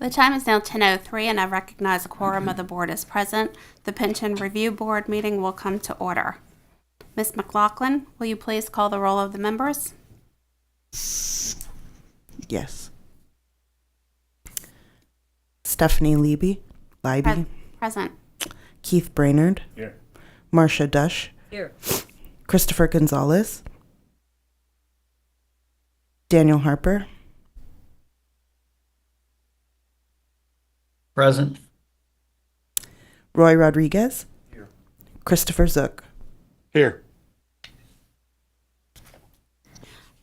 The time is now 10:03, and I recognize a quorum of the board is present. The Pension Review Board meeting will come to order. Ms. McLaughlin, will you please call the roll of the members? Yes. Stephanie Libby. Present. Keith Brainerd. Here. Marcia Dush. Here. Christopher Gonzalez. Daniel Harper. Present. Roy Rodriguez. Here. Christopher Zook. Here.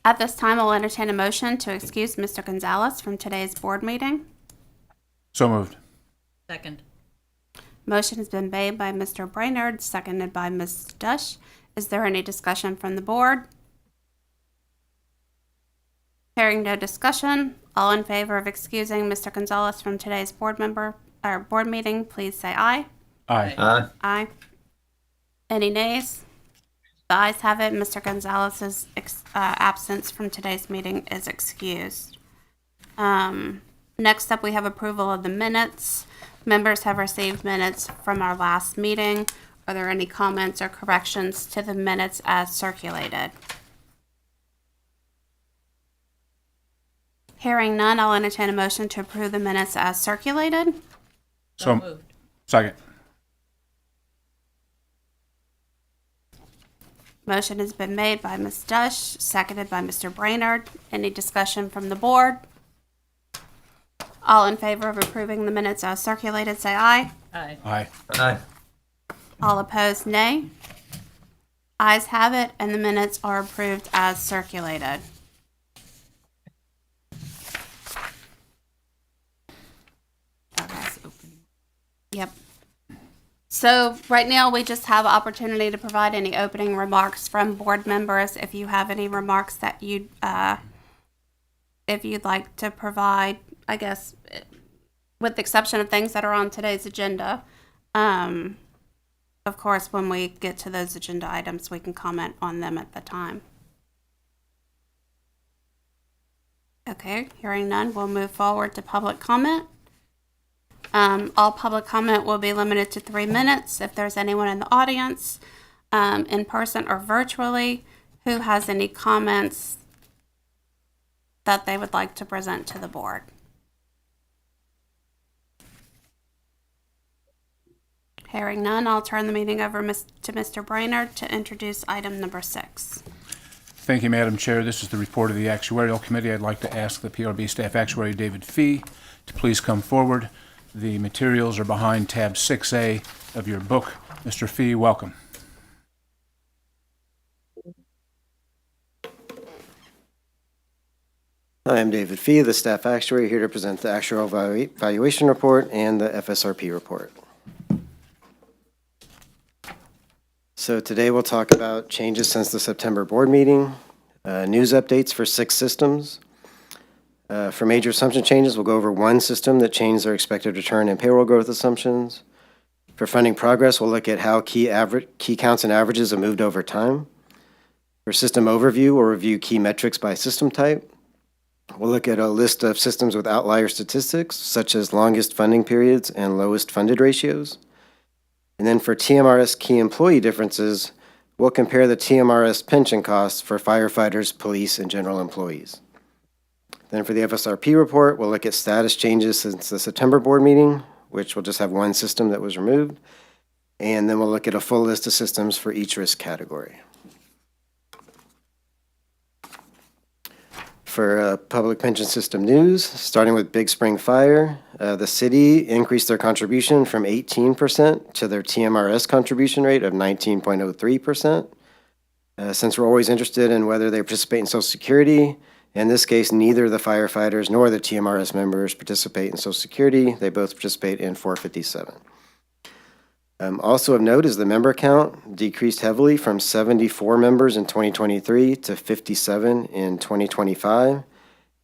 At this time, I'll entertain a motion to excuse Mr. Gonzalez from today's board meeting. So moved. Second. Motion has been made by Mr. Brainerd, seconded by Ms. Dush. Is there any discussion from the board? Hearing no discussion, all in favor of excusing Mr. Gonzalez from today's board meeting, please say aye. Aye. Aye. Aye. Any nays? The ayes have it. Mr. Gonzalez's absence from today's meeting is excused. Next up, we have approval of the minutes. Members have received minutes from our last meeting. Are there any comments or corrections to the minutes as circulated? Hearing none, I'll entertain a motion to approve the minutes as circulated. So moved. Second. Motion has been made by Ms. Dush, seconded by Mr. Brainerd. Any discussion from the board? All in favor of approving the minutes as circulated, say aye. Aye. Aye. Aye. All opposed, nay. Ayes have it, and the minutes are approved as circulated. Yep. So right now, we just have opportunity to provide any opening remarks from board members. If you have any remarks that if you'd like to provide, I guess, with the exception of things that are on today's agenda. Of course, when we get to those agenda items, we can comment on them at the time. Okay, hearing none, we'll move forward to public comment. All public comment will be limited to 3 minutes. If there's anyone in the audience, in person or virtually, who has any comments that they would like to present to the board. Hearing none, I'll turn the meeting over to Mr. Brainerd to introduce item number 6. Thank you, Madam Chair. This is the report of the Actuarial Committee. I'd like to ask the PRB Staff Actuary David Fee to please come forward. The materials are behind tab 6A of your book. Mr. Fee, welcome. Hi, I'm David Fee, the Staff Actuary, here to present the Actuarial Valuation Report and the FSRP Report. So today we'll talk about changes since the September board meeting, news updates for 6 systems. For major assumption changes, we'll go over 1 system that changed their expected return and payroll growth assumptions. For funding progress, we'll look at how key counts and averages have moved over time. For system overview, we'll review key metrics by system type. We'll look at a list of systems with outlier statistics, such as longest funding periods and lowest funded ratios. And then for TMRS key employee differences, we'll compare the TMRS pension costs for firefighters, police, and general employees. Then for the FSRP report, we'll look at status changes since the September board meeting, which will just have 1 system that was removed. And then we'll look at a full list of systems for each risk category. For public pension system news, starting with Big Spring Fire, the city increased their contribution from 18% to their TMRS contribution rate of 19.03%. Since we're always interested in whether they participate in Social Security, in this case, neither the firefighters nor the TMRS members participate in Social Security. They both participate in 457. Also of note is the member count decreased heavily from 74 members in 2023 to 57 in 2025.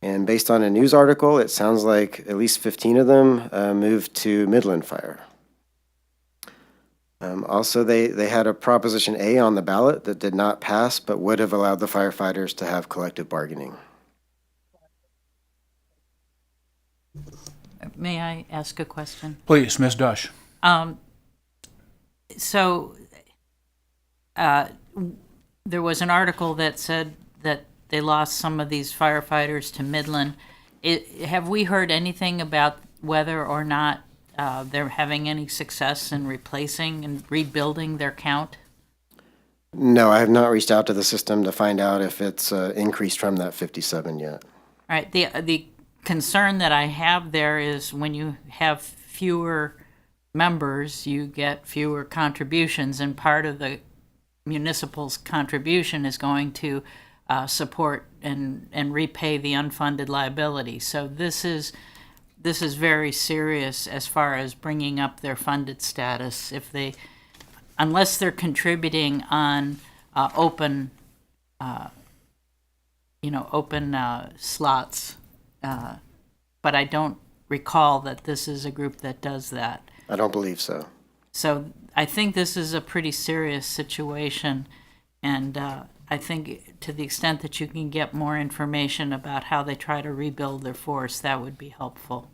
And based on a news article, it sounds like at least 15 of them moved to Midland Fire. Also, they had a Proposition A on the ballot that did not pass, but would have allowed the firefighters to have collective bargaining. May I ask a question? Please, Ms. Dush. So, there was an article that said that they lost some of these firefighters to Midland. Have we heard anything about whether or not they're having any success in replacing and rebuilding their count? No, I have not reached out to the system to find out if it's increased from that 57 yet. All right, the concern that I have there is when you have fewer members, you get fewer contributions, and part of the municipal's contribution is going to support and repay the unfunded liability. So this is very serious as far as bringing up their funded status. Unless they're contributing on open slots, but I don't recall that this is a group that does that. I don't believe so. So I think this is a pretty serious situation, and I think to the extent that you can get more information about how they try to rebuild their force, that would be helpful.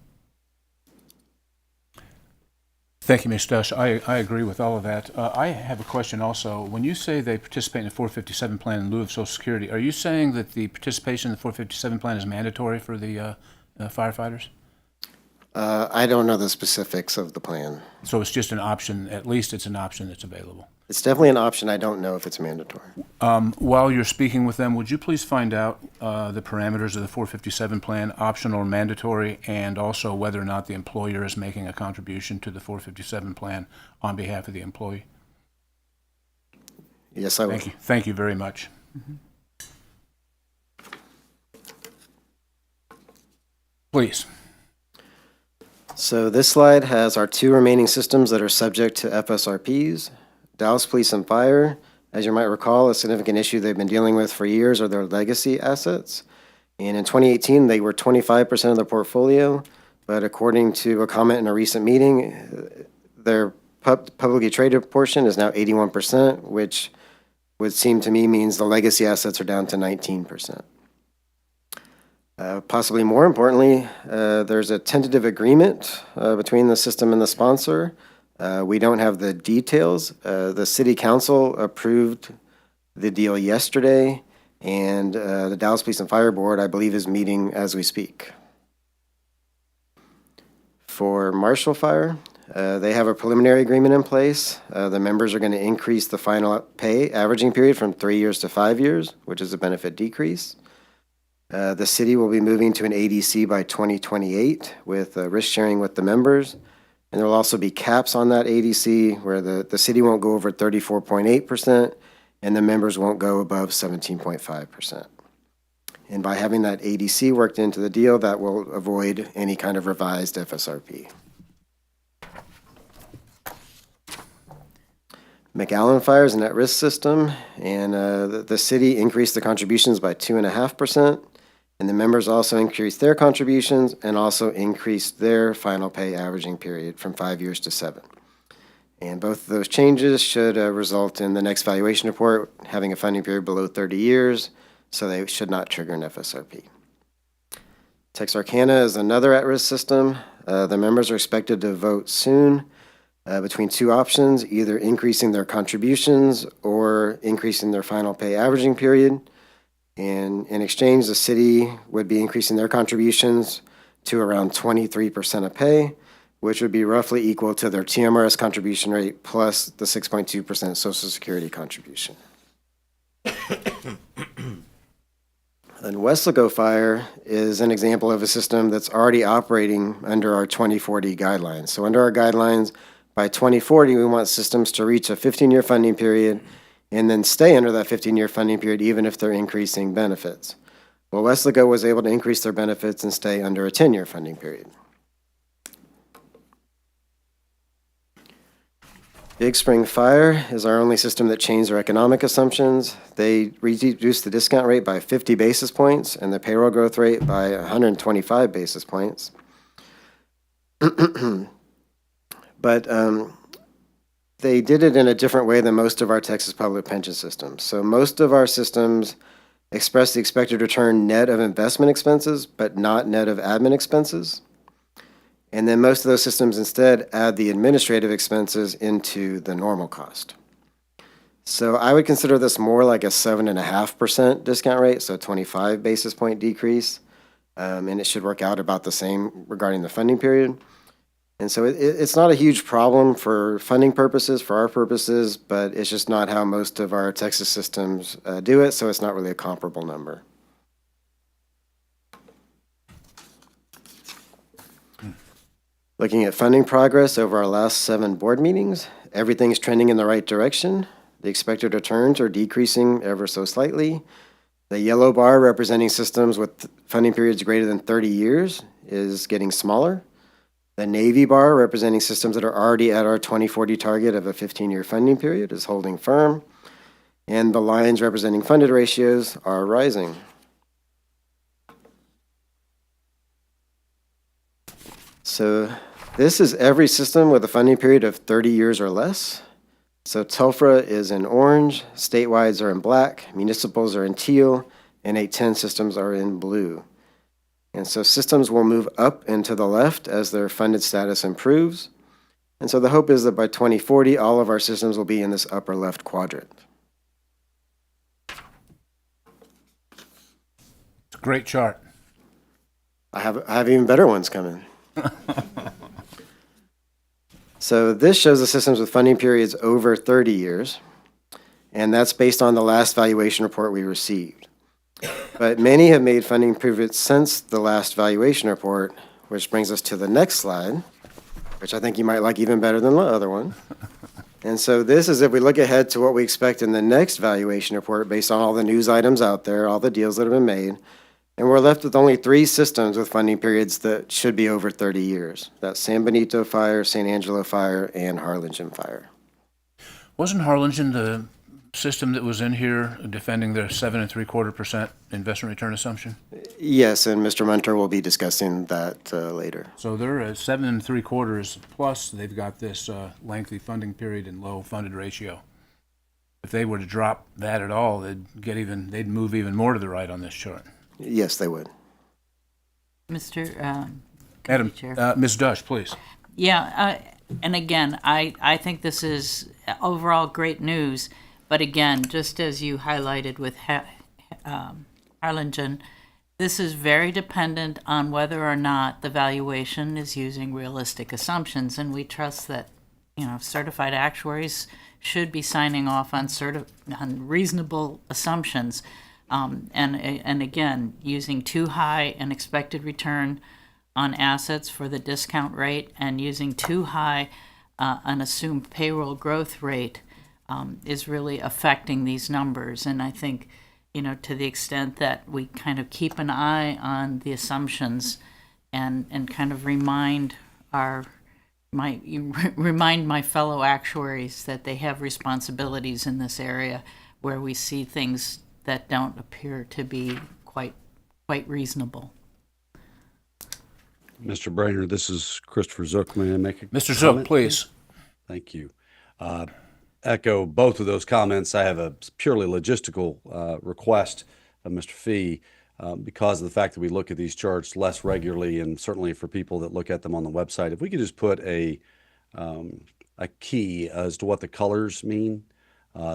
Thank you, Ms. Dush. I agree with all of that. I have a question also. When you say they participate in the 457 plan in lieu of Social Security, are you saying that the participation in the 457 plan is mandatory for the firefighters? I don't know the specifics of the plan. So it's just an option, at least it's an option that's available. It's definitely an option. I don't know if it's mandatory. While you're speaking with them, would you please find out the parameters of the 457 plan, optional or mandatory, and also whether or not the employer is making a contribution to the 457 plan on behalf of the employee? Yes, I will. Thank you. Thank you very much. Please. So this slide has our two remaining systems that are subject to FSRPs. Dallas Police and Fire, as you might recall, a significant issue they've been dealing with for years are their legacy assets. And in 2018, they were 25% of the portfolio, but according to a comment in a recent meeting, their publicly traded portion is now 81%, which would seem to me means the legacy assets are down to 19%. Possibly more importantly, there's a tentative agreement between the system and the sponsor. We don't have the details. The city council approved the deal yesterday, and the Dallas Police and Fire Board, I believe, is meeting as we speak. For Marshall Fire, they have a preliminary agreement in place. The members are going to increase the final pay averaging period from 3 years to 5 years, which is a benefit decrease. The city will be moving to an ADC by 2028 with risk sharing with the members. And there will also be caps on that ADC where the city won't go over 34.8% and the members won't go above 17.5%. And by having that ADC worked into the deal, that will avoid any kind of revised FSRP. McAllen Fire is an at-risk system, and the city increased the contributions by 2.5%. And the members also increased their contributions and also increased their final pay averaging period from 5 years to 7. And both of those changes should result in the next valuation report having a funding period below 30 years, so they should not trigger an FSRP. Texarkana is another at-risk system. The members are expected to vote soon between two options, either increasing their contributions or increasing their final pay averaging period. And in exchange, the city would be increasing their contributions to around 23% of pay, which would be roughly equal to their TMRS contribution rate plus the 6.2% Social Security contribution. And Weslaco Fire is an example of a system that's already operating under our 2040 guidelines. So under our guidelines, by 2040, we want systems to reach a 15-year funding period and then stay under that 15-year funding period even if they're increasing benefits. Well, Weslaco was able to increase their benefits and stay under a 10-year funding period. Big Spring Fire is our only system that changed their economic assumptions. They reduced the discount rate by 50 basis points and the payroll growth rate by 125 basis points. But they did it in a different way than most of our Texas public pension systems. So most of our systems express the expected return net of investment expenses, but not net of admin expenses. And then most of those systems instead add the administrative expenses into the normal cost. So I would consider this more like a 7.5% discount rate, so 25 basis point decrease. And it should work out about the same regarding the funding period. And so it's not a huge problem for funding purposes, for our purposes, but it's just not how most of our Texas systems do it, so it's not really a comparable number. Looking at funding progress over our last 7 board meetings, everything's trending in the right direction. The expected returns are decreasing ever so slightly. The yellow bar representing systems with funding periods greater than 30 years is getting smaller. The navy bar representing systems that are already at our 2040 target of a 15-year funding period is holding firm. And the lines representing funded ratios are rising. So this is every system with a funding period of 30 years or less. So TELFRA is in orange, statewides are in black, municipals are in teal, and 810 systems are in blue. And so systems will move up and to the left as their funded status improves. And so the hope is that by 2040, all of our systems will be in this upper left quadrant. It's a great chart. I have even better ones coming. So this shows the systems with funding periods over 30 years, and that's based on the last valuation report we received. But many have made funding improvements since the last valuation report, which brings us to the next slide, which I think you might like even better than the other one. And so this is if we look ahead to what we expect in the next valuation report based on all the news items out there, all the deals that have been made. And we're left with only 3 systems with funding periods that should be over 30 years. That's San Benito Fire, San Angelo Fire, and Harlingen Fire. Wasn't Harlingen the system that was in here defending their 7.75% investment return assumption? Yes, and Mr. Munter will be discussing that later. So they're at 7.75 plus they've got this lengthy funding period and low funded ratio. If they were to drop that at all, they'd move even more to the right on this chart. Yes, they would. Mr. Madam, Chair. Ms. Dush, please. Yeah, and again, I think this is overall great news, but again, just as you highlighted with Harlingen, this is very dependent on whether or not the valuation is using realistic assumptions, and we trust that, certified actuaries should be signing off on reasonable assumptions. And again, using too high an expected return on assets for the discount rate and using too high an assumed payroll growth rate is really affecting these numbers. And I think, to the extent that we kind of keep an eye on the assumptions and kind of remind my fellow actuaries that they have responsibilities in this area where we see things that don't appear to be quite reasonable. Mr. Brainerd, this is Christopher Zook. May I make a Mr. Zook, comment, please. Thank you. Echo both of those comments. I have a purely logistical request of Mr. Fee because of the fact that we look at these charts less regularly, and certainly for people that look at them on the website. If we could just put a key as to what the colors mean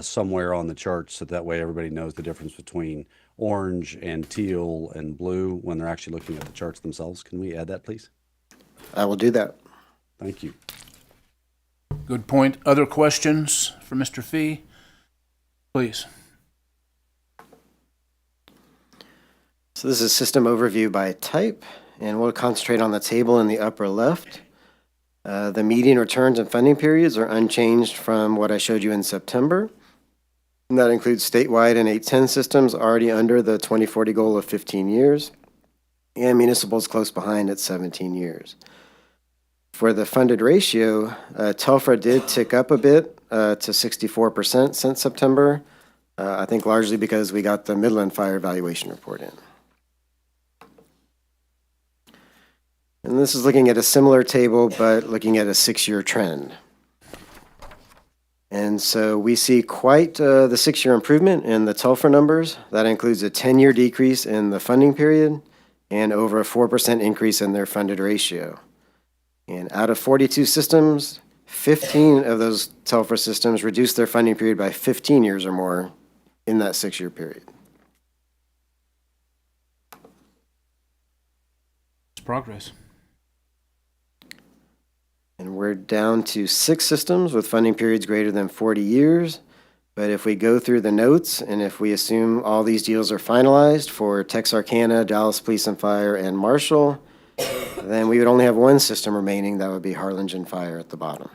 somewhere on the chart, so that way everybody knows the difference between orange and teal and blue when they're actually looking at the charts themselves. Can we add that, please? I will do that. Thank you. Good point. Other questions for Mr. Fee? Please. So this is system overview by type, and we'll concentrate on the table in the upper left. The median returns and funding periods are unchanged from what I showed you in September. And that includes statewide and 810 systems already under the 2040 goal of 15 years, and municipals close behind at 17 years. For the funded ratio, TELFRA did tick up a bit to 64% since September, I think largely because we got the Midland Fire Valuation Report in. And this is looking at a similar table, but looking at a 6-year trend. And so we see quite the 6-year improvement in the TELFRA numbers. That includes a 10-year decrease in the funding period and over a 4% increase in their funded ratio. And out of 42 systems, 15 of those Telfra systems reduced their funding period by 15 years or more in that 6-year period. It's progress. And we're down to 6 systems with funding periods greater than 40 years. But if we go through the notes and if we assume all these deals are finalized for Texarkana, Dallas Police and Fire, and Marshall, then we would only have 1 system remaining. That would be Harlingen Fire at the bottom.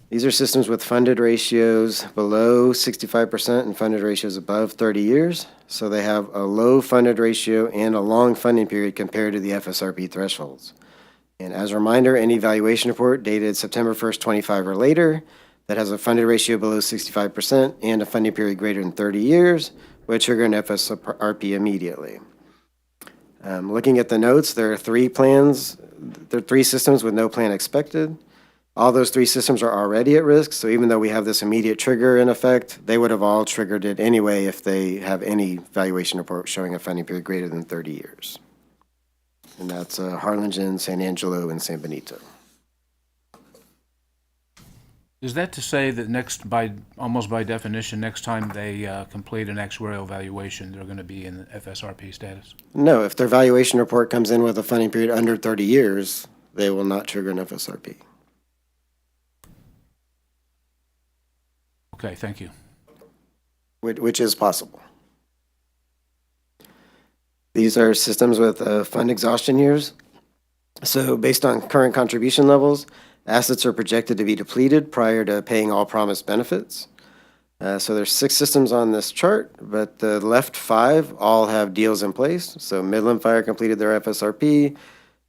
These are systems with funded ratios below 65% and funded ratios above 30 years. So they have a low funded ratio and a long funding period compared to the FSRP thresholds. And as a reminder, any valuation report dated September 1st, 25 or later that has a funded ratio below 65% and a funding period greater than 30 years would trigger an FSRP immediately. Looking at the notes, there are 3 plans. There are 3 systems with no plan expected. All those 3 systems are already at risk, so even though we have this immediate trigger in effect, they would have all triggered it anyway if they have any valuation report showing a funding period greater than 30 years. And that's Harlingen, San Angelo, and San Benito. Is that to say that almost by definition, next time they complete an actuarial evaluation, they're going to be in FSRP status? No, if their valuation report comes in with a funding period under 30 years, they will not trigger an FSRP. Okay, thank you. Which is possible. These are systems with fund exhaustion years. So based on current contribution levels, assets are projected to be depleted prior to paying all promised benefits. So there's 6 systems on this chart, but the left 5 all have deals in place. So Midland Fire completed their FSRP.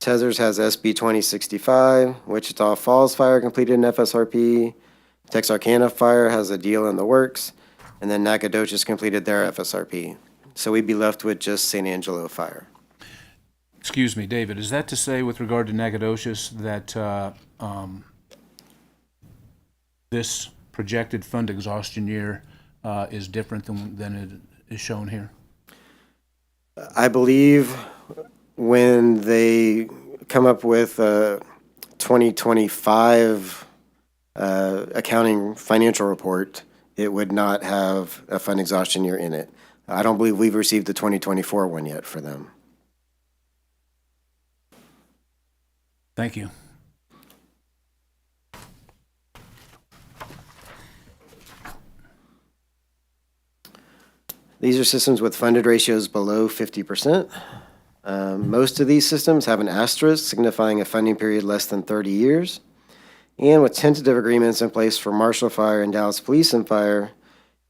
Tezers has SB 2065. Wichita Falls Fire completed an FSRP. Texarkana Fire has a deal in the works, and then Nacogdoches completed their FSRP. So we'd be left with just San Angelo Fire. Excuse me, David, is that to say with regard to Nacogdoches that this projected fund exhaustion year is different than it is shown here? I believe when they come up with 2025 accounting financial report, it would not have a fund exhaustion year in it. I don't believe we've received the 2024 one yet for them. Thank you. These are systems with funded ratios below 50%. Most of these systems have an asterisk signifying a funding period less than 30 years. And with tentative agreements in place for Marshall Fire and Dallas Police and Fire,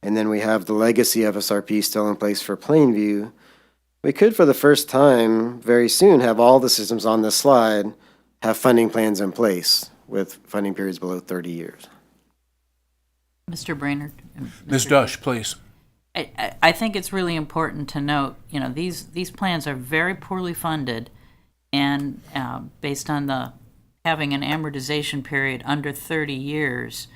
and then we have the legacy FSRP still in place for Plainview, we could, for the first time, very soon have all the systems on this slide have funding plans in place with funding periods below 30 years. Mr. Brainerd? Ms. Dush, please. I think it's really important to note, these plans are very poorly funded, and based on having an amortization period under 30 years,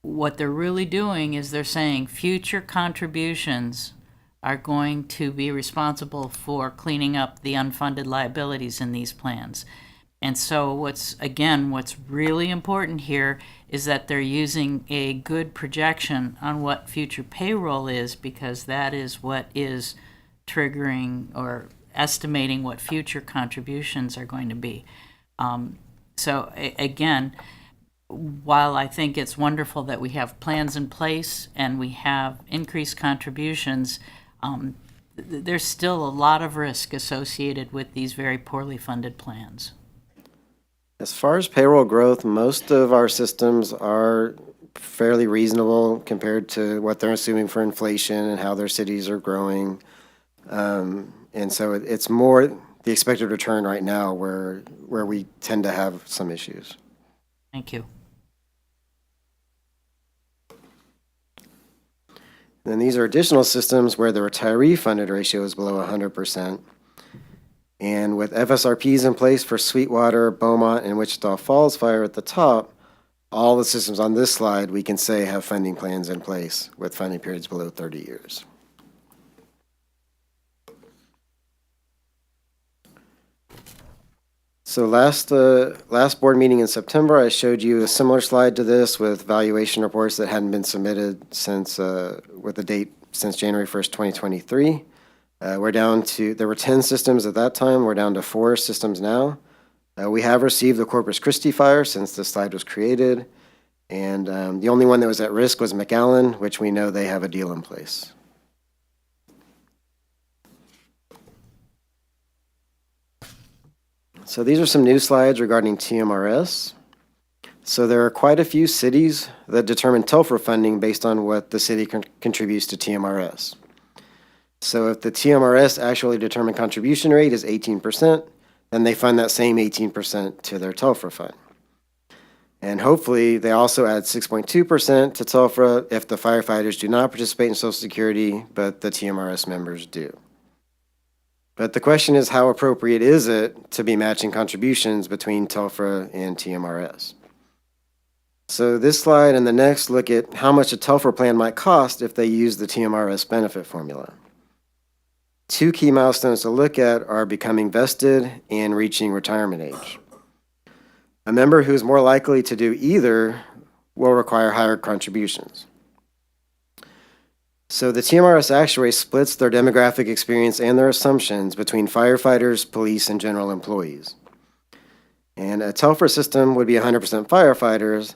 what they're really doing is they're saying future contributions are going to be responsible for cleaning up the unfunded liabilities in these plans. And so what's really important here is that they're using a good projection on what future payroll is, because that is what is triggering or estimating what future contributions are going to be. So again, while I think it's wonderful that we have plans in place and we have increased contributions, there's still a lot of risk associated with these very poorly funded plans. As far as payroll growth, most of our systems are fairly reasonable compared to what they're assuming for inflation and how their cities are growing. And so it's more the expected return right now where we tend to have some issues. Thank you. Then these are additional systems where the retiree funded ratio is below 100%. And with FSRPs in place for Sweetwater, Beaumont, and Wichita Falls Fire at the top, all the systems on this slide we can say have funding plans in place with funding periods below 30 years. So last board meeting in September, I showed you a similar slide to this with valuation reports that hadn't been submitted since, with the date since January 1st, 2023. We're down to, there were 10 systems at that time, we're down to 4 systems now. We have received the Corpus Christi fire since this slide was created, and the only one that was at risk was McAllen, which we know they have a deal in place. So these are some new slides regarding TMRS. So there are quite a few cities that determine TELFR funding based on what the city contributes to TMRS. So if the TMRS actually determined contribution rate is 18%, then they fund that same 18% to their TELFR fund. And hopefully they also add 6.2% to TELFR if the firefighters do not participate in Social Security, but the TMRS members do. But the question is, how appropriate is it to be matching contributions between TELFR and TMRS? So this slide and the next look at how much a TELFR plan might cost if they use the TMRS benefit formula. 2 key milestones to look at are becoming vested and reaching retirement age. A member who is more likely to do either will require higher contributions. So the TMRS actuary splits their demographic experience and their assumptions between firefighters, police, and general employees. And a TELFR system would be 100% firefighters,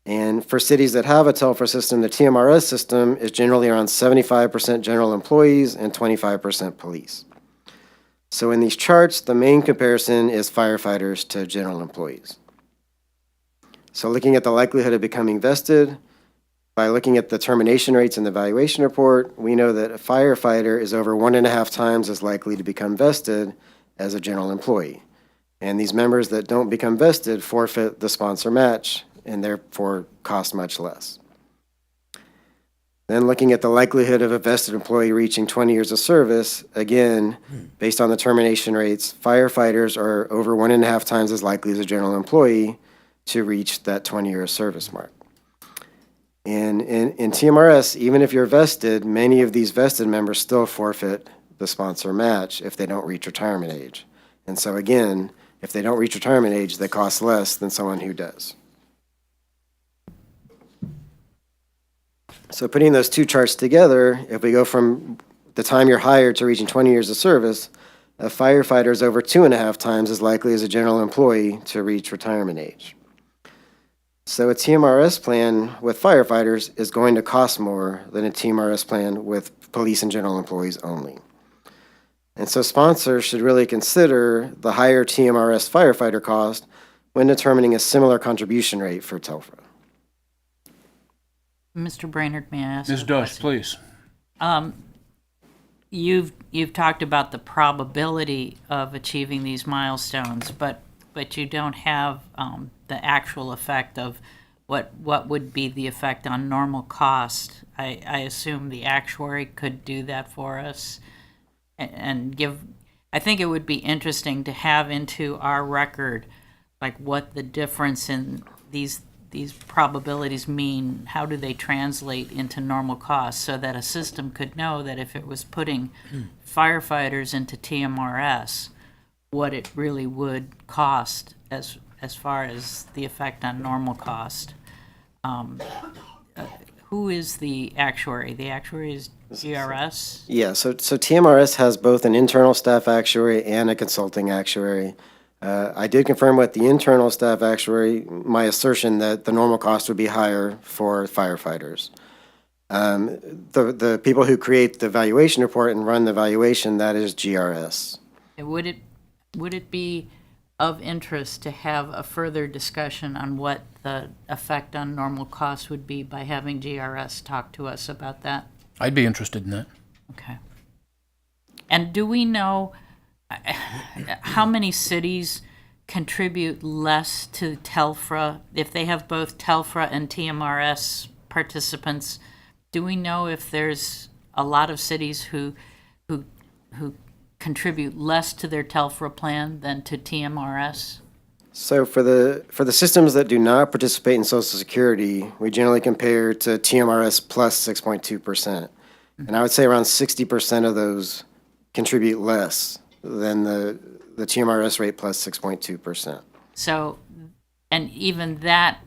and for cities that have a TELFR system, the TMRS system is generally around 75% general employees and 25% police. So in these charts, the main comparison is firefighters to general employees. So looking at the likelihood of becoming vested, by looking at the termination rates in the valuation report, we know that a firefighter is over 1.5 times as likely to become vested as a general employee. And these members that don't become vested forfeit the sponsor match and therefore cost much less. Then looking at the likelihood of a vested employee reaching 20 years of service, again, based on the termination rates, firefighters are over 1.5 times as likely as a general employee to reach that 20-year service mark. And in TMRS, even if you're vested, many of these vested members still forfeit the sponsor match if they don't reach retirement age. And so again, if they don't reach retirement age, they cost less than someone who does. So putting those 2 charts together, if we go from the time you're hired to reaching 20 years of service, a firefighter is over 2.5 times as likely as a general employee to reach retirement age. So a TMRS plan with firefighters is going to cost more than a TMRS plan with police and general employees only. And so sponsors should really consider the higher TMRS firefighter cost when determining a similar contribution rate for TELFR. Mr. Brainerd, may I ask? Ms. a Dosh, question? please. You've talked about the probability of achieving these milestones, but you don't have the actual effect of what would be the effect on normal cost. I assume the actuary could do that for us and give. I think it would be interesting to have into our record, like what the difference in these probabilities mean. How do they translate into normal costs, so that a system could know that if it was putting firefighters into TMRS, what it really would cost as far as the effect on normal cost. Who is the actuary? The actuary is GRS? Yeah, so TMRS has both an internal staff actuary and a consulting actuary. I did confirm with the internal staff actuary my assertion that the normal cost would be higher for firefighters. The people who create the valuation report and run the valuation, that is GRS. Would it be of interest to have a further discussion on what the effect on normal costs would be by having GRS talk to us about that? I'd be interested in that. Okay. And do we know how many cities contribute less to TELFRA if they have both TELFRA and TMRS participants? Do we know if there's a lot of cities who contribute less to their TELFRA plan than to TMRS? So for the systems that do not participate in Social Security, we generally compare to TMRS plus 6.2%. And I would say around 60% of those contribute less than the TMRS rate plus 6.2%. So, and even that,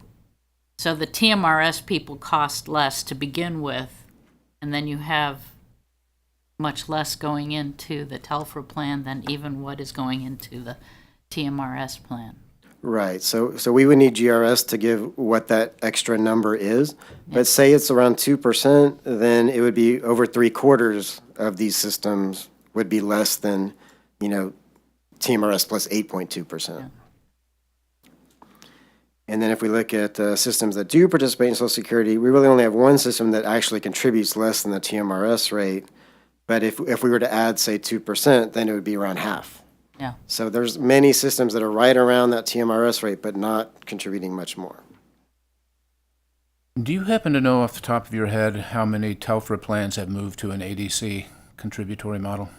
so the TMRS people cost less to begin with, and then you have much less going into the TELFRA plan than even what is going into the TMRS plan. Right, so we would need GRS to give what that extra number is. But say it's around 2%, then it would be over 3/4 of these systems would be less than, TMRS plus 8.2%. And then if we look at systems that do participate in Social Security, we really only have one system that actually contributes less than the TMRS rate. But if we were to add, say, 2%, then it would be around half. Yeah. So there's many systems that are right around that TMRS rate, but not contributing much more. Do you happen to know off the top of your head how many TELFRA plans have moved to an ADC contributory model?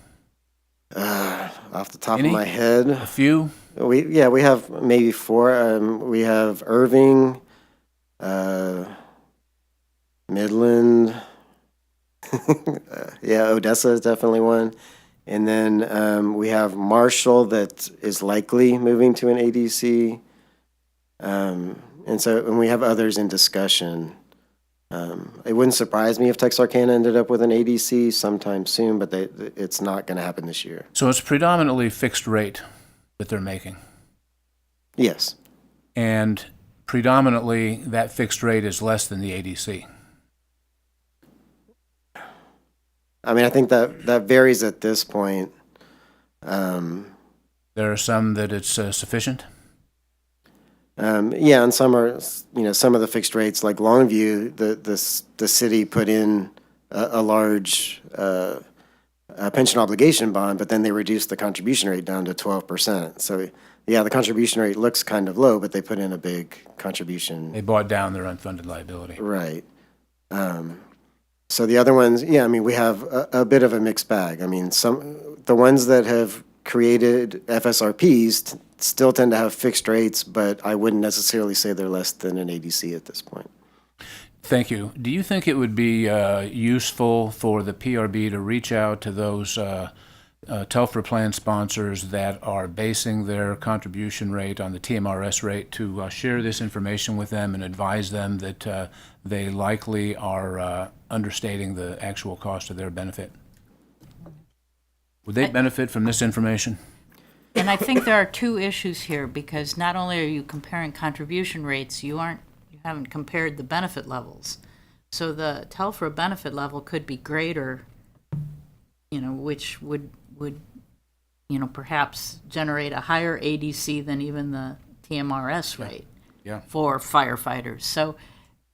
Off the top Any? of my head, A few? we have maybe 4. We have Irving, Midland, Odessa is definitely one. And then we have Marshall that is likely moving to an ADC. And we have others in discussion. It wouldn't surprise me if Texarkana ended up with an ADC sometime soon, but it's not going to happen this year. So it's predominantly fixed rate that they're making. Yes. And predominantly that fixed rate is less than the ADC. I mean, I think that varies at this point. There are some that it's sufficient. And some are, some of the fixed rates, like Longview, the city put in a large pension obligation bond, but then they reduced the contribution rate down to 12%. So, the contribution rate looks kind of low, but they put in a big contribution. They bought down their unfunded liability. Right. So the other ones, we have a bit of a mixed bag. I mean, the ones that have created FSRPs still tend to have fixed rates, but I wouldn't necessarily say they're less than an ADC at this point. Thank you. Do you think it would be useful for the PRB to reach out to those TELFRA plan sponsors that are basing their contribution rate on the TMRS rate to share this information with them and advise them that they likely are understating the actual cost of their benefit? Would they benefit from this information? And I think there are two issues here, because not only are you comparing contribution rates, you haven't compared the benefit levels. So the TELFRA benefit level could be greater, which would perhaps generate a higher ADC than even the TMRS rate for firefighters. So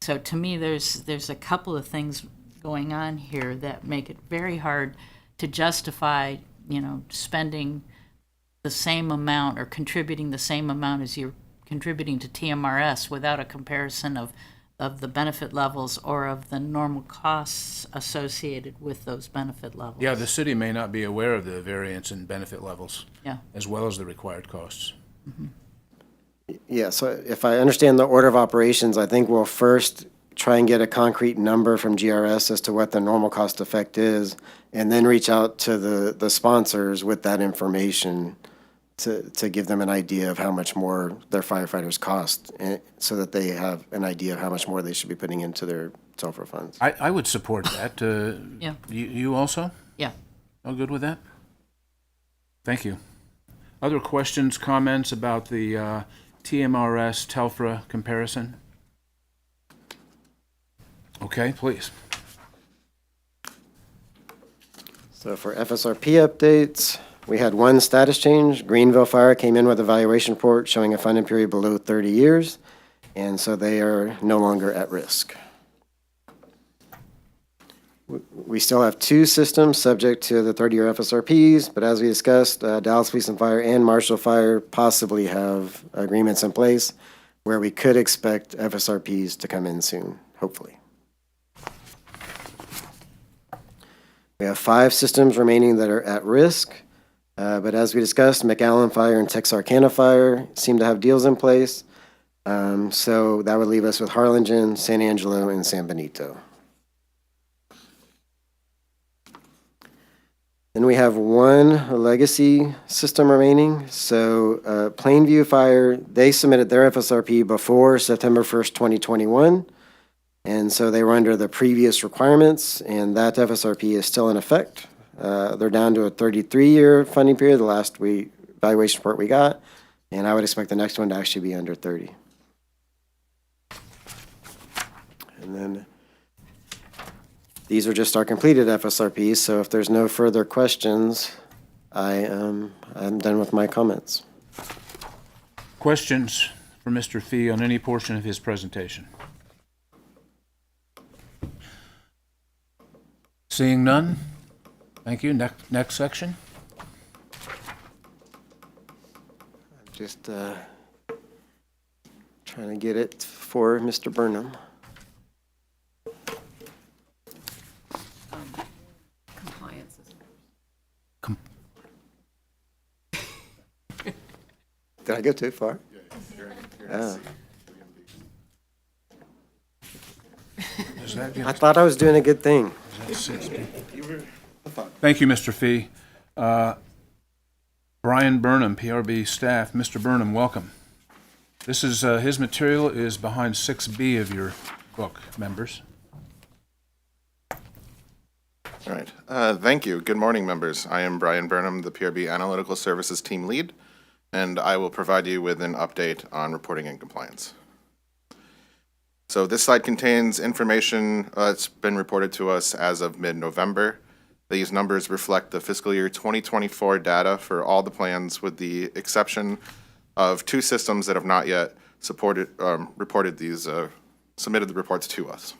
to me, there's a couple of things going on here that make it very hard to justify, spending the same amount or contributing the same amount as you're contributing to TMRS without a comparison of the benefit levels or of the normal costs associated with those benefit levels. Yeah, the city may not be aware of the variance in benefit levels, Yeah. as well as the required costs. Yeah, so if I understand the order of operations, I think we'll first try and get a concrete number from GRS as to what the normal cost effect is, and then reach out to the sponsors with that information to give them an idea of how much more their firefighters cost, so that they have an idea of how much more they should be putting into their TELFRA funds. I would support that. Yeah. You also? Yeah. All good with that? Thank you. Other questions, comments about the TMRS TELFRA comparison? Okay, please. So for FSRP updates, we had one status change. Greenville Fire came in with a valuation report showing a funding period below 30 years, and so they are no longer at risk. We still have two systems subject to the 30-year FSRPs, but as we discussed, Dallas Police and Fire and Marshall Fire possibly have agreements in place where we could expect FSRPs to come in soon, hopefully. We have 5 systems remaining that are at risk, but as we discussed, McAllen Fire and Texarkana Fire seem to have deals in place, so that would leave us with Harlingen, San Angelo, and San Benito. Then we have one legacy system remaining. So Plainview Fire, they submitted their FSRP before September 1st, 2021. And so they were under the previous requirements, and that FSRP is still in effect. They're down to a 33-year funding period, the last evaluation report we got, and I would expect the next one to actually be under 30. And then these are just our completed FSRPs, so if there's no further questions, I'm done with my comments. Questions for Mr. Fee on any portion of his presentation? Seeing none? Thank you. Next section. Just trying to get it for Mr. Burnham. Compliance is Did I go too far? Oh. Does that I get? thought I was doing a good thing. Thank you, Mr. Fee. Brian Burnham, PRB staff. Mr. Burnham, welcome. This is, his material is behind 6B of your book, members. All right. Thank you. Good morning, members. I am Brian Burnham, the PRB Analytical Services Team Lead, and I will provide you with an update on reporting and compliance. So this slide contains information that's been reported to us as of mid-November. These numbers reflect the fiscal year 2024 data for all the plans, with the exception of two systems that have not yet submitted the reports to us.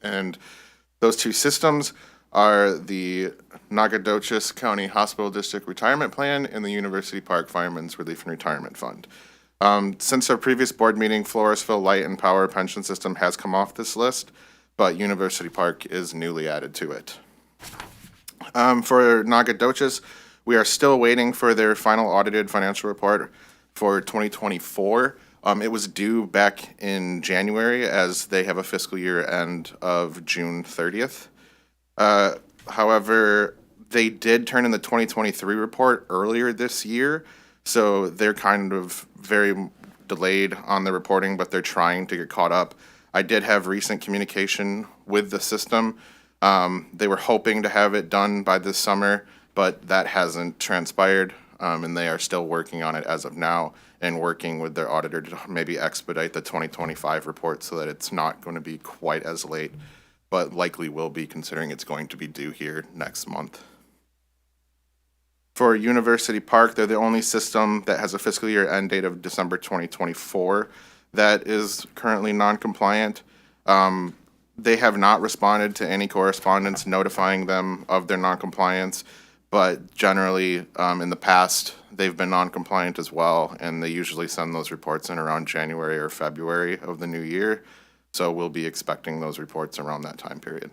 And those two systems are the Nacogdoches County Hospital District Retirement Plan and the University Park Firemen's Relief and Retirement Fund. Since our previous board meeting, Floresville Light and Power Pension System has come off this list, but University Park is newly added to it. For Nacogdoches, we are still waiting for their final audited financial report for 2024. It was due back in January, as they have a fiscal year end of June 30th. However, they did turn in the 2023 report earlier this year, so they're kind of very delayed on the reporting, but they're trying to get caught up. I did have recent communication with the system. They were hoping to have it done by this summer, but that hasn't transpired, and they are still working on it as of now and working with their auditor to maybe expedite the 2025 report so that it's not going to be quite as late, but likely will be, considering it's going to be due here next month. For University Park, they're the only system that has a fiscal year end date of December 2024 that is currently non-compliant. They have not responded to any correspondence notifying them of their non-compliance, but generally, in the past, they've been non-compliant as well, and they usually send those reports in around January or February of the new year, so we'll be expecting those reports around that time period.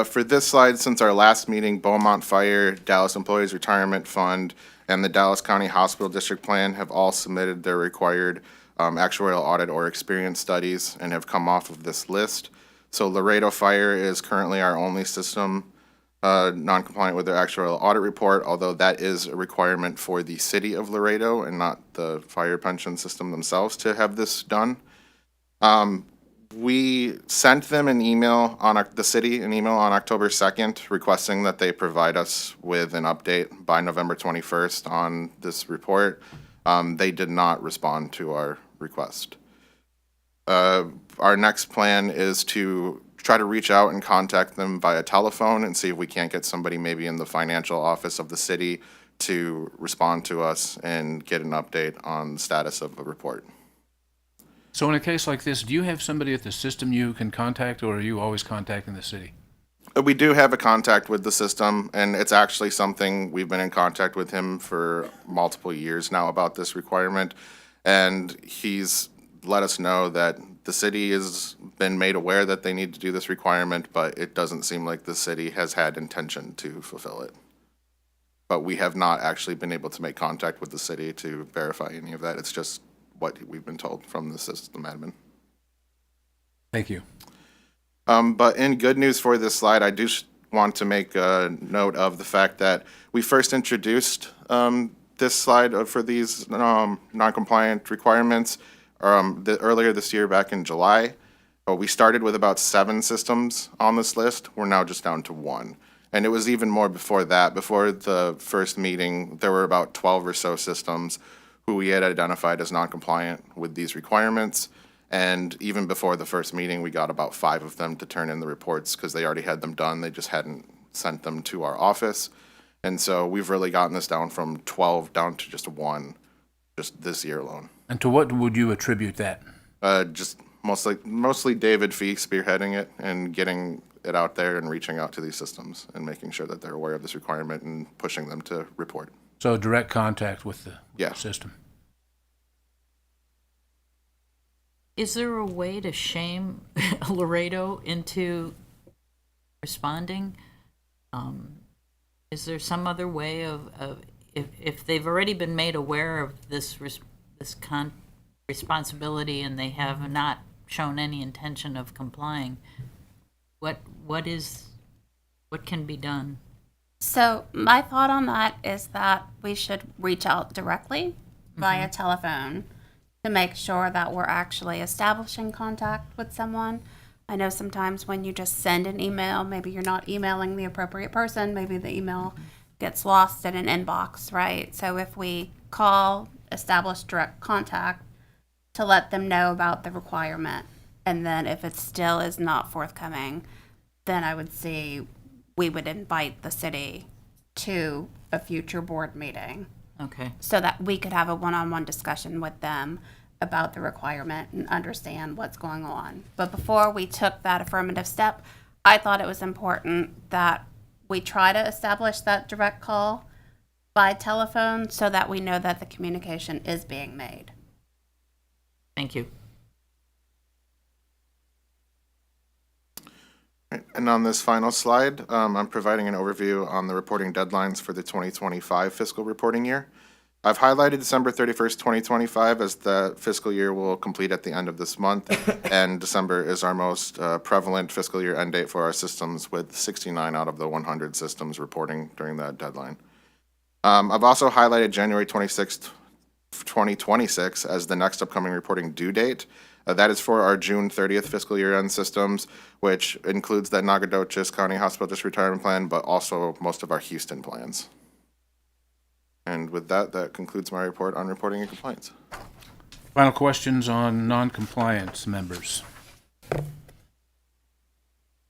For this slide, since our last meeting, Beaumont Fire, Dallas Employees Retirement Fund, and the Dallas County Hospital District Plan have all submitted their required actuarial audit or experience studies and have come off of this list. So Laredo Fire is currently our only system non-compliant with their actuarial audit report, although that is a requirement for the city of Laredo and not the fire pension system themselves to have this done. We sent them an email on the city, an email on October 2nd, requesting that they provide us with an update by November 21st on this report. They did not respond to our request. Our next plan is to try to reach out and contact them via telephone and see if we can't get somebody maybe in the financial office of the city to respond to us and get an update on the status of the report. So in a case like this, do you have somebody at the system you can contact, or are you always contacting the city? We do have a contact with the system, and it's actually something we've been in contact with him for multiple years now about this requirement, and he's let us know that the city has been made aware that they need to do this requirement, but it doesn't seem like the city has had intention to fulfill it. But we have not actually been able to make contact with the city to verify any of that. It's just what we've been told from the system admin. Thank you. But in good news for this slide, I do want to make a note of the fact that we first introduced this slide for these non-compliant requirements earlier this year, back in July. We started with about 7 systems on this list. We're now just down to 1. And it was even more before that. Before the first meeting, there were about 12 or so systems who we had identified as non-compliant with these requirements. And even before the first meeting, we got about 5 of them to turn in the reports because they already had them done. They just hadn't sent them to our office. And so we've really gotten this down from 12 down to just 1, just this year alone. And to what would you attribute that? Just mostly David Fee spearheading it and getting it out there and reaching out to these systems and making sure that they're aware of this requirement and pushing them to report. So direct contact with the Yeah. system. Is there a way to shame Laredo into responding? Is there some other way of if they've already been made aware of this responsibility and they have not shown any intention of complying, what can be done? So my thought on that is that we should reach out directly via telephone to make sure that we're actually establishing contact with someone. I know sometimes when you just send an email, maybe you're not emailing the appropriate person, maybe the email gets lost in an inbox, right? So if we call, establish direct contact to let them know about the requirement, and then if it still is not forthcoming, then I would see we would invite the city to a future board meeting Okay. so that we could have a one-on-one discussion with them about the requirement and understand what's going on. But before we took that affirmative step, I thought it was important that we try to establish that direct call by telephone so that we know that the communication is being made. Thank you. And on this final slide, I'm providing an overview on the reporting deadlines for the 2025 fiscal reporting year. I've highlighted December 31st, 2025 as the fiscal year will complete at the end of this month, and December is our most prevalent fiscal year end date for our systems, with 69 out of the 100 systems reporting during that deadline. I've also highlighted January 26th, 2026 as the next upcoming reporting due date. That is for our June 30th fiscal year end systems, which includes that Nacogdoches County Hospital District Retirement Plan, but also most of our Houston plans. And with that, that concludes my report on reporting and compliance. Final questions on non-compliance, members?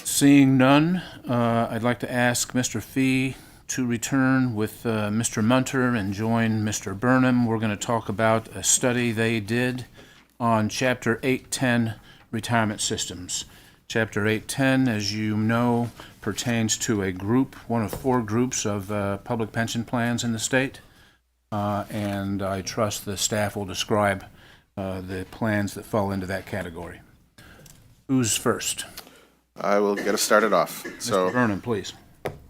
Seeing none, I'd like to ask Mr. Fee to return with Mr. Munter and join Mr. Burnham. We're going to talk about a study they did on Chapter 810 retirement systems. Chapter 810, as you know, pertains to a group, one of 4 groups of public pension plans in the state. And I trust the staff will describe the plans that fall into that category. Who's first? I will get us started off. Mr. Burnham, please.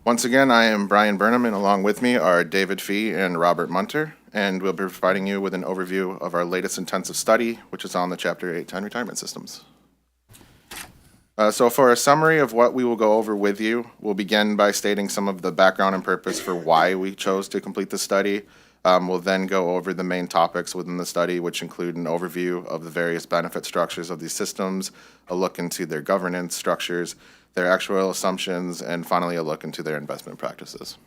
Once again, I am Brian Burnham, and along with me are David Fee and Robert Munter, and we'll be providing you with an overview of our latest intensive study, which is on the Chapter 810 retirement systems. So for a summary of what we will go over with you, we'll begin by stating some of the background and purpose for why we chose to complete the study. We'll then go over the main topics within the study, which include an overview of the various benefit structures of these systems, a look into their governance structures, their actuarial assumptions, and finally a look into their investment practices.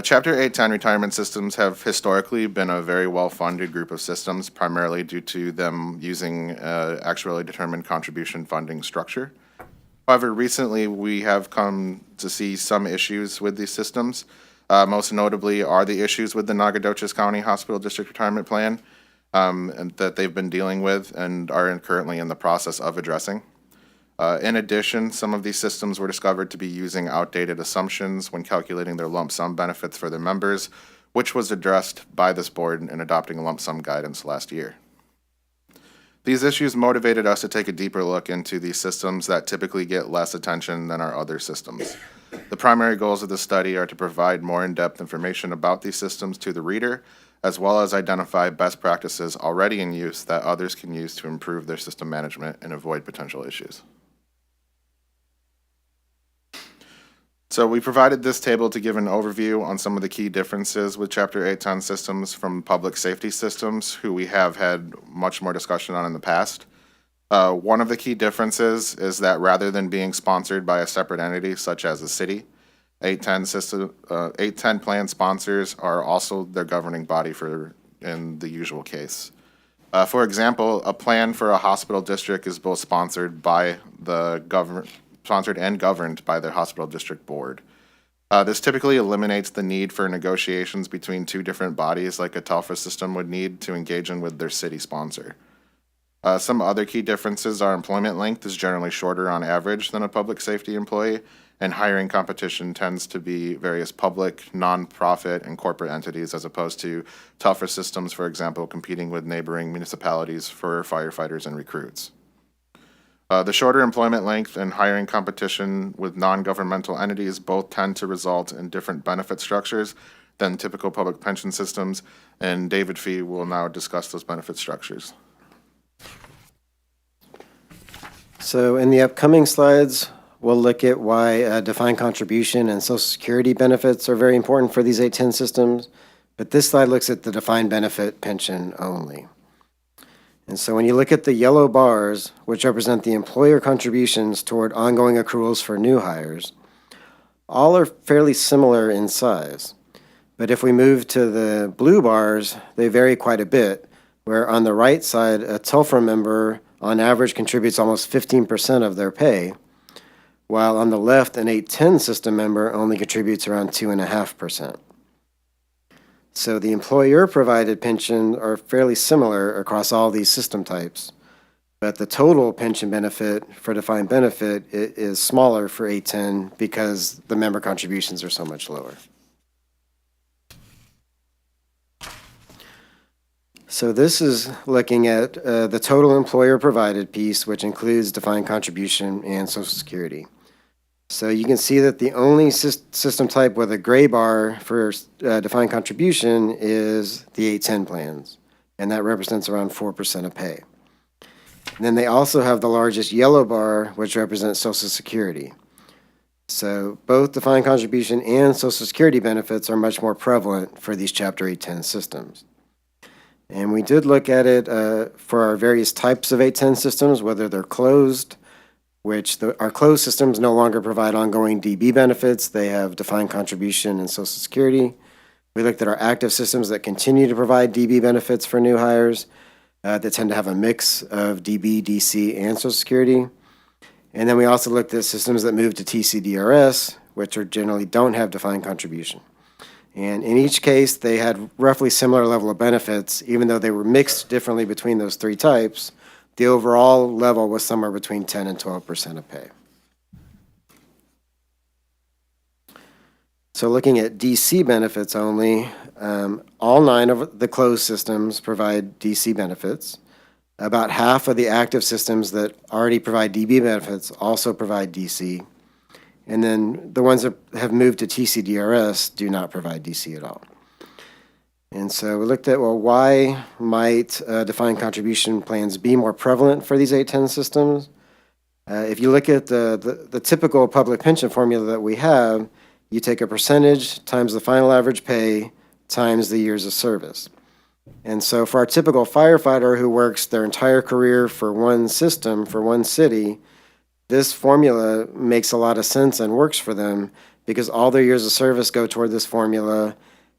Chapter 810 retirement systems have historically been a very well-funded group of systems, primarily due to them using actuarially determined contribution funding structure. However, recently we have come to see some issues with these systems. Most notably are the issues with the Nacogdoches County Hospital District Retirement Plan and that they've been dealing with and are currently in the process of addressing. In addition, some of these systems were discovered to be using outdated assumptions when calculating their lump sum benefits for their members, which was addressed by this board in adopting lump sum guidance last year. These issues motivated us to take a deeper look into these systems that typically get less attention than our other systems. The primary goals of the study are to provide more in-depth information about these systems to the reader, as well as identify best practices already in use that others can use to improve their system management and avoid potential issues. So we provided this table to give an overview on some of the key differences with Chapter 810 systems from public safety systems, who we have had much more discussion on in the past. One of the key differences is that rather than being sponsored by a separate entity such as a city, 810 plan sponsors are also their governing body in the usual case. For example, a plan for a hospital district is both sponsored and governed by their hospital district board. This typically eliminates the need for negotiations between two different bodies like a TELFRA system would need to engage in with their city sponsor. Some other key differences are employment length is generally shorter on average than a public safety employee, and hiring competition tends to be various public, nonprofit, and corporate entities as opposed to TELFRA systems, for example, competing with neighboring municipalities for firefighters and recruits. The shorter employment length and hiring competition with non-governmental entities both tend to result in different benefit structures than typical public pension systems, and David Fee will now discuss those benefit structures. So in the upcoming slides, we'll look at why defined contribution and Social Security benefits are very important for these 810 systems, but this slide looks at the defined benefit pension only. And so when you look at the yellow bars, which represent the employer contributions toward ongoing accruals for new hires, all are fairly similar in size. But if we move to the blue bars, they vary quite a bit, where on the right side, a TELFRA member on average contributes almost 15% of their pay, while on the left, an 810 system member only contributes around 2.5%. So the employer-provided pensions are fairly similar across all these system types, but the total pension benefit for defined benefit is smaller for 810 because the member contributions are so much lower. So this is looking at the total employer-provided piece, which includes defined contribution and Social Security. So you can see that the only system type with a gray bar for defined contribution is the 810 plans, and that represents around 4% of pay. And then they also have the largest yellow bar, which represents Social Security. So both defined contribution and Social Security benefits are much more prevalent for these Chapter 810 systems. And we did look at it for our various types of 810 systems, whether they're closed, which our closed systems no longer provide ongoing DB benefits. They have defined contribution and Social Security. We looked at our active systems that continue to provide DB benefits for new hires that tend to have a mix of DB, DC, and Social Security. And then we also looked at systems that move to TCDRS, which generally don't have defined contribution. And in each case, they had roughly similar level of benefits, even though they were mixed differently between those three types. The overall level was somewhere between 10 and 12% of pay. So looking at DC benefits only, all 9 of the closed systems provide DC benefits. About half of the active systems that already provide DB benefits also provide DC. And then the ones that have moved to TCDRS do not provide DC at all. And so we looked at, well, why might defined contribution plans be more prevalent for these 810 systems? If you look at the typical public pension formula that we have, you take a percentage times the final average pay times the years of service. And so for our typical firefighter who works their entire career for one system, for one city, this formula makes a lot of sense and works for them because all their years of service go toward this formula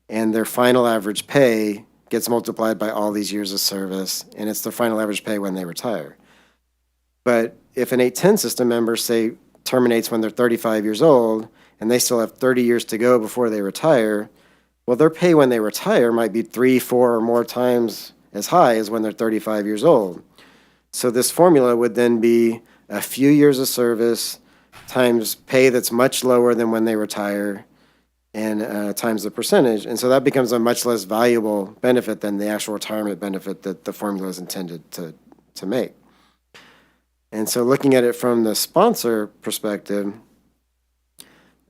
and their final average pay gets multiplied by all these years of service, and it's their final average pay when they retire. But if an 810 system member, say, terminates when they're 35 years old, and they still have 30 years to go before they retire, well, their pay when they retire might be 3, 4, or more times as high as when they're 35 years old. So this formula would then be a few years of service times pay that's much lower than when they retire, and times the percentage. And so that becomes a much less valuable benefit than the actual retirement benefit that the formula is intended to make. And so looking at it from the sponsor perspective,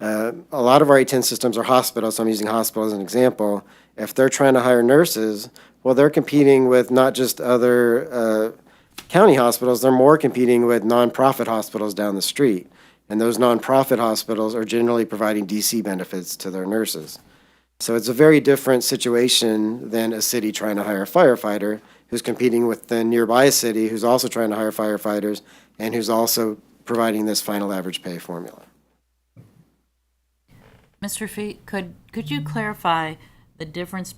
A lot of our 810 systems are hospitals, so I'm using hospitals as an example. If they're trying to hire nurses, well, they're competing with not just other county hospitals, they're more competing with nonprofit hospitals down the street. And those nonprofit hospitals are generally providing DC benefits to their nurses. So it's a very different situation than a city trying to hire a firefighter who's competing with the nearby city who's also trying to hire firefighters and who's also providing this final average pay formula. Mr. Fee, could you clarify the difference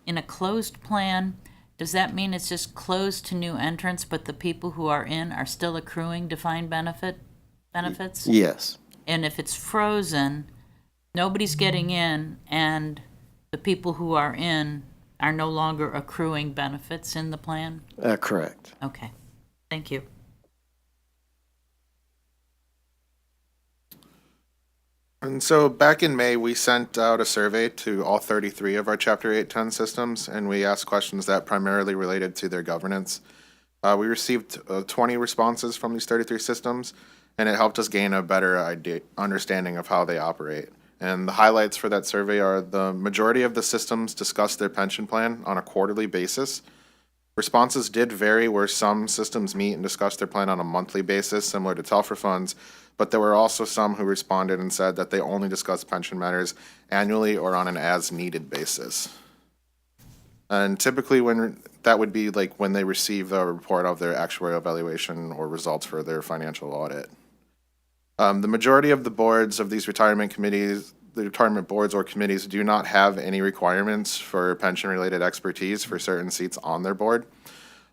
in a closed plan? Does that mean it's just closed to new entrants, but the people who are in are still accruing defined benefits? Yes. And if it's frozen, nobody's getting in, and the people who are in are no longer accruing benefits in the plan? Correct. Okay, thank you. And so back in May, we sent out a survey to all 33 of our Chapter 810 systems, and we asked questions that primarily related to their governance. We received 20 responses from these 33 systems, and it helped us gain a better understanding of how they operate. And the highlights for that survey are the majority of the systems discuss their pension plan on a quarterly basis. Responses did vary where some systems meet and discuss their plan on a monthly basis, similar to Telfer funds, but there were also some who responded and said that they only discuss pension matters annually or on an as-needed basis. And typically that would be like when they receive a report of their actuarial evaluation or results for their financial audit. The majority of the boards of these retirement committees, the retirement boards or committees, do not have any requirements for pension-related expertise for certain seats on their board.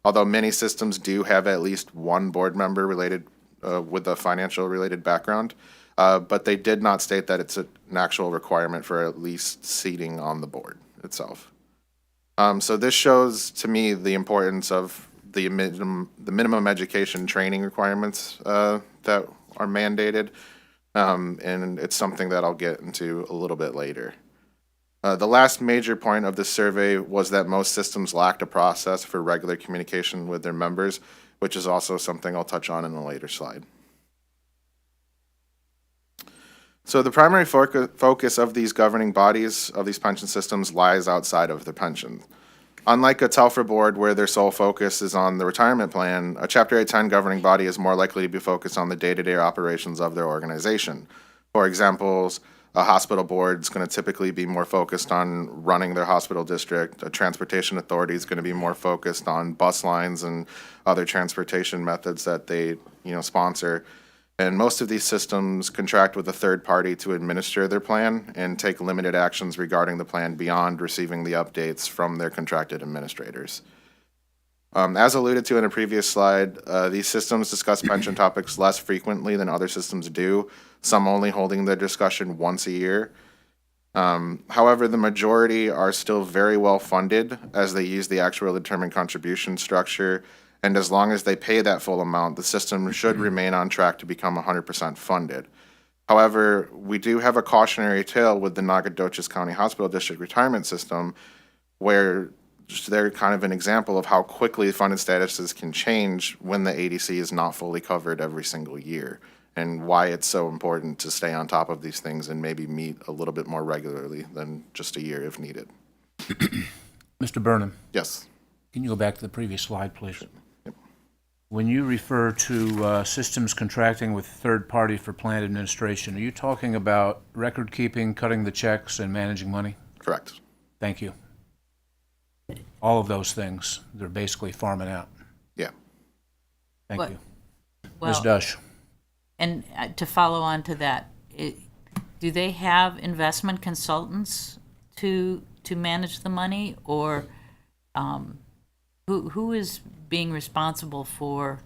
Although many systems do have at least one board member related with a financial-related background, but they did not state that it's an actual requirement for at least seating on the board itself. So this shows to me the importance of the minimum education training requirements that are mandated, and it's something that I'll get into a little bit later. The last major point of this survey was that most systems lacked a process for regular communication with their members, which is also something I'll touch on in a later slide. So the primary focus of these governing bodies of these pension systems lies outside of the pension. Unlike a Telfer board where their sole focus is on the retirement plan, a Chapter 810 governing body is more likely to be focused on the day-to-day operations of their organization. For example, a hospital board is going to typically be more focused on running their hospital district. A transportation authority is going to be more focused on bus lines and other transportation methods that they, sponsor. And most of these systems contract with a third party to administer their plan and take limited actions regarding the plan beyond receiving the updates from their contracted administrators. As alluded to in a previous slide, these systems discuss pension topics less frequently than other systems do, some only holding their discussion once a year. However, the majority are still very well funded as they use the actual determined contribution structure, and as long as they pay that full amount, the system should remain on track to become 100% funded. However, we do have a cautionary tale with the Nacogdoches County Hospital District retirement system, where they're kind of an example of how quickly funded statuses can change when the ADC is not fully covered every single year, and why it's so important to stay on top of these things and maybe meet a little bit more regularly than just a year if needed. Mr. Burnham, Yes. can you go back to the previous slide, please? When you refer to systems contracting with third party for plan administration, are you talking about record keeping, cutting the checks, and managing money? Correct. Thank you. All of those things, they're basically farming out. Yeah. Thank What- you. Well, Ms. Dush. and to follow on to that, do they have investment consultants to manage the money, or who is being responsible for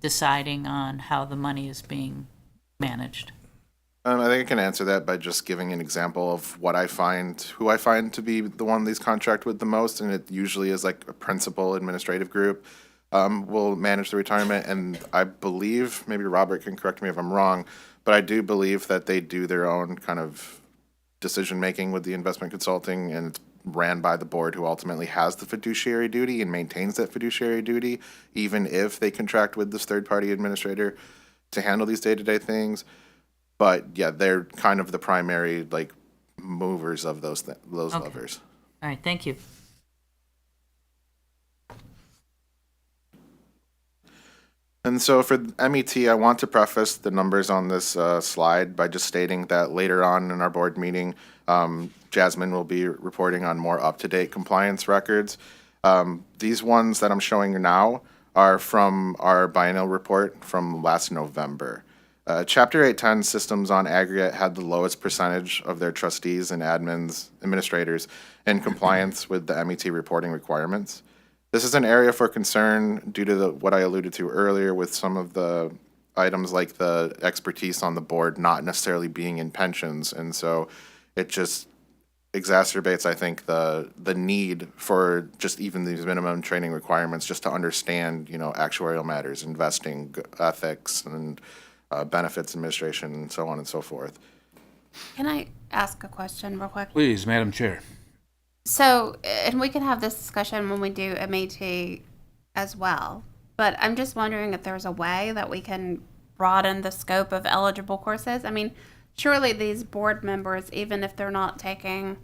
deciding on how the money is being managed? I think I can answer that by just giving an example of who I find to be the one these contract with the most, and it usually is like a principal administrative group will manage the retirement, and I believe, maybe Robert can correct me if I'm wrong, but I do believe that they do their own kind of decision-making with the investment consulting, and it's ran by the board, who ultimately has the fiduciary duty and maintains that fiduciary duty, even if they contract with this third-party administrator to handle these day-to-day things. But yeah, they're kind of the primary like movers of those Okay. levers. All right, thank you. And so for MET, I want to preface the numbers on this slide by just stating that later on in our board meeting, Jasmine will be reporting on more up-to-date compliance records. These ones that I'm showing now are from our biennial report from last November. Chapter 810 systems on aggregate had the lowest percentage of their trustees and administrators in compliance with the MET reporting requirements. This is an area for concern due to what I alluded to earlier with some of the items like the expertise on the board not necessarily being in pensions. And so it just exacerbates, I think, the need for just even these minimum training requirements just to understand, actuarial matters, investing, ethics, and benefits administration, and so on and so forth. Can I ask a question real quick? Please, Madam Chair. So, and we can have this discussion when we do MAT as well, but I'm just wondering if there's a way that we can broaden the scope of eligible courses. I mean, surely these board members, even if they're not taking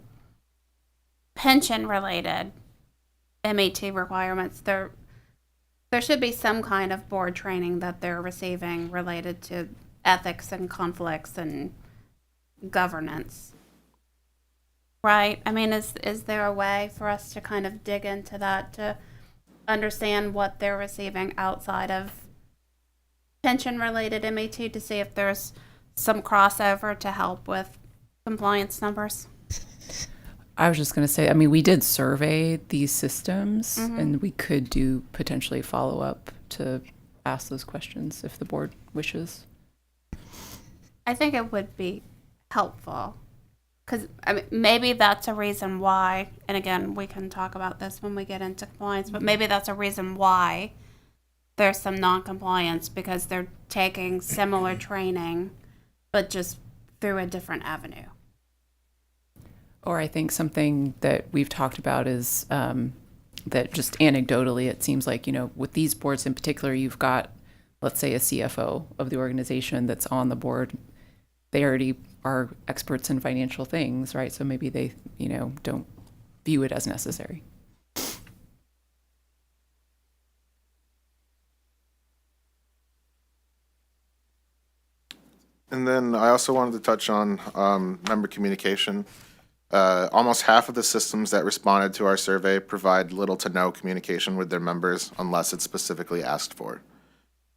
pension-related MAT requirements, there should be some kind of board training that they're receiving related to ethics and conflicts and governance. Right? I mean, is there a way for us to kind of dig into that to understand what they're receiving outside of pension-related MAT to see if there's some crossover to help with compliance numbers? I was just going to say, I mean, we did survey these systems and we could do potentially follow up to ask those questions if the board wishes. I think it would be helpful because I mean, maybe that's a reason why, and again, we can talk about this when we get into compliance, but maybe that's a reason why there's some non-compliance because they're taking similar training, but just through a different avenue. Or I think something that we've talked about is that just anecdotally, it seems like, with these boards in particular, you've got, let's say, a CFO of the organization that's on the board. They already are experts in financial things, right? So maybe they, don't view it as necessary. And then I also wanted to touch on member communication. Almost half of the systems that responded to our survey provide little to no communication with their members unless it's specifically asked for.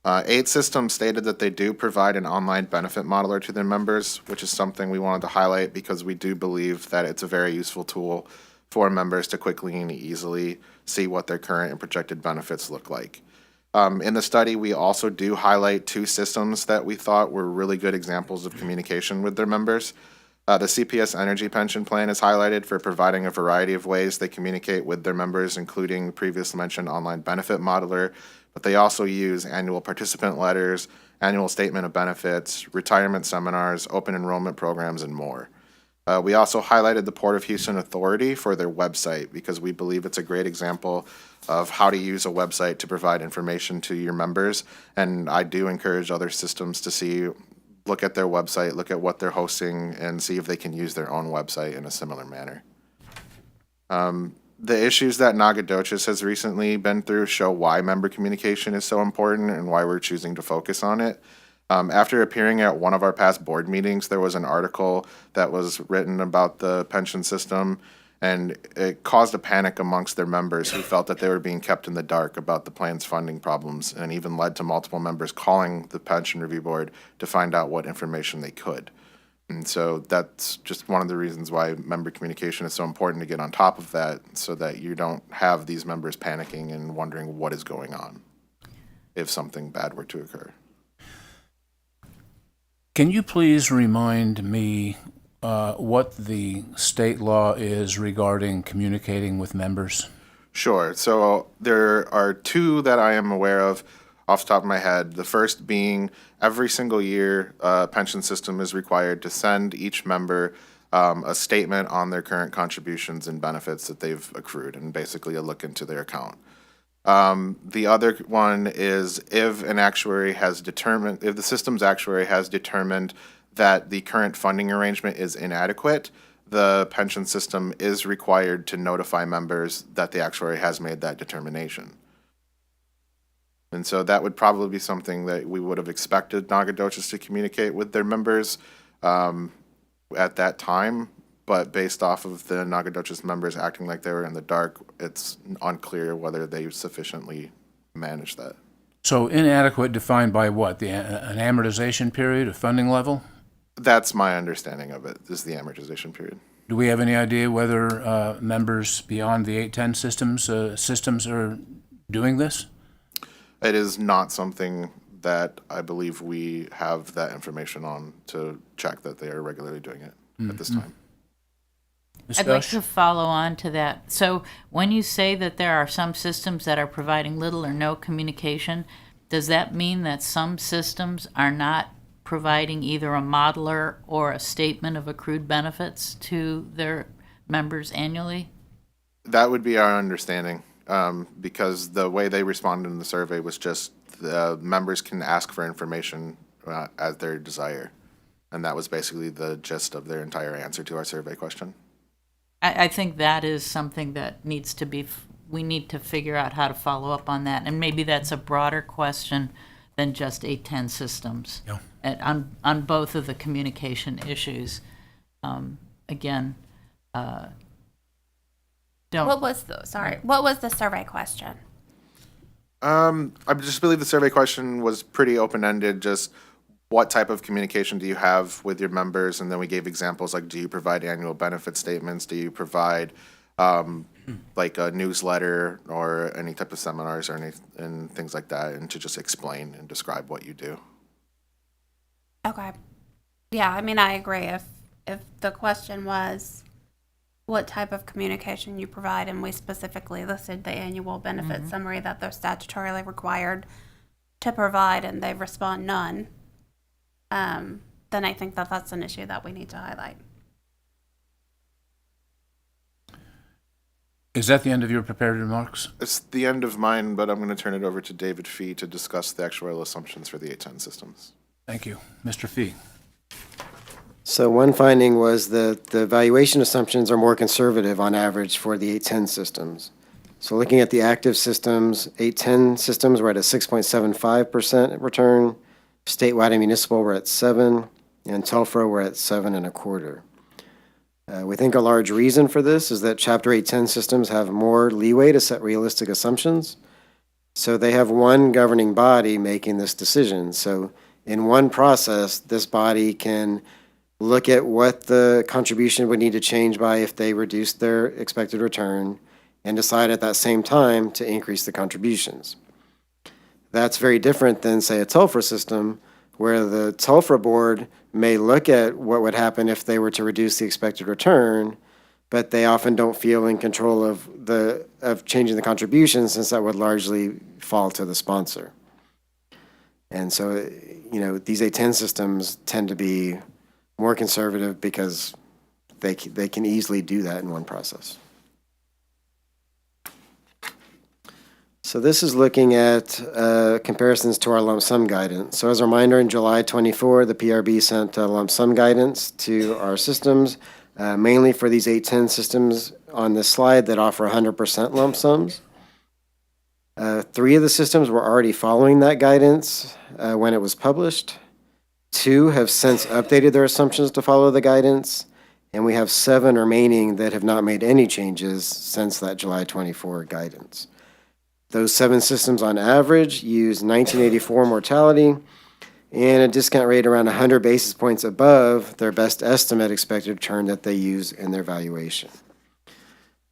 8 systems stated that they do provide an online benefit modeler to their members, which is something we wanted to highlight because we do believe that it's a very useful tool for members to quickly and easily see what their current and projected benefits look like. In the study, we also do highlight 2 systems that we thought were really good examples of communication with their members. The CPS Energy Pension Plan is highlighted for providing a variety of ways they communicate with their members, including previously mentioned online benefit modeler, but they also use annual participant letters, annual statement of benefits, retirement seminars, open enrollment programs, and more. We also highlighted the Port of Houston Authority for their website because we believe it's a great example of how to use a website to provide information to your members. And I do encourage other systems to look at their website, look at what they're hosting, and see if they can use their own website in a similar manner. The issues that Nagadoches has recently been through show why member communication is so important and why we're choosing to focus on it. After appearing at one of our past board meetings, there was an article that was written about the pension system, and it caused a panic amongst their members who felt that they were being kept in the dark about the plan's funding problems, and even led to multiple members calling the Pension Review Board to find out what information they could. And so that's just one of the reasons why member communication is so important to get on top of that so that you don't have these members panicking and wondering what is going on if something bad were to occur. Can you please remind me what the state law is regarding communicating with members? Sure. So there are 2 that I am aware of off the top of my head. The first being every single year, pension system is required to send each member a statement on their current contributions and benefits that they've accrued, and basically a look into their account. The other one is if the system's actuary has determined that the current funding arrangement is inadequate, the pension system is required to notify members that the actuary has made that determination. And so that would probably be something that we would have expected Nacogdoches to communicate with their members at that time. But based off of the Nacogdoches members acting like they were in the dark, it's unclear whether they sufficiently managed that. So inadequate defined by what? An amortization period, a funding level? That's my understanding of it, is the amortization period. Do we have any idea whether members beyond the 810 systems are doing this? It is not something that I believe we have that information on to check that they are regularly doing it at this time. Ms. I'd like Dush? to follow on to that. So when you say that there are some systems that are providing little or no communication, does that mean that some systems are not providing either a modeler or a statement of accrued benefits to their members annually? That would be our understanding, because the way they responded in the survey was just the members can ask for information at their desire. And that was basically the gist of their entire answer to our survey question. I think that is something that needs to be, we need to figure out how to follow up on that. And maybe that's a broader question than just 810 systems. Yeah. On both of the communication issues. Again, don't. What was the survey question? I just believe the survey question was pretty open-ended, just what type of communication do you have with your members? And then we gave examples like, do you provide annual benefit statements? Do you provide like a newsletter or any type of seminars or and things like that, and to just explain and describe what you do? Okay. Yeah, I mean, I agree. If the question was what type of communication you provide, and we specifically listed the annual benefit summary that they're statutorily required to provide, and they respond none, then I think that that's an issue that we need to highlight. Is that the end of your prepared remarks? It's the end of mine, but I'm going to turn it over to David Fee to discuss the actuarial assumptions for the 810 systems. Thank you. Mr. Fee. So one finding was that the valuation assumptions are more conservative on average for the 810 systems. So looking at the active systems, 810 systems were at a 6.75% return, statewide and municipal were at 7%, and Telfro were at 7.25%. We think a large reason for this is that Chapter 810 systems have more leeway to set realistic assumptions. So they have one governing body making this decision. So in one process, this body can look at what the contribution would need to change by if they reduce their expected return and decide at that same time to increase the contributions. That's very different than, say, a Telfra system, where the Telfra board may look at what would happen if they were to reduce the expected return, but they often don't feel in control of changing the contribution, since that would largely fall to the sponsor. And so, these 810 systems tend to be more conservative because they can easily do that in one process. So this is looking at comparisons to our lump sum guidance. So as a reminder, in July 24, the PRB sent lump sum guidance to our systems, mainly for these 810 systems on this slide that offer 100% lump sums. 3 of the systems were already following that guidance when it was published. 2 have since updated their assumptions to follow the guidance, and we have 7 remaining that have not made any changes since that July 24 guidance. Those 7 systems on average use 1984 mortality and a discount rate around 100 basis points above their best estimate expected return that they use in their valuation.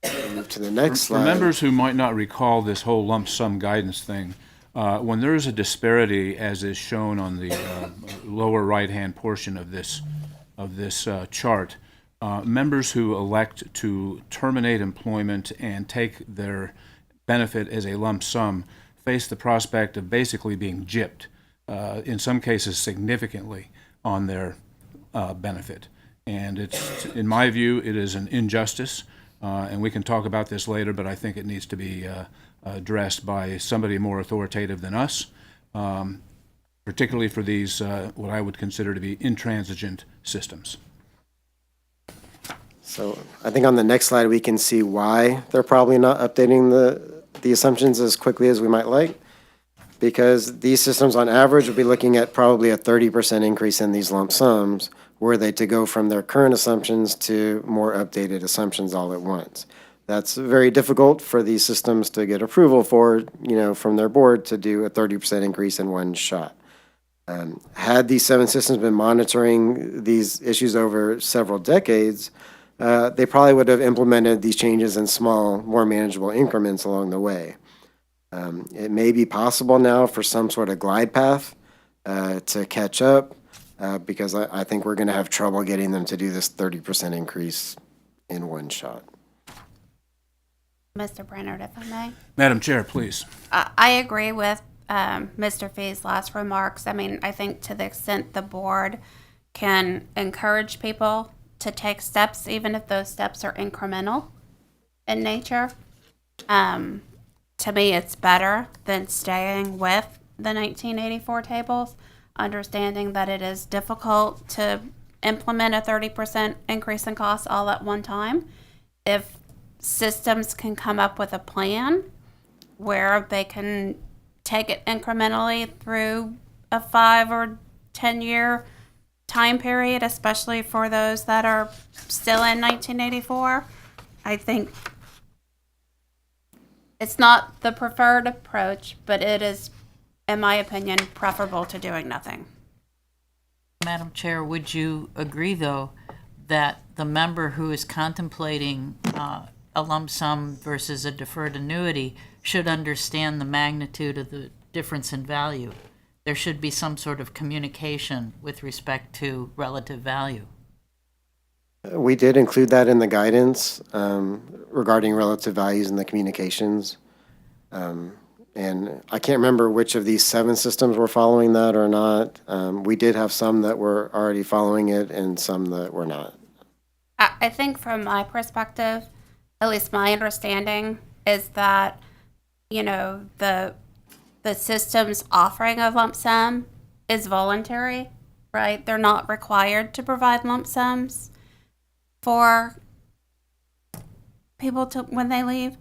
We'll move to the next slide. For members who might not recall this whole lump sum guidance thing, when there is a disparity, as is shown on the lower right-hand portion of this chart, members who elect to terminate employment and take their benefit as a lump sum face the prospect of basically being gypped, in some cases significantly, on their benefit. And it's, in my view, it is an injustice, and we can talk about this later, but I think it needs to be addressed by somebody more authoritative than us. particularly for these, what I would consider to be intransigent systems. So I think on the next slide, we can see why they're probably not updating the assumptions as quickly as we might like. Because these systems on average will be looking at probably a 30% increase in these lump sums, were they to go from their current assumptions to more updated assumptions all at once. That's very difficult for these systems to get approval for, from their board to do a 30% increase in one shot. Had these 7 systems been monitoring these issues over several decades, they probably would have implemented these changes in small, more manageable increments along the way. It may be possible now for some sort of glide path to catch up, because I think we're going to have trouble getting them to do this 30% increase in one shot. Mr. Brainerd, if I may. Madam Chair, please. I agree with Mr. Fee's last remarks. I mean, I think to the extent the board can encourage people to take steps, even if those steps are incremental in nature, to me, it's better than staying with the 1984 tables, understanding that it is difficult to implement a 30% increase in costs all at one time. If systems can come up with a plan where they can take it incrementally through a 5 or 10 year time period, especially for those that are still in 1984, I think it's not the preferred approach, but it is, in my opinion, preferable to doing nothing. Madam Chair, would you agree, though, that the member who is contemplating a lump sum versus a deferred annuity should understand the magnitude of the difference in value? There should be some sort of communication with respect to relative value. We did include that in the guidance regarding relative values in the communications. And I can't remember which of these 7 systems were following that or not. We did have some that were already following it and some that were not. I think from my perspective, at least my understanding is that, the system's offering of lump sum is voluntary, right? They're not required to provide lump sums for people to when they leave.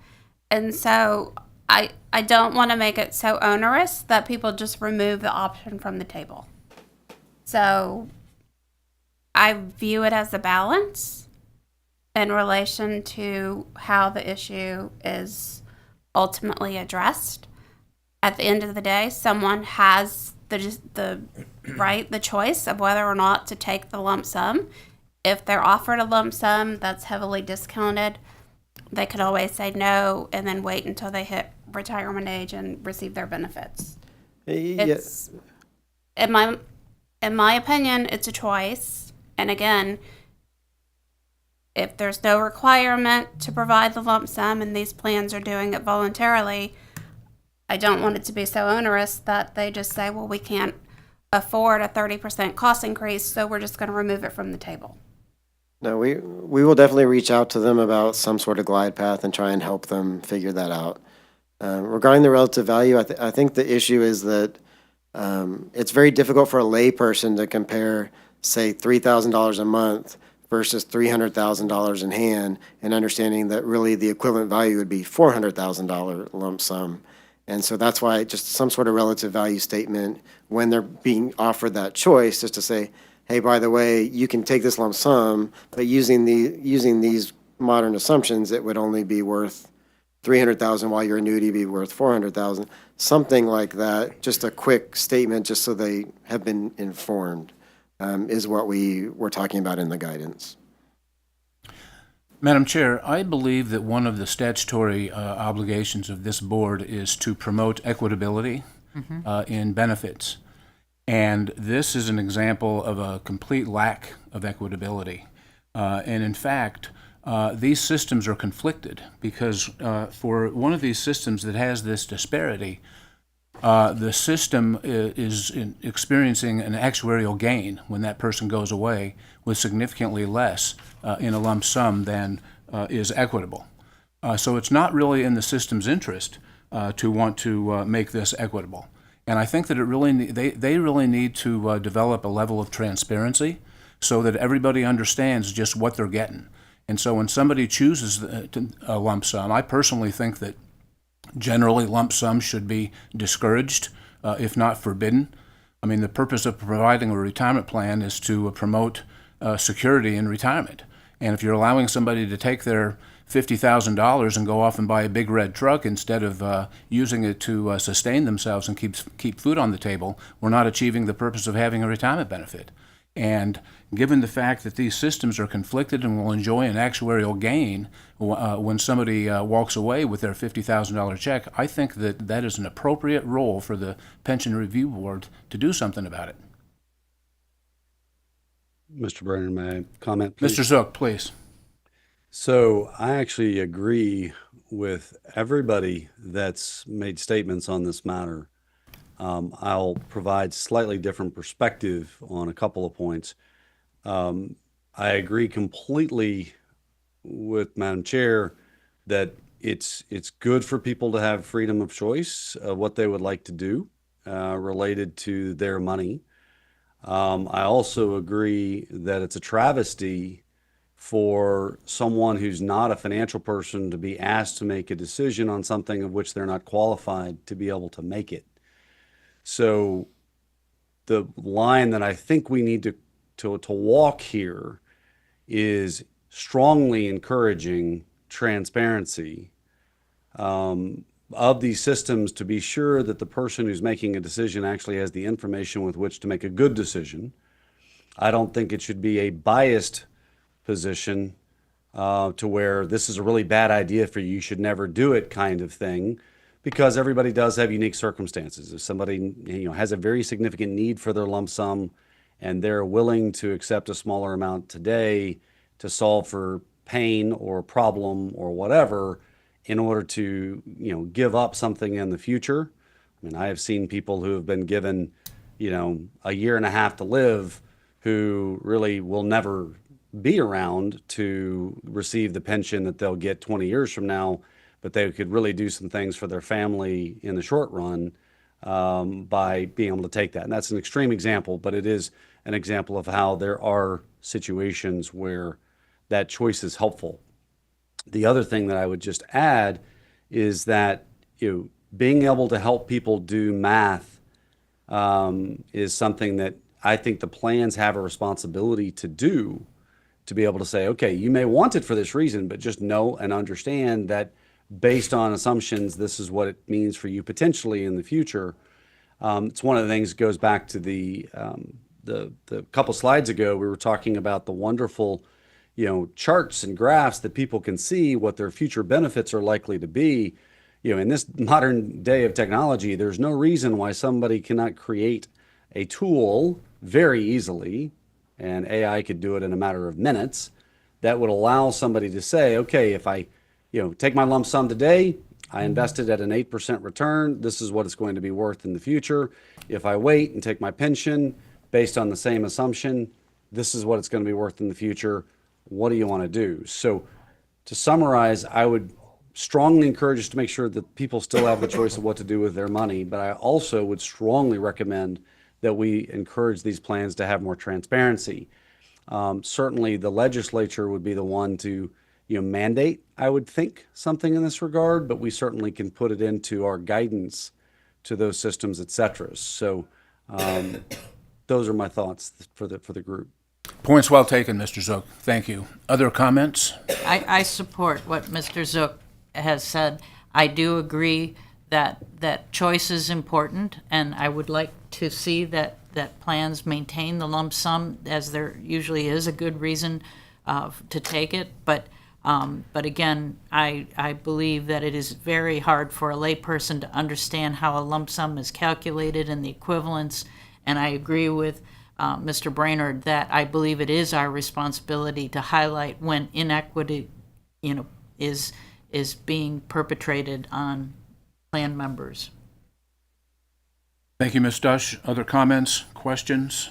And so I don't want to make it so onerous that people just remove the option from the table. So I view it as a balance in relation to how the issue is ultimately addressed. At the end of the day, someone has the right, the choice of whether or not to take the lump sum. If they're offered a lump sum that's heavily discounted, they could always say no and then wait until they hit retirement age and receive their benefits. It's, in my opinion, it's a choice. And again, if there's no requirement to provide the lump sum and these plans are doing it voluntarily, I don't want it to be so onerous that they just say, well, we can't afford a 30% cost increase, so we're just going to remove it from the table. No, we will definitely reach out to them about some sort of glide path and try and help them figure that out. Regarding the relative value, I think the issue is that it's very difficult for a lay person to compare, say, $3,000 a month versus $300,000 in hand, and understanding that really the equivalent value would be $400,000 lump sum. And so that's why just some sort of relative value statement when they're being offered that choice, just to say, hey, by the way, you can take this lump sum, but using these modern assumptions, it would only be worth $300,000 while your annuity would be worth $400,000. Something like that, just a quick statement just so they have been informed, is what we were talking about in the guidance. Madam Chair, I believe that one of the statutory obligations of this board is to promote equitability in benefits. And this is an example of a complete lack of equitability. And in fact, these systems are conflicted because for one of these systems that has this disparity, the system is experiencing an actuarial gain when that person goes away with significantly less in a lump sum than is equitable. So it's not really in the system's interest to want to make this equitable. And I think that they really need to develop a level of transparency so that everybody understands just what they're getting. And so when somebody chooses a lump sum, I personally think that generally lump sums should be discouraged, if not forbidden. I mean, the purpose of providing a retirement plan is to promote security in retirement. And if you're allowing somebody to take their $50,000 and go off and buy a big red truck instead of using it to sustain themselves and keep food on the table, we're not achieving the purpose of having a retirement benefit. And given the fact that these systems are conflicted and will enjoy an actuarial gain when somebody walks away with their $50,000 check, I think that that is an appropriate role for the Pension Review Board to do something about it. Mr. Brainerd, may I comment, please? Mr. Zook, please. So I actually agree with everybody that's made statements on this matter. I'll provide slightly different perspective on a couple of points. I agree completely with Madam Chair that it's good for people to have freedom of choice of what they would like to do related to their money. I also agree that it's a travesty for someone who's not a financial person to be asked to make a decision on something of which they're not qualified to be able to make it. So the line that I think we need to walk here is strongly encouraging transparency of these systems to be sure that the person who's making a decision actually has the information with which to make a good decision. I don't think it should be a biased position to where this is a really bad idea for you, you should never do it kind of thing, because everybody does have unique circumstances. If somebody has a very significant need for their lump sum and they're willing to accept a smaller amount today to solve for pain or problem or whatever in order to give up something in the future. I mean, I have seen people who have been given a year and a half to live who really will never be around to receive the pension that they'll get 20 years from now, but they could really do some things for their family in the short run by being able to take that. And that's an extreme example, but it is an example of how there are situations where that choice is helpful. The other thing that I would just add is that being able to help people do math is something that I think the plans have a responsibility to do, to be able to say, okay, you may want it for this reason, but just know and understand that based on assumptions, this is what it means for you potentially in the future. It's one of the things that goes back to the couple slides ago, we were talking about the wonderful charts and graphs that people can see what their future benefits are likely to be. In this modern day of technology, there's no reason why somebody cannot create a tool very easily, and AI could do it in a matter of minutes, that would allow somebody to say, okay, if I take my lump sum today, I invested at an 8% return, this is what it's going to be worth in the future. If I wait and take my pension based on the same assumption, this is what it's going to be worth in the future. What do you want to do? So to summarize, I would strongly encourage us to make sure that people still have the choice of what to do with their money, but I also would strongly recommend that we encourage these plans to have more transparency. Certainly the legislature would be the one to mandate, I would think, something in this regard, but we certainly can put it into our guidance to those systems, et cetera. So those are my thoughts for the group. Points well taken, Mr. Zook. Thank you. Other comments? I support what Mr. Zook has said. I do agree that choice is important, and I would like to see that plans maintain the lump sum, as there usually is a good reason to take it. But again, I believe that it is very hard for a layperson to understand how a lump sum is calculated and the equivalence. And I agree with Mr. Brainerd that I believe it is our responsibility to highlight when inequity, is being perpetrated on plan members. Thank you, Ms. Dush. Other comments, questions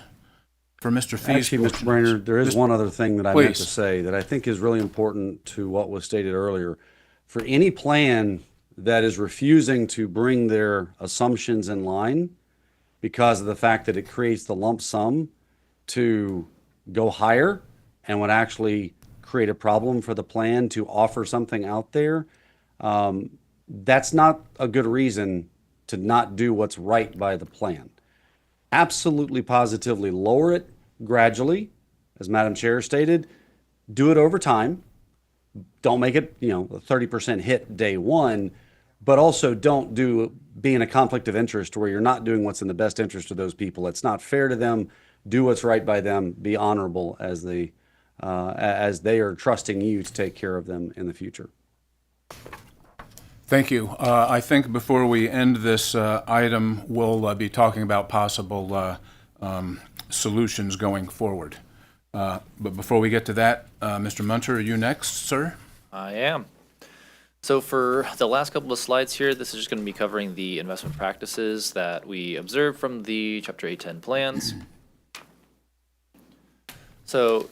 for Mr. Fees? Actually, Mr. Brainerd, there is one other thing that I meant to Please. say that I think is really important to what was stated earlier. For any plan that is refusing to bring their assumptions in line, because of the fact that it creates the lump sum to go higher and would actually create a problem for the plan to offer something out there. That's not a good reason to not do what's right by the plan. Absolutely positively lower it gradually, as Madam Chair stated. Do it over time. Don't make it, a 30% hit day one, but also don't be in a conflict of interest where you're not doing what's in the best interest of those people. It's not fair to them. Do what's right by them. Be honorable as they are trusting you to take care of them in the future. Thank you. I think before we end this item, we'll be talking about possible solutions going forward. But before we get to that, Mr. Munter, are you next, sir? I am. So for the last couple of slides here, this is just going to be covering the investment practices that we observed from the Chapter 810 plans. So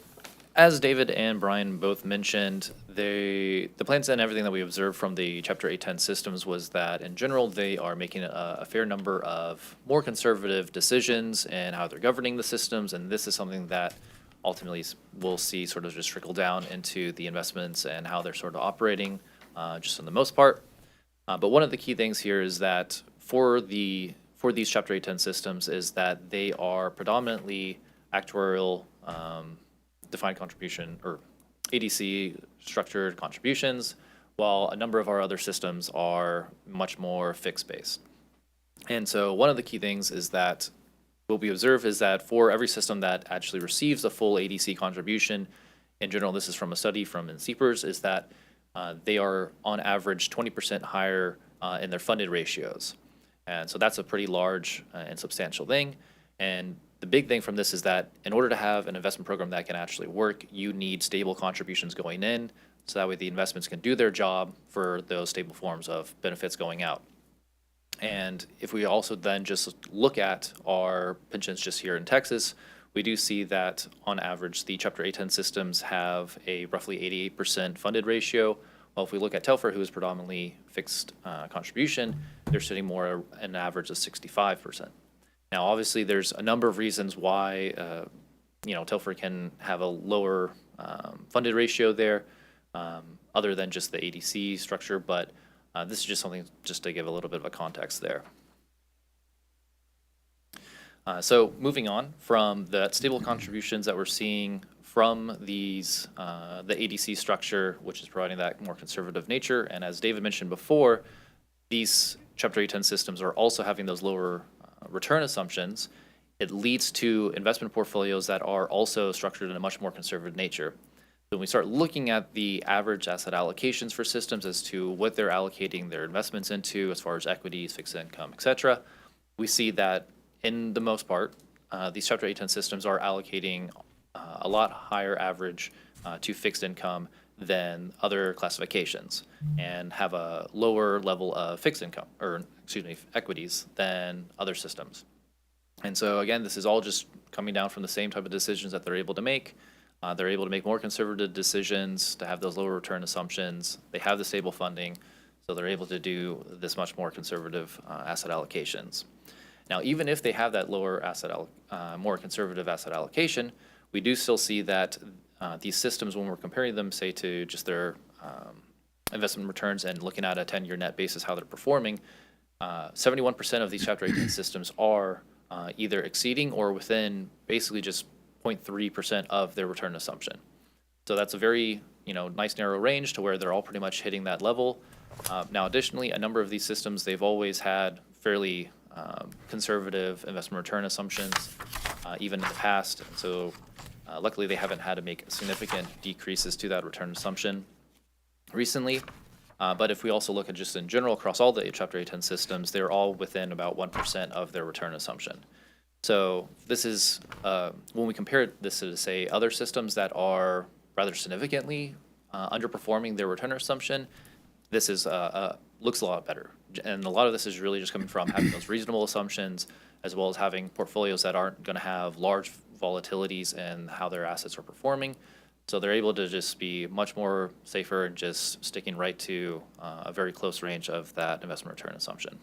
as David and Brian both mentioned, the plans and everything that we observed from the Chapter 810 systems was that in general, they are making a fair number of more conservative decisions in how they're governing the systems. And this is something that ultimately we'll see sort of just trickle down into the investments and how they're sort of operating, just in the most part. But one of the key things here is that for these Chapter 810 systems is that they are predominantly actuarial defined contribution or ADC structured contributions, while a number of our other systems are much more fixed based. And so one of the key things is that what we observe is that for every system that actually receives a full ADC contribution, in general, this is from a study from NCEPRS, is that they are on average 20% higher in their funded ratios. And so that's a pretty large and substantial thing. And the big thing from this is that in order to have an investment program that can actually work, you need stable contributions going in, so that way the investments can do their job for those stable forms of benefits going out. And if we also then just look at our pensions just here in Texas, we do see that on average, the Chapter 810 systems have a roughly 88% funded ratio. Well, if we look at Telfer, who is predominantly fixed contribution, they're sitting more at an average of 65%. Now, obviously, there's a number of reasons why, Telfer can have a lower funded ratio there, other than just the ADC structure, but this is just something just to give a little bit of a context there. So moving on from the stable contributions that we're seeing from these, the ADC structure, which is providing that more conservative nature, and as David mentioned before, these Chapter 810 systems are also having those lower return assumptions. It leads to investment portfolios that are also structured in a much more conservative nature. When we start looking at the average asset allocations for systems as to what they're allocating their investments into as far as equities, fixed income, et cetera, we see that in the most part, these Chapter 810 systems are allocating a lot higher average to fixed income than other classifications and have a lower level of fixed income, equities than other systems. And so again, this is all just coming down from the same type of decisions that they're able to make. They're able to make more conservative decisions to have those lower return assumptions. They have the stable funding, so they're able to do this much more conservative asset allocations. Now, even if they have that lower more conservative asset allocation, we do still see that these systems, when we're comparing them, say, to just their investment returns and looking at a 10-year net basis, how they're performing, 71% of these Chapter 810 systems are either exceeding or within basically just 0.3% of their return assumption. So that's a very nice narrow range to where they're all pretty much hitting that level. Now, additionally, a number of these systems, they've always had fairly conservative investment return assumptions, even in the past. And so luckily, they haven't had to make significant decreases to that return assumption recently. But if we also look at just in general across all the Chapter 810 systems, they're all within about 1% of their return assumption. So this is, when we compare this to, say, other systems that are rather significantly underperforming their return assumption, this is looks a lot better. And a lot of this is really just coming from having those reasonable assumptions, as well as having portfolios that aren't going to have large volatilities in how their assets are performing. So they're able to just be much more safer and just sticking right to a very close range of that investment return assumption.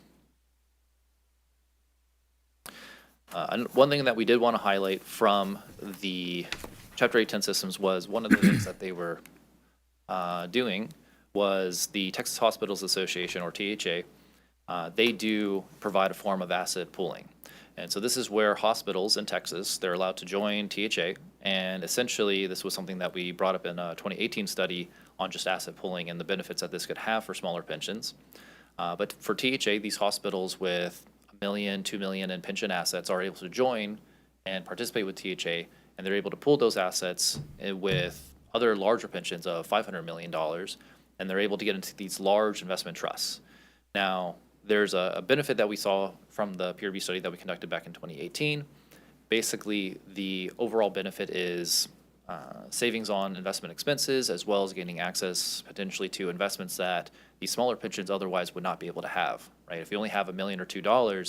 And one thing that we did want to highlight from the Chapter 810 systems was one of the things that they were doing was the Texas Hospitals Association, or THA. They do provide a form of asset pooling. And so this is where hospitals in Texas, they're allowed to join THA. And essentially, this was something that we brought up in a 2018 study on just asset pooling and the benefits that this could have for smaller pensions. But for THA, these hospitals with $1 million, $2 million in pension assets are able to join and participate with THA, and they're able to pool those assets with other larger pensions of $500 million, and they're able to get into these large investment trusts. Now, there's a benefit that we saw from the PRB study that we conducted back in 2018. Basically, the overall benefit is savings on investment expenses, as well as gaining access potentially to investments that these smaller pensions otherwise would not be able to have, right? If you only have $1 million or $2 million,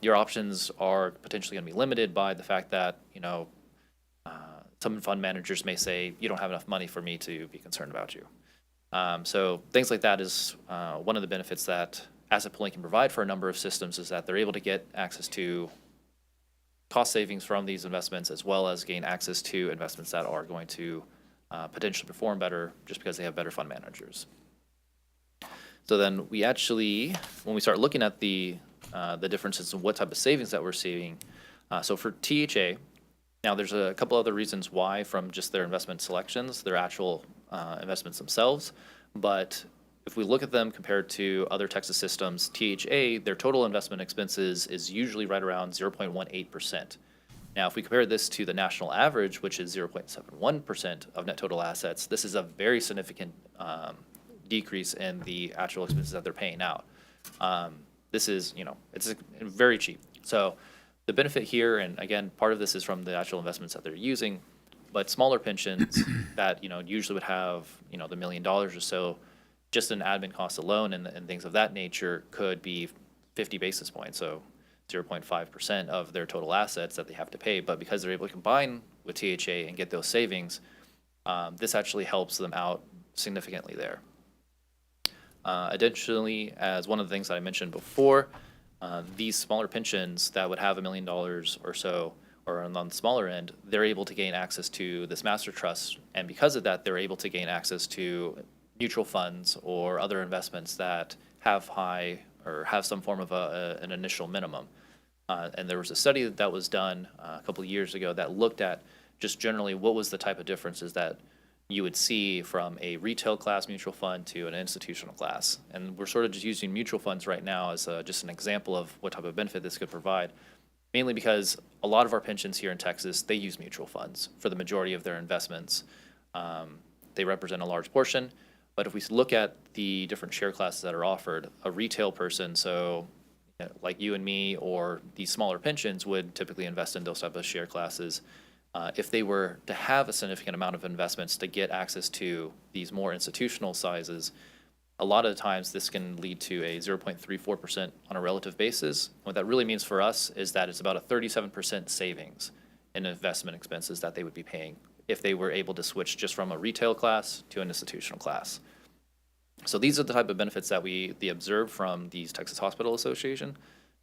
your options are potentially going to be limited by the fact that, some fund managers may say, you don't have enough money for me to be concerned about you. So things like that is one of the benefits that asset pooling can provide for a number of systems, is that they're able to get access to cost savings from these investments, as well as gain access to investments that are going to potentially perform better just because they have better fund managers. So then we actually, when we start looking at the differences in what type of savings that we're seeing, so for THA, now there's a couple other reasons why from just their investment selections, their actual investments themselves, but if we look at them compared to other Texas systems, THA, their total investment expenses is usually right around 0.18%. Now, if we compare this to the national average, which is 0.71% of net total assets, this is a very significant decrease in the actual expenses that they're paying out. This is, it's very cheap. So the benefit here, and again, part of this is from the actual investments that they're using, but smaller pensions that, usually would have, the $1 million or so, just in admin costs alone and things of that nature could be 50 basis points, so 0.5% of their total assets that they have to pay. But because they're able to combine with THA and get those savings, this actually helps them out significantly there. Additionally, as one of the things that I mentioned before, these smaller pensions that would have $1 million or so, or on the smaller end, they're able to gain access to this master trust, and because of that, they're able to gain access to mutual funds or other investments that have high or have some form of an initial minimum. And there was a study that was done a couple of years ago that looked at just generally what was the type of differences that you would see from a retail class mutual fund to an institutional class. And we're sort of just using mutual funds right now as just an example of what type of benefit this could provide, mainly because a lot of our pensions here in Texas, they use mutual funds for the majority of their investments. They represent a large portion. But if we look at the different share classes that are offered, a retail person, so like you and me, or these smaller pensions would typically invest in those type of share classes. If they were to have a significant amount of investments to get access to these more institutional sizes, a lot of the times this can lead to a 0.34% on a relative basis. What that really means for us is that it's about a 37% savings in investment expenses that they would be paying if they were able to switch just from a retail class to an institutional class. So these are the type of benefits that we observe from these Texas Hospital Association,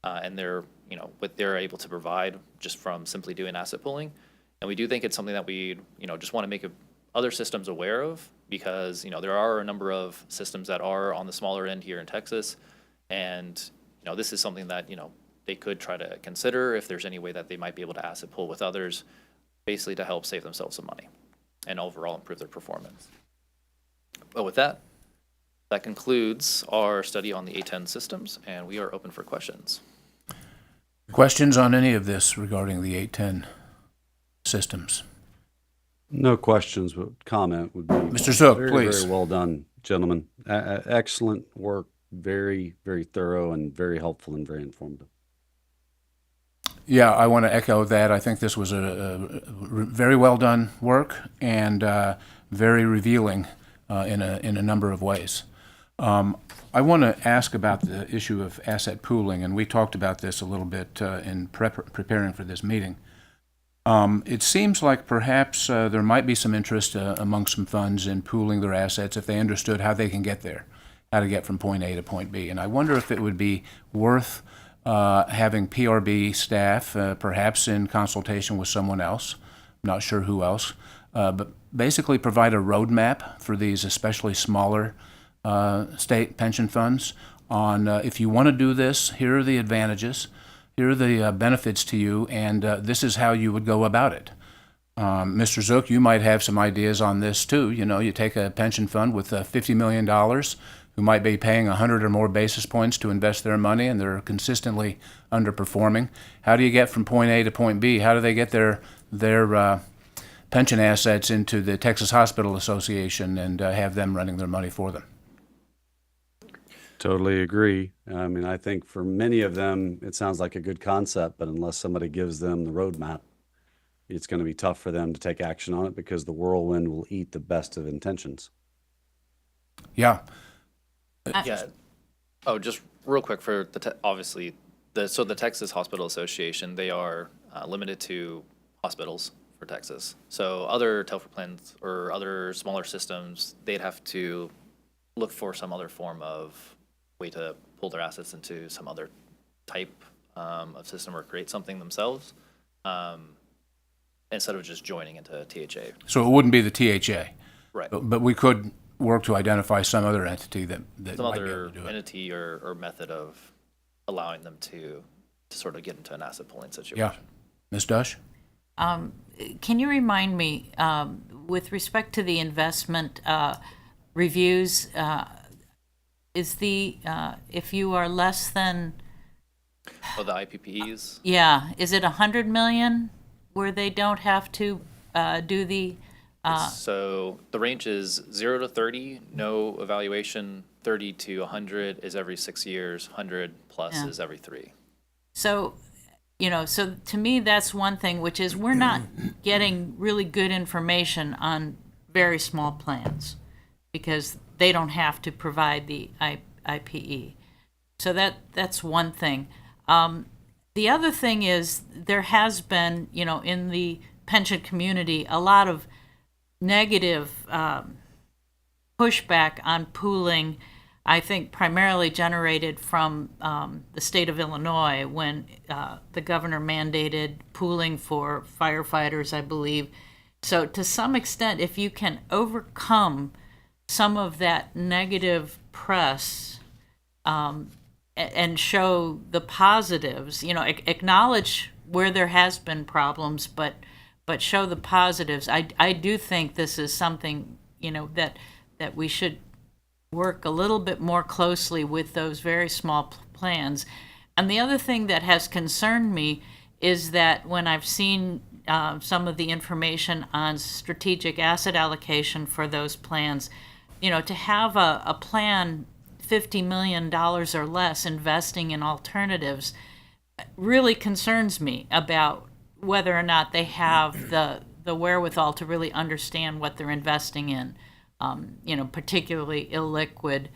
and they're, what they're able to provide just from simply doing asset pooling. And we do think it's something that we, just want to make other systems aware of, because, there are a number of systems that are on the smaller end here in Texas, and, this is something that, they could try to consider if there's any way that they might be able to asset pool with others, basically to help save themselves some money and overall improve their performance. But with that, that concludes our study on the 810 systems, and we are open for questions. Questions on any of this regarding the 810 systems? No questions, but comment would be. Mr. Zook, very, please. Very well done, gentlemen. Excellent work. Very, very thorough and very helpful and very informative. Yeah, I want to echo that. I think this was a very well done work and very revealing in a number of ways. I want to ask about the issue of asset pooling, and we talked about this a little bit in preparing for this meeting. It seems like perhaps there might be some interest among some funds in pooling their assets if they understood how they can get there, how to get from point A to point B. And I wonder if it would be worth having PRB staff, perhaps in consultation with someone else, not sure who else, but basically provide a roadmap for these especially smaller state pension funds on if you want to do this, here are the advantages, here are the benefits to you, and this is how you would go about it. Mr. Zook, you might have some ideas on this too. You know, you take a pension fund with $50 million who might be paying 100 or more basis points to invest their money, and they're consistently underperforming. How do you get from point A to point B? How do they get their pension assets into the Texas Hospital Association and have them running their money for them? Totally agree. I mean, I think for many of them, it sounds like a good concept, but unless somebody gives them the roadmap, it's going to be tough for them to take action on it because the whirlwind will eat the best of intentions. Yeah. Yeah. Oh, just real quick for obviously the Texas Hospital Association, they are limited to hospitals for Texas. So other Telford plans or other smaller systems, they'd have to look for some other form of way to pull their assets into some other type of system or create something themselves instead of just joining into THA. So it wouldn't be the THA. Right. But we could work to identify some other entity that Some might be other able to do it. entity or method of allowing them to sort of get into an asset pooling situation. Yeah. Ms. Dush? Can you remind me, with respect to the investment reviews, is if you are less than, Oh, the IPPs? is it 100 million where they don't have to do the, So the range is 0 to 30, no evaluation. 30 to 100 is every 6 years. 100 plus Yeah. is every 3. so, so to me, that's one thing, which is we're not getting really good information on very small plans because they don't have to provide the IPE. So that's one thing. The other thing is there has been, in the pension community, a lot of negative pushback on pooling, I think primarily generated from the state of Illinois when the governor mandated pooling for firefighters, I believe. So to some extent, if you can overcome some of that negative press and show the positives, acknowledge where there has been problems, but show the positives. I do think this is something, that we should work a little bit more closely with those very small plans. And the other thing that has concerned me is that when I've seen some of the information on strategic asset allocation for those plans, to have a plan $50 million or less investing in alternatives really concerns me about whether or not they have the wherewithal to really understand what they're investing in, particularly illiquid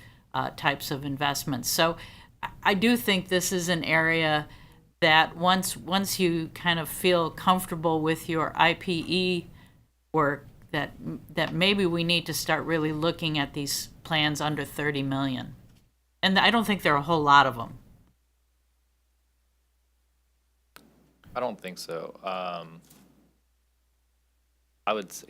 types of investments. So I do think this is an area that once you kind of feel comfortable with your IPE work, that maybe we need to start really looking at these plans under 30 million. And I don't think there are a whole lot of them. I don't think so.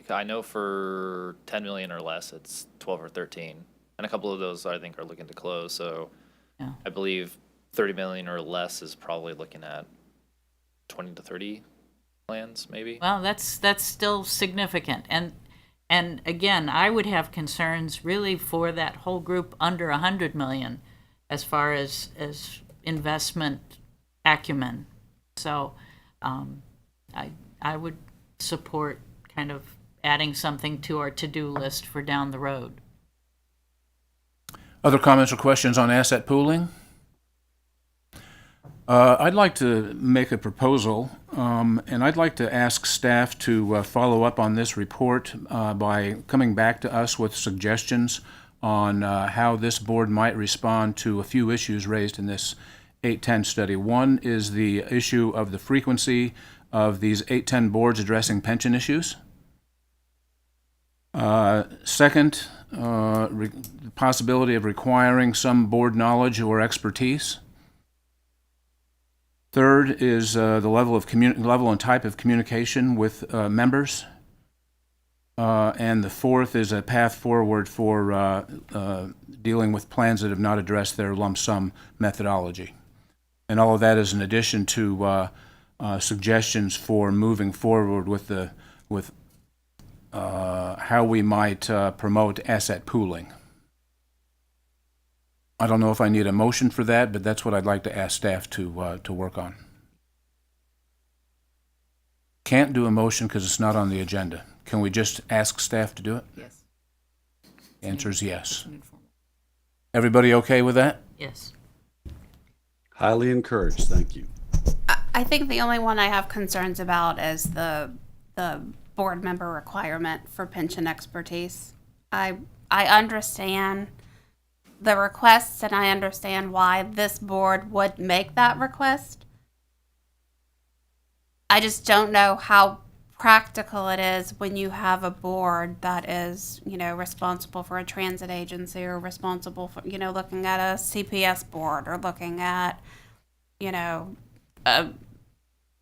I know for 10 million or less, it's 12 or 13. And a couple of those I think are looking to close. So Yeah. I believe 30 million or less is probably looking at 20 to 30 plans, maybe. Well, that's still significant. And again, I would have concerns really for that whole group under 100 million as far as investment acumen. So I would support kind of adding something to our to-do list for down the road. Other comments or questions on asset pooling? I'd like to make a proposal, and I'd like to ask staff to follow up on this report by coming back to us with suggestions on how this board might respond to a few issues raised in this 810 study. One is the issue of the frequency of these 810 boards addressing pension issues. Second, the possibility of requiring some board knowledge or expertise. Third is the level and type of communication with members. And the fourth is a path forward for dealing with plans that have not addressed their lump sum methodology. And all of that is in addition to suggestions for moving forward with how we might promote asset pooling. I don't know if I need a motion for that, but that's what I'd like to ask staff to work on. Can't do a motion because it's not on the agenda. Can we just ask staff to do it? Yes. Answer is yes. Everybody okay with that? Yes. Highly encouraged. Thank you. I think the only one I have concerns about is the board member requirement for pension expertise. I understand the requests and I understand why this board would make that request. I just don't know how practical it is when you have a board that is, responsible for a transit agency or responsible for, looking at a CPS board or looking at, I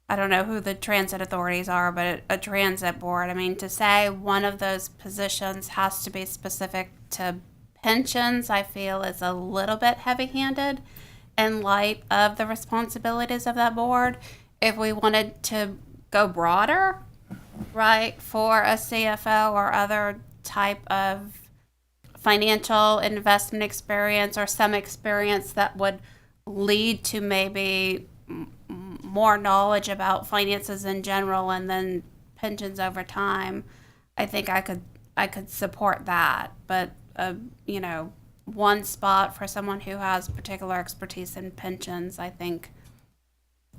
don't know who the transit authorities are, but a transit board. I mean, to say one of those positions has to be specific to pensions, I feel is a little bit heavy-handed in light of the responsibilities of that board. If we wanted to go broader, right, for a CFO or other type of financial investment experience or some experience that would lead to maybe more knowledge about finances in general and then pensions over time, I think I could support that. But one spot for someone who has particular expertise in pensions, I think,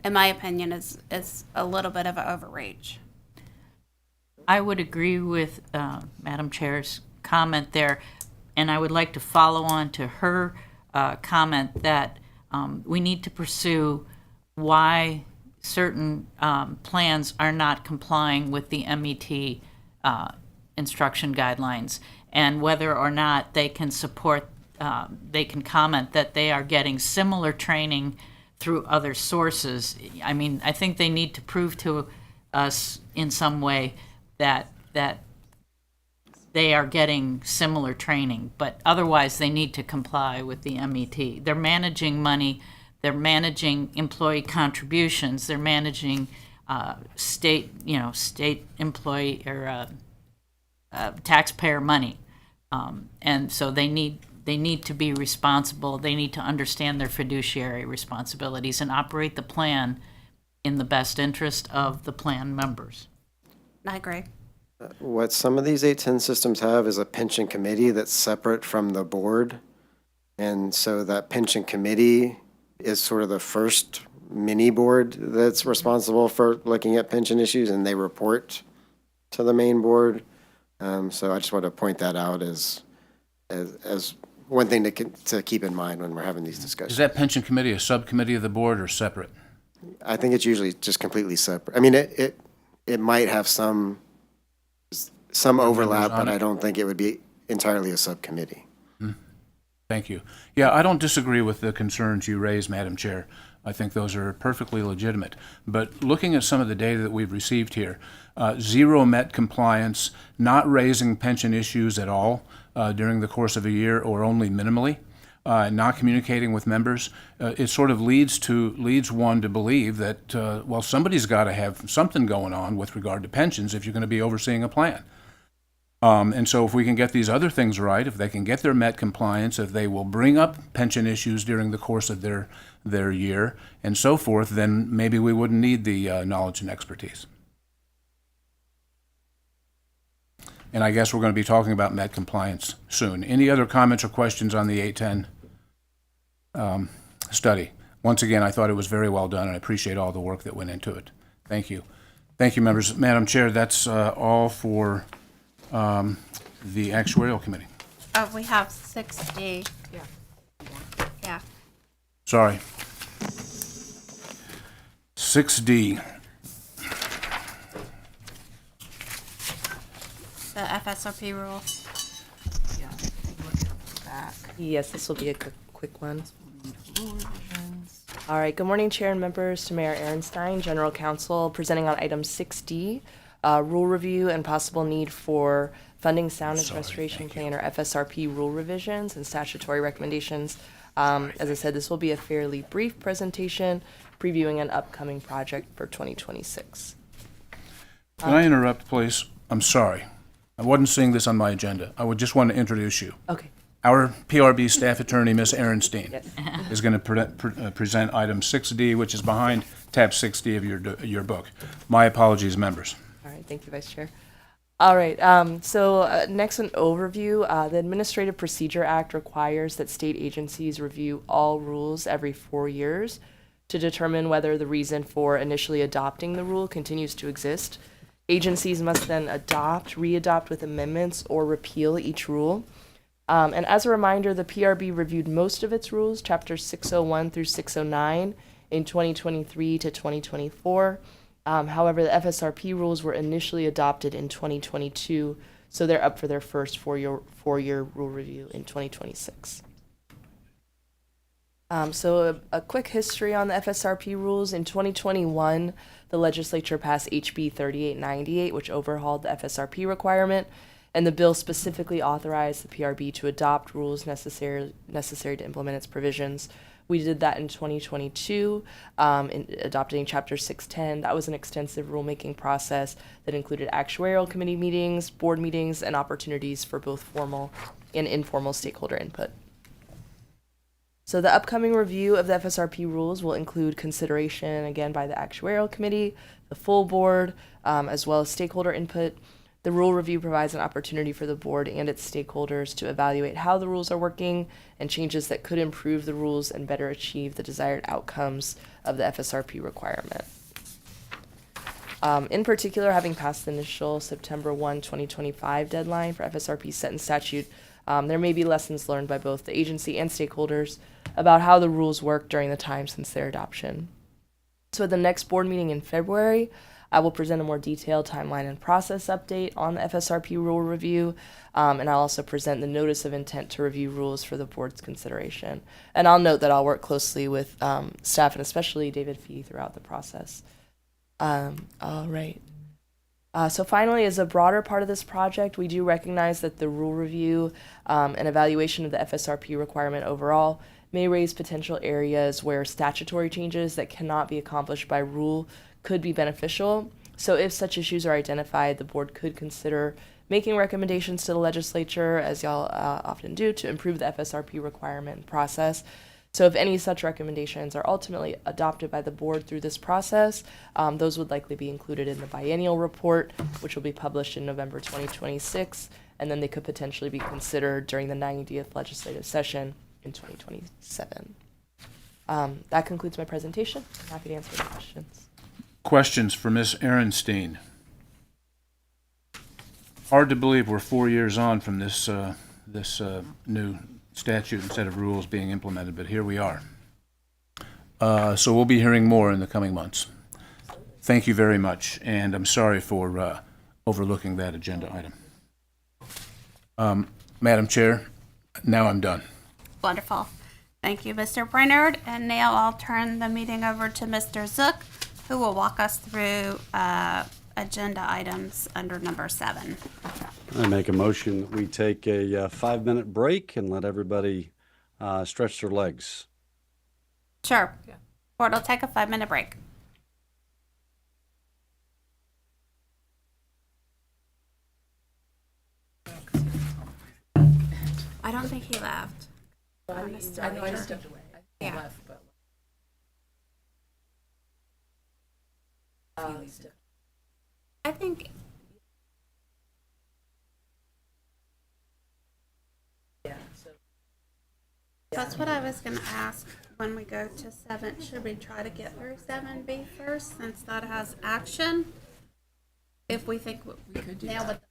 in my opinion, is a little bit of an overreach. I would agree with Madam Chair's comment there, and I would like to follow on to her comment that we need to pursue why certain plans are not complying with the MET instruction guidelines, and whether or not they can support, they can comment that they are getting similar training through other sources. I mean, I think they need to prove to us in some way that they are getting similar training, but otherwise they need to comply with the MET. They're managing money, they're managing employee contributions, they're managing state employee or taxpayer money, and so they need to be responsible. They need to understand their fiduciary responsibilities and operate the plan in the best interest of the plan members. I agree. What some of these 810 systems have is a pension committee that's separate from the board. And so that pension committee is sort of the first mini board that's responsible for looking at pension issues, and they report to the main board. So I just want to point that out as one thing to keep in mind when we're having these discussions. Is that pension committee a subcommittee of the board or separate? I think it's usually just completely separate. I mean, it might have some overlap, but I don't think it would be entirely a subcommittee. Thank you. Yeah, I don't disagree with the concerns you raised, Madam Chair. I think those are perfectly legitimate. But looking at some of the data that we've received here, zero MET compliance, not raising pension issues at all during the course of a year or only minimally, not communicating with members, it sort of leads one to believe that, well, somebody's got to have something going on with regard to pensions if you're going to be overseeing a plan. And so if we can get these other things right, if they can get their MET compliance, if they will bring up pension issues during the course of their year and so forth, then maybe we wouldn't need the knowledge and expertise. And I guess we're going to be talking about MET compliance soon. Any other comments or questions on the 810 study? Once again, I thought it was very well done, and I appreciate all the work that went into it. Thank you. Thank you, members. Madam Chair, that's all for the Actuarial Committee. Oh, we have 6D. Yeah. Sorry. 6D. The FSRP rule. Yes, this will be a quick one. All right, good morning, Chair and members. To Mayor Ehrenstein, General Counsel, presenting on item 6D, rule review and possible need for funding soundness restoration plan or FSRP rule revisions and statutory recommendations. As I said, this will be a fairly brief presentation previewing an upcoming project for 2026. Can I interrupt, please? I'm sorry. I wasn't seeing this on my agenda. I would just want to introduce you. Okay. Our PRB staff attorney, Ms. Ehrenstein, Yes. is going to present item 6D, which is behind tab 6D of your book. My apologies, members. All right, thank you, Vice Chair. All right, next an overview. The Administrative Procedure Act requires that state agencies review all rules every 4 years to determine whether the reason for initially adopting the rule continues to exist. Agencies must then adopt, re-adopt with amendments, or repeal each rule. And as a reminder, the PRB reviewed most of its rules, chapters 601 through 609, in 2023 to 2024. However, the FSRP rules were initially adopted in 2022, so they're up for their first four-year rule review in 2026. So a quick history on the FSRP rules. In 2021, the legislature passed HB 3898, which overhauled the FSRP requirement, and the bill specifically authorized the PRB to adopt rules necessary to implement its provisions. We did that in 2022, in adopting Chapter 610. That was an extensive rulemaking process that included actuarial committee meetings, board meetings, and opportunities for both formal and informal stakeholder input. So the upcoming review of the FSRP rules will include consideration, again, by the actuarial committee, the full board, as well as stakeholder input. The rule review provides an opportunity for the board and its stakeholders to evaluate how the rules are working and changes that could improve the rules and better achieve the desired outcomes of the FSRP requirement. In particular, having passed the initial September 1, 2025 deadline for FSRP set in statute, there may be lessons learned by both the agency and stakeholders about how the rules work during the time since their adoption. So at the next board meeting in February, I will present a more detailed timeline and process update on the FSRP rule review, and I'll also present the notice of intent to review rules for the board's consideration. And I'll note that I'll work closely with staff and especially David Fee throughout the process. All right. So finally, as a broader part of this project, we do recognize that the rule review and evaluation of the FSRP requirement overall may raise potential areas where statutory changes that cannot be accomplished by rule could be beneficial. So if such issues are identified, the board could consider making recommendations to the legislature, as y'all often do, to improve the FSRP requirement process. So if any such recommendations are ultimately adopted by the board through this process, those would likely be included in the biennial report, which will be published in November 2026, and then they could potentially be considered during the 90th legislative session in 2027. That concludes my presentation. I'm happy to answer any questions. Questions for Ms. Ehrenstein? Hard to believe we're 4 years on from this new statute and set of rules being implemented, but here we are. So we'll be hearing more in the coming months. Thank you very much, and I'm sorry for overlooking that agenda item. Madam Chair, now I'm done. Wonderful. Thank you, Mr. Brainerd. And now I'll turn the meeting over to Mr. Zook, who will walk us through agenda items under number 7. I make a motion that we take a 5-minute break and let everybody stretch their legs. Sure. Board will take a 5-minute break. I don't think he left. I know I stepped away. Yeah. Left, but I think that's what I was going to ask when we go to 7. Should we try to get through 7B first, since that has action? If we think we could do that.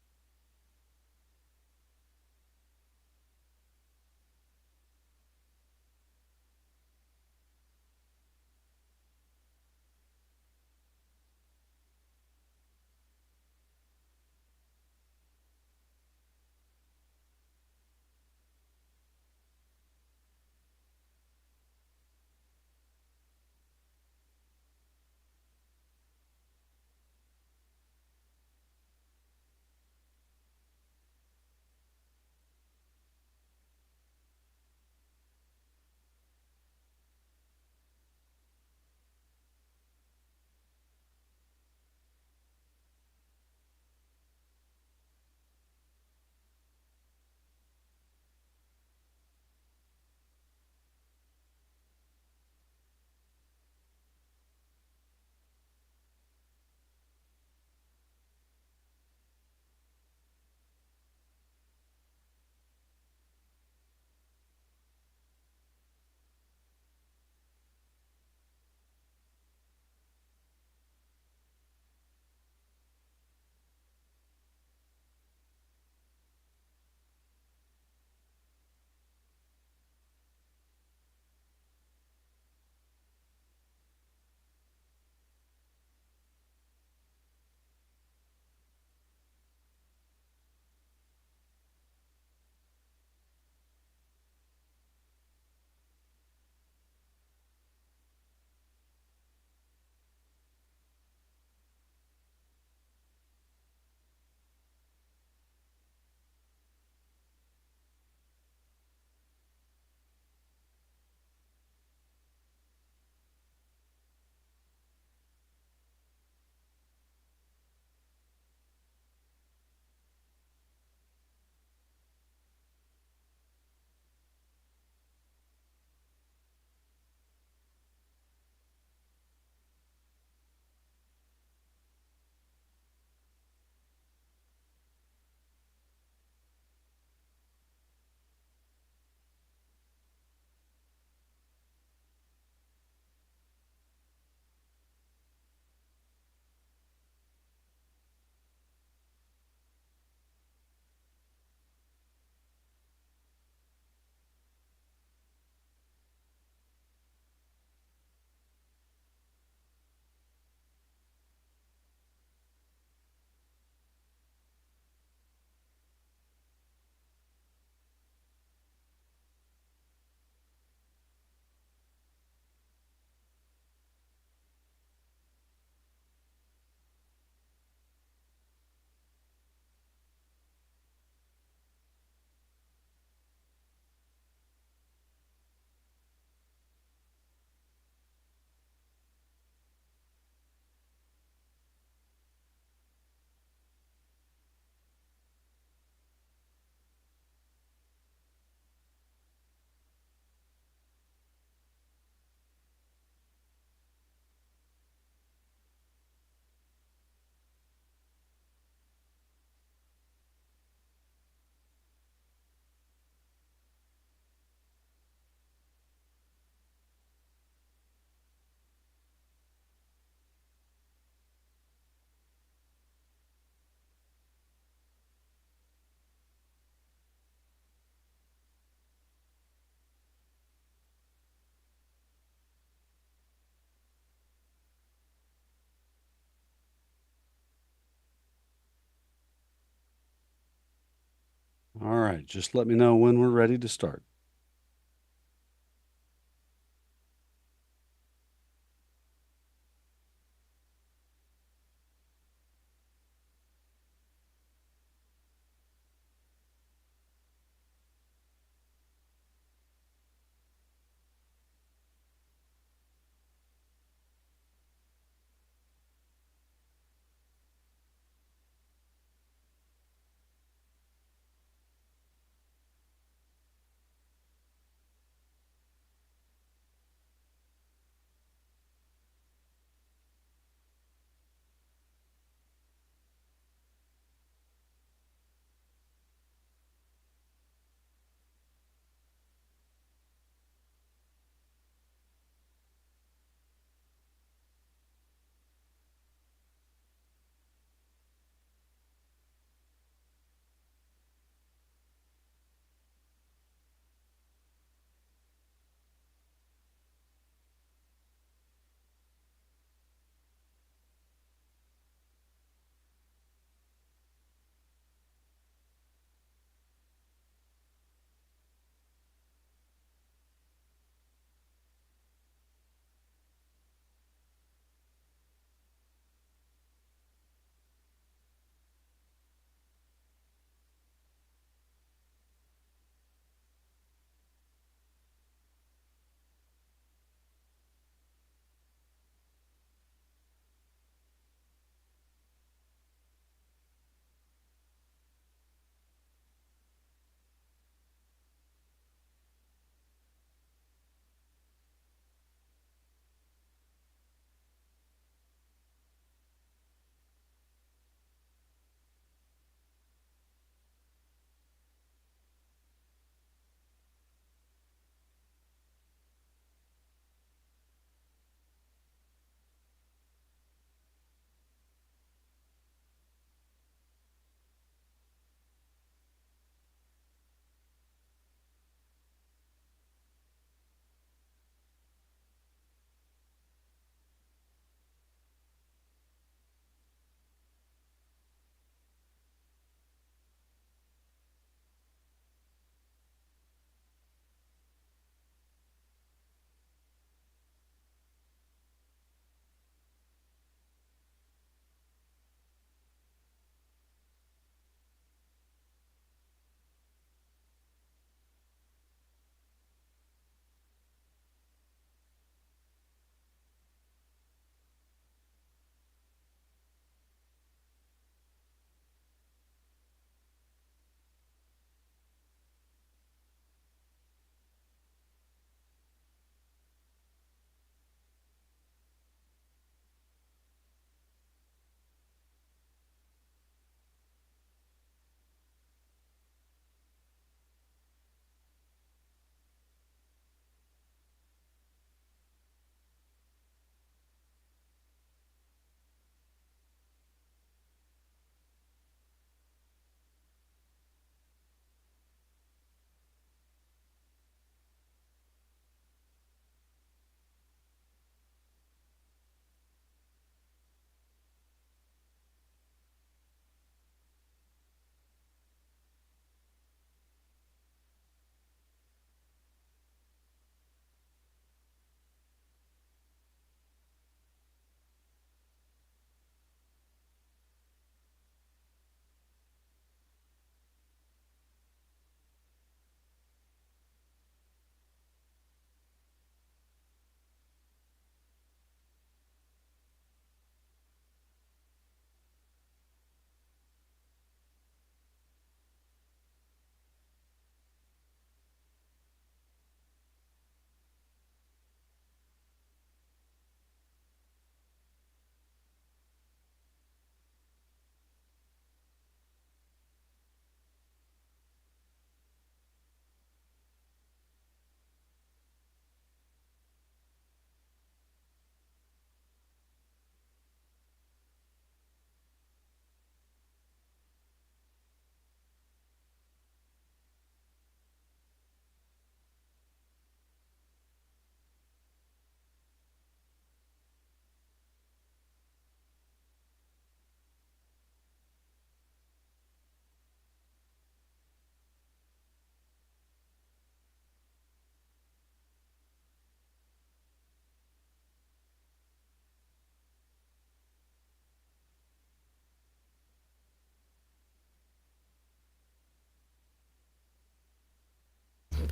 All right, just let me know when we're ready to start.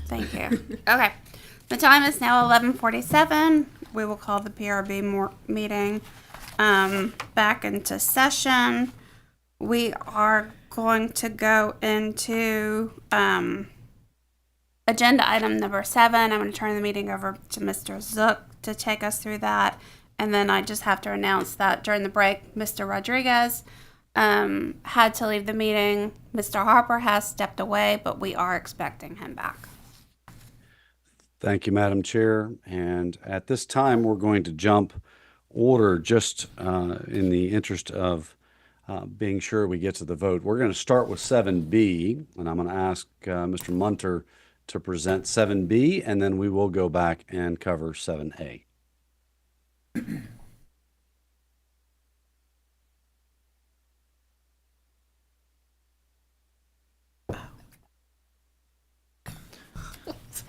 Thank you. Okay. The time is now 11:47. We will call the PRB meeting back into session. We are going to go into agenda item number 7. I'm going to turn the meeting over to Mr. Zook to take us through that. And then I just have to announce that during the break, Mr. Rodriguez had to leave the meeting. Mr. Harper has stepped away, but we are expecting him back. Thank you, Madam Chair. And at this time, we're going to jump order just in the interest of being sure we get to the vote. We're going to start with 7B, and I'm going to ask Mr. Munter to present 7B, and then we will go back and cover 7A.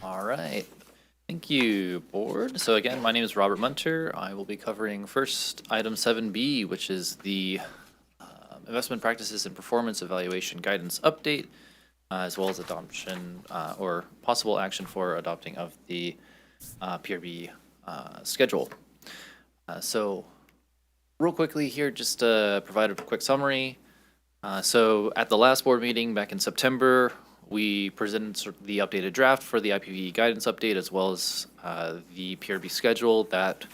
All right. Thank you, Board. So again, my name is Robert Munter. I will be covering first item 7B, which is the Investment Practices and Performance Evaluation Guidance Update, as well as adoption or possible action for adopting of the PRB schedule. So real quickly here, just to provide a quick summary. So at the last board meeting back in September, we presented the updated draft for the IPV guidance update, as well as the PRB schedule that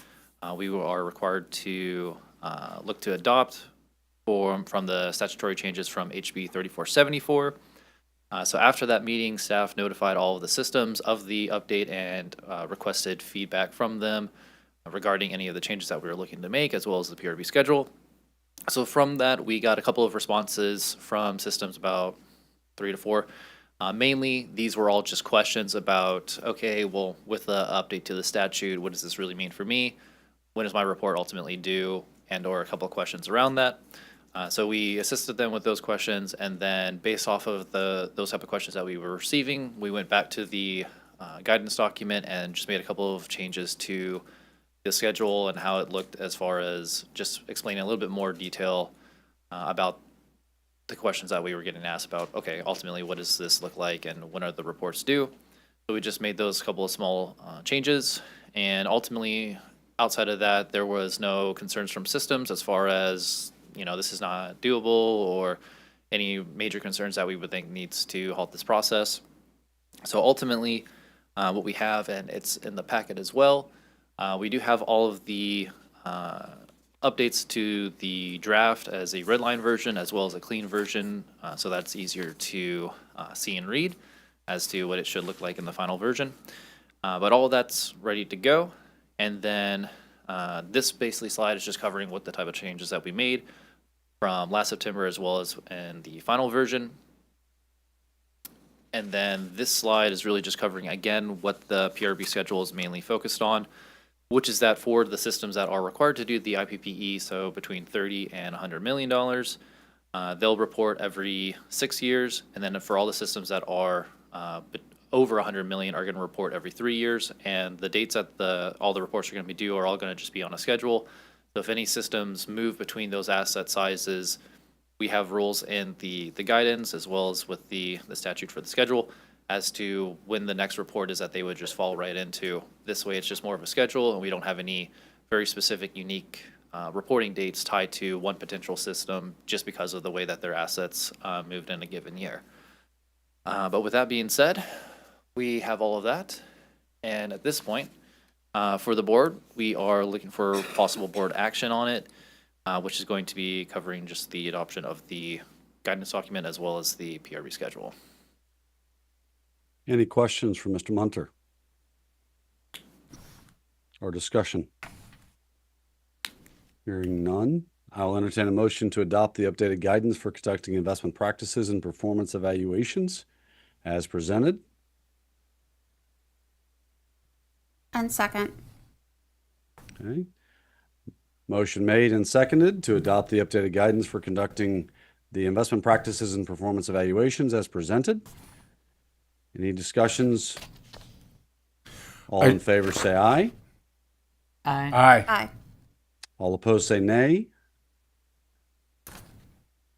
we are required to look to adopt from the statutory changes from HB 3474. So after that meeting, staff notified all of the systems of the update and requested feedback from them regarding any of the changes that we were looking to make, as well as the PRB schedule. So from that, we got a couple of responses from systems, about 3 to 4. Mainly, these were all just questions about, okay, well, with the update to the statute, what does this really mean for me? When is my report ultimately due? And or a couple of questions around that. So we assisted them with those questions, and then based off of those type of questions that we were receiving, we went back to the guidance document and just made a couple of changes to the schedule and how it looked, as far as just explaining a little bit more detail about the questions that we were getting asked about. Okay, ultimately, what does this look like, and when are the reports due? So we just made those couple of small changes, and ultimately, outside of that, there was no concerns from systems as far as, you know, this is not doable, or any major concerns that we would think needs to halt this process. So ultimately, what we have, and it's in the packet as well, we do have all of the updates to the draft as a red line version, as well as a clean version, so that's easier to see and read as to what it should look like in the final version. But all of that's ready to go. And then this basically slide is just covering what the type of changes that we made from last September, as well as in the final version. And then this slide is really just covering, again, what the PRB schedule is mainly focused on, which is that for the systems that are required to do the IPPE, so between $30 and $100 million, they'll report every 6 years. And then for all the systems that are over 100 million are going to report every 3 years. And the dates that all the reports are going to be due are all going to just be on a schedule. So if any systems move between those asset sizes, we have rules in the guidance, as well as with the statute for the schedule, as to when the next report is that they would just fall right into. This way, it's just more of a schedule, and we don't have any very specific, unique reporting dates tied to one potential system just because of the way that their assets moved in a given year. But with that being said, we have all of that. And at this point, for the board, we are looking for possible board action on it, which is going to be covering just the adoption of the guidance document as well as the PRB schedule. Any questions for Mr. Munter? Or discussion? Hearing none, I'll entertain a motion to adopt the updated guidance for conducting investment practices and performance evaluations as presented. And second. Okay. Motion made and seconded to adopt the updated guidance for conducting the investment practices and performance evaluations as presented. Any discussions? All in favor say aye. Aye. Aye. Aye. All opposed say nay.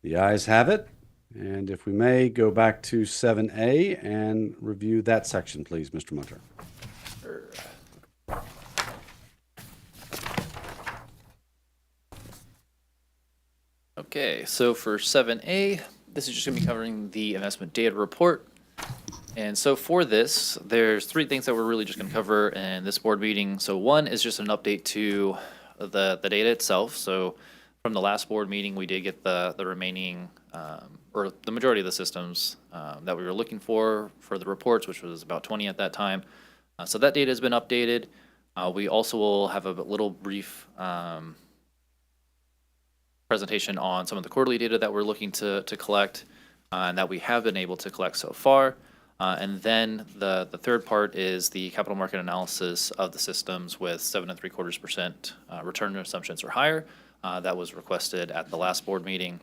The ayes have it. And if we may, go back to 7A and review that section, please, Mr. Munter. Okay, so for 7A, this is just going to be covering the investment data report. And so for this, there's three things that we're really just going to cover in this board meeting. So one is just an update to the data itself. So from the last board meeting, we did get the remaining, or the majority of the systems that we were looking for the reports, which was about 20 at that time. So that data has been updated. We also will have a little brief presentation on some of the quarterly data that we're looking to collect and that we have been able to collect so far. And then the third part is the capital market analysis of the systems with 7.75% return assumptions or higher. That was requested at the last board meeting.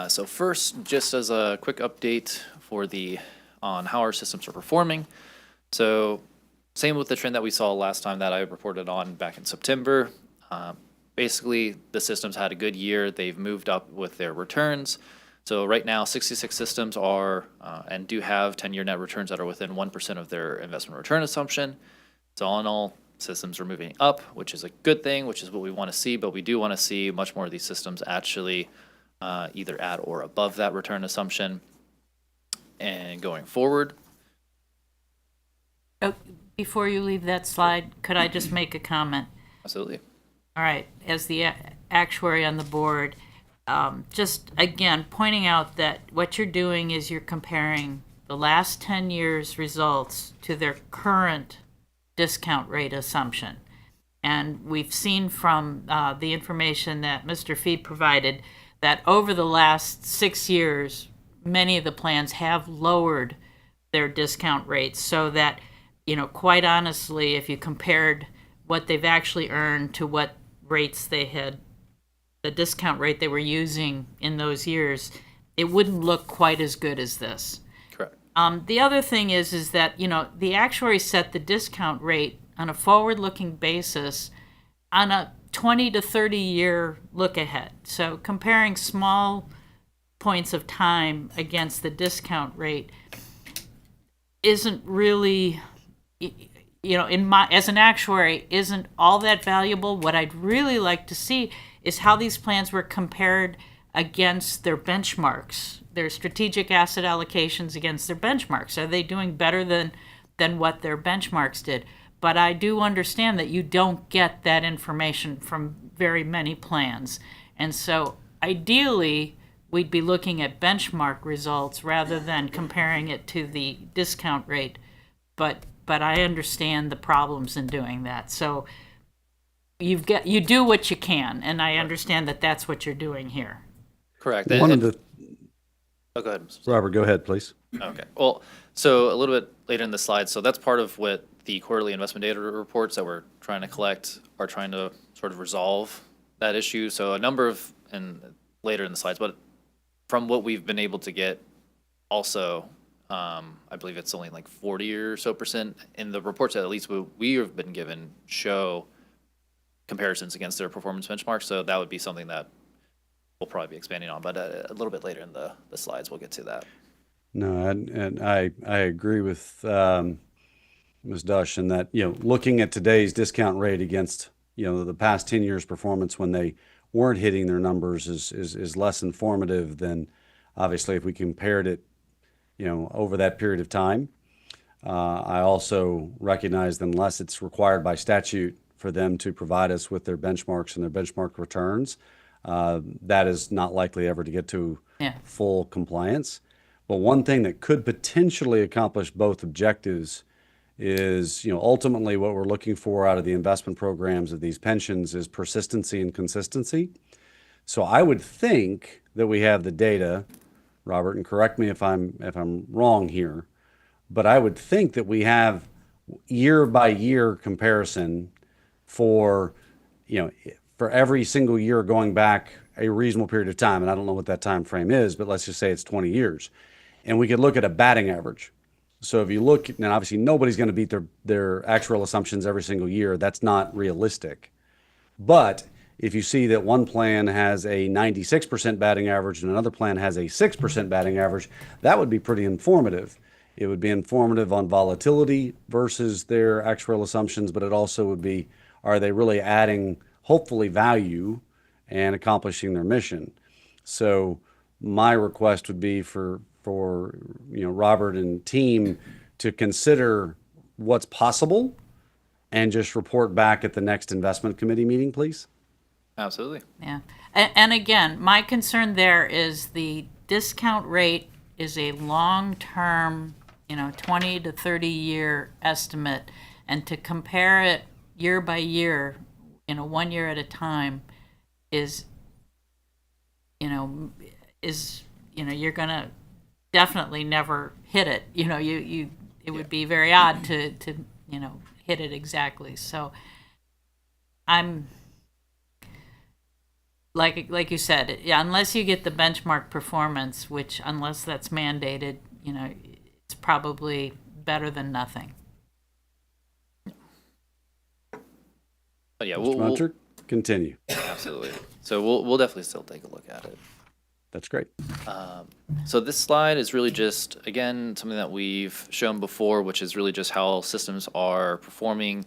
So first, just as a quick update on how our systems are performing. So same with the trend that we saw last time that I reported on back in September. Basically, the systems had a good year. They've moved up with their returns. So right now, 66 systems are and do have 10-year net returns that are within 1% of their investment return assumption. So all in all, systems are moving up, which is a good thing, which is what we want to see. But we do want to see much more of these systems actually either at or above that return assumption. And going forward. Before you leave that slide, could I just make a comment? Absolutely. All right, as the actuary on the board, just again pointing out that what you're doing is you're comparing the last 10 years' results to their current discount rate assumption. And we've seen from the information that Mr. Fee provided that over the last 6 years, many of the plans have lowered their discount rates so that, quite honestly, if you compared what they've actually earned to what rates they had, the discount rate they were using in those years, it wouldn't look quite as good as this. Correct. The other thing is that, the actuary set the discount rate on a forward-looking basis on a 20 to 30 year look ahead. So comparing small points of time against the discount rate isn't really, as an actuary, isn't all that valuable. What I'd really like to see is how these plans were compared against their benchmarks, their strategic asset allocations against their benchmarks. Are they doing better than what their benchmarks did? But I do understand that you don't get that information from very many plans. And so ideally, we'd be looking at benchmark results rather than comparing it to the discount rate. But I understand the problems in doing that. So you do what you can, and I understand that that's what you're doing here. Correct. One of the, Oh, go ahead. Robert, go ahead, please. Okay. Well, so a little bit later in the slide, so that's part of what the quarterly investment data reports that we're trying to collect are trying to sort of resolve that issue. So a number of, and later in the slides, but from what we've been able to get also, I believe it's only like 40 or so percent in the reports that at least we have been given show comparisons against their performance benchmarks. So that would be something that we'll probably be expanding on, but a little bit later in the slides, we'll get to that. No, and I agree with Ms. Dush in that, looking at today's discount rate against, the past 10 years' performance when they weren't hitting their numbers is less informative than obviously if we compared it, over that period of time. I also recognize that unless it's required by statute for them to provide us with their benchmarks and their benchmark returns, that is not likely ever to get to full compliance. But one thing that could potentially accomplish both objectives is, ultimately what we're looking for out of the investment programs of these pensions is persistency and consistency. So I would think that we have the data, Robert, and correct me if I'm wrong here, but I would think that we have year by year comparison for, for every single year going back a reasonable period of time. And I don't know what that time frame is, but let's just say it's 20 years. And we could look at a batting average. So if you look, and obviously nobody's going to beat their actual assumptions every single year. That's not realistic. But if you see that one plan has a 96% batting average and another plan has a 6% batting average, that would be pretty informative. It would be informative on volatility versus their actuarial assumptions, but it also would be, are they really adding, hopefully, value and accomplishing their mission? So my request would be for Robert and team to consider what's possible and just report back at the next investment committee meeting, please. Absolutely. Yeah. And again, my concern there is the discount rate is a long-term, 20 to 30-year estimate. And to compare it year by year, 1 year at a time is, you're going to definitely never hit it. It would be very odd to hit it exactly. So I'm, like you said, yeah, unless you get the benchmark performance, which unless that's mandated, it's probably better than nothing. But yeah, Mr. Munter, continue. absolutely. So we'll definitely still take a look at it. That's great. So this slide is really just, again, something that we've shown before, which is really just how systems are performing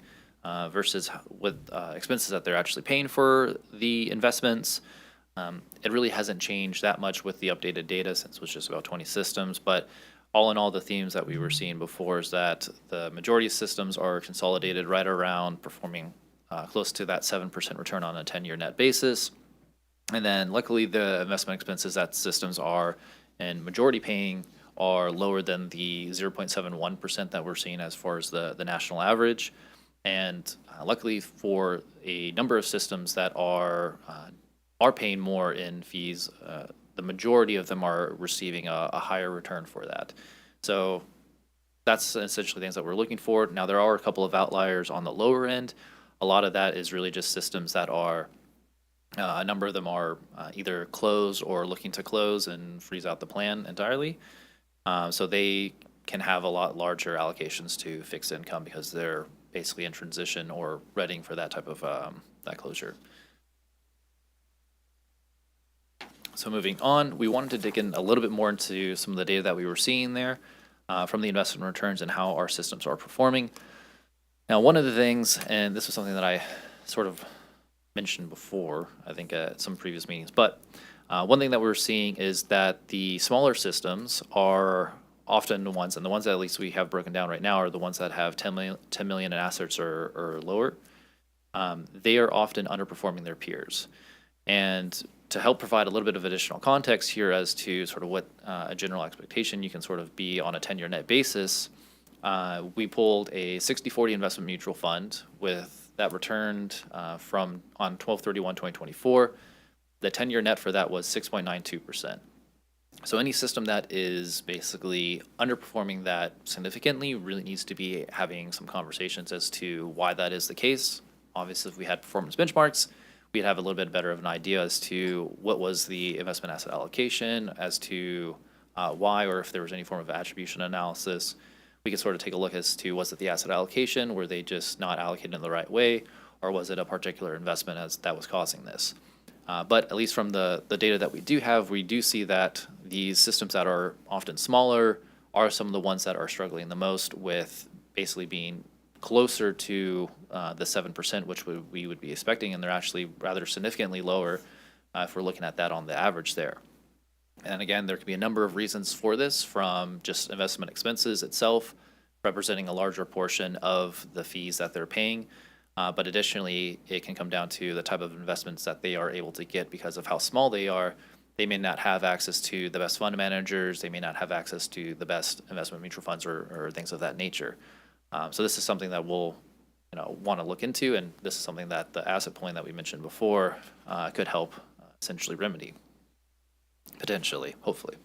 versus what expenses that they're actually paying for the investments. It really hasn't changed that much with the updated data since it was just about 20 systems, but all in all, the themes that we were seeing before is that the majority of systems are consolidated right around performing close to that 7% return on a 10-year net basis. And then luckily the investment expenses that systems are and majority paying are lower than the 0.71% that we're seeing as far as the national average. And luckily for a number of systems that are paying more in fees, the majority of them are receiving a higher return for that. So that's essentially things that we're looking for. Now there are a couple of outliers on the lower end. A lot of that is really just systems that are a number of them are either closed or looking to close and freeze out the plan entirely. So they can have a lot larger allocations to fixed income because they're basically in transition or readying for that type of that closure. So moving on, we wanted to dig in a little bit more into some of the data that we were seeing there from the investment returns and how our systems are performing. Now, one of the things, and this was something that I sort of mentioned before, I think at some previous meetings, but one thing that we're seeing is that the smaller systems are often the ones, and the ones that at least we have broken down right now are the ones that have 10 million in assets or lower. They are often underperforming their peers. And to help provide a little bit of additional context here as to sort of what a general expectation you can sort of be on a 10-year net basis, we pulled a 60/40 investment mutual fund with that returned from on 12/31/2024. The 10-year net for that was 6.92%. So any system that is basically underperforming that significantly really needs to be having some conversations as to why that is the case. Obviously, if we had performance benchmarks, we'd have a little bit better of an idea as to what was the investment asset allocation, as to why, or if there was any form of attribution analysis. We could sort of take a look as to, was it the asset allocation? Were they just not allocated in the right way? Or was it a particular investment as that was causing this? But at least from the data that we do have, we do see that these systems that are often smaller are some of the ones that are struggling the most with basically being closer to the 7%, which we would be expecting, and they're actually rather significantly lower if we're looking at that on the average there. And again, there could be a number of reasons for this, from just investment expenses itself, representing a larger portion of the fees that they're paying. But additionally, it can come down to the type of investments that they are able to get because of how small they are. They may not have access to the best fund managers. They may not have access to the best investment mutual funds or things of that nature. So this is something that we'll want to look into, and this is something that the asset pooling that we mentioned before could help essentially remedy. Potentially, hopefully.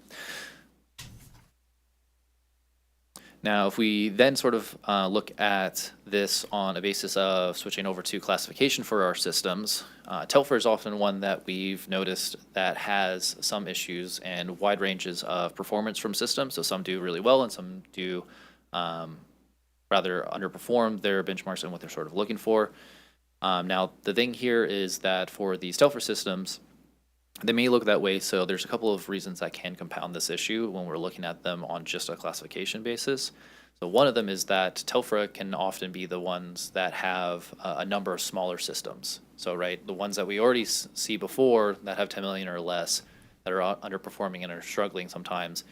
Now, if we then sort of look at this on a basis of switching over to classification for our systems, Telfer is often one that we've noticed that has some issues and wide ranges of performance from systems. So some do really well and some do rather underperform their benchmarks and what they're sort of looking for. Now, the thing here is that for these Telfer systems, they may look that way, so there's a couple of reasons that can compound this issue when we're looking at them on just a classification basis. So one of them is that Telfra can often be the ones that have a number of smaller systems. So, right, the ones that we already see before that have 10 million or less that are underperforming and are struggling sometimes,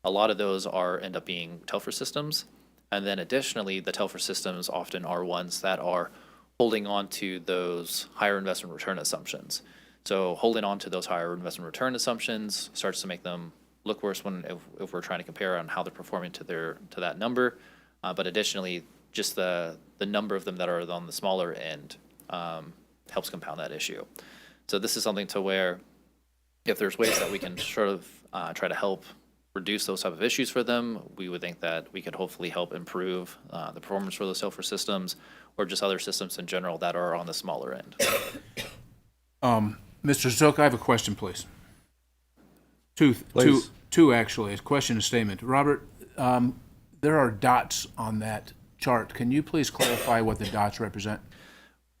a lot of those end up being Telfra systems. And then additionally, the Telfra systems often are ones that are holding on to those higher investment return assumptions. So holding on to those higher investment return assumptions starts to make them look worse if we're trying to compare on how they're performing to that number. But additionally, just the number of them that are on the smaller end helps compound that issue. So this is something to where if there's ways that we can sort of try to help reduce those type of issues for them, we would think that we could hopefully help improve the performance for those Telfer systems or just other systems in general that are on the smaller end. Mr. Zook, I have a question, please. Please. Two, actually. A question and statement. Robert, there are dots on that chart. Can you please clarify what the dots represent?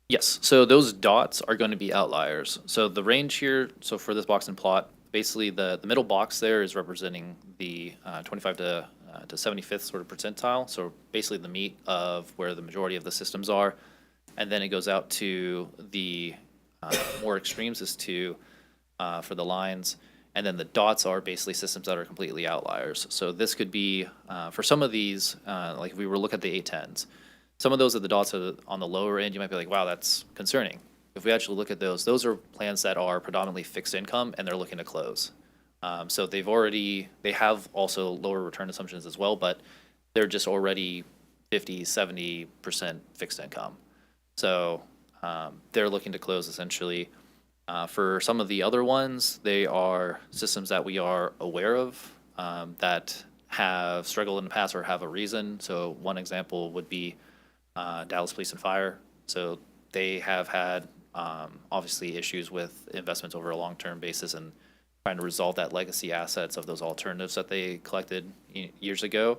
Yes, so those dots are going to be outliers. So the range here, so for this box and plot, basically the middle box there is representing the 25 to 75th sort of percentile. So basically the meat of where the majority of the systems are. And then it goes out to the more extremes is for the lines. And then the dots are basically systems that are completely outliers. So this could be, for some of these, like if we were to look at the 810s, some of those at the dots are on the lower end, you might be like, wow, that's concerning. If we actually look at those are plans that are predominantly fixed income and they're looking to close. So they have also lower return assumptions as well, but they're just already 50, 70% fixed income. So they're looking to close essentially. For some of the other ones, they are systems that we are aware of that have struggled in the past or have a reason. So one example would be Dallas Police and Fire. So they have had obviously issues with investments over a long-term basis and trying to resolve that legacy assets of those alternatives that they collected years ago.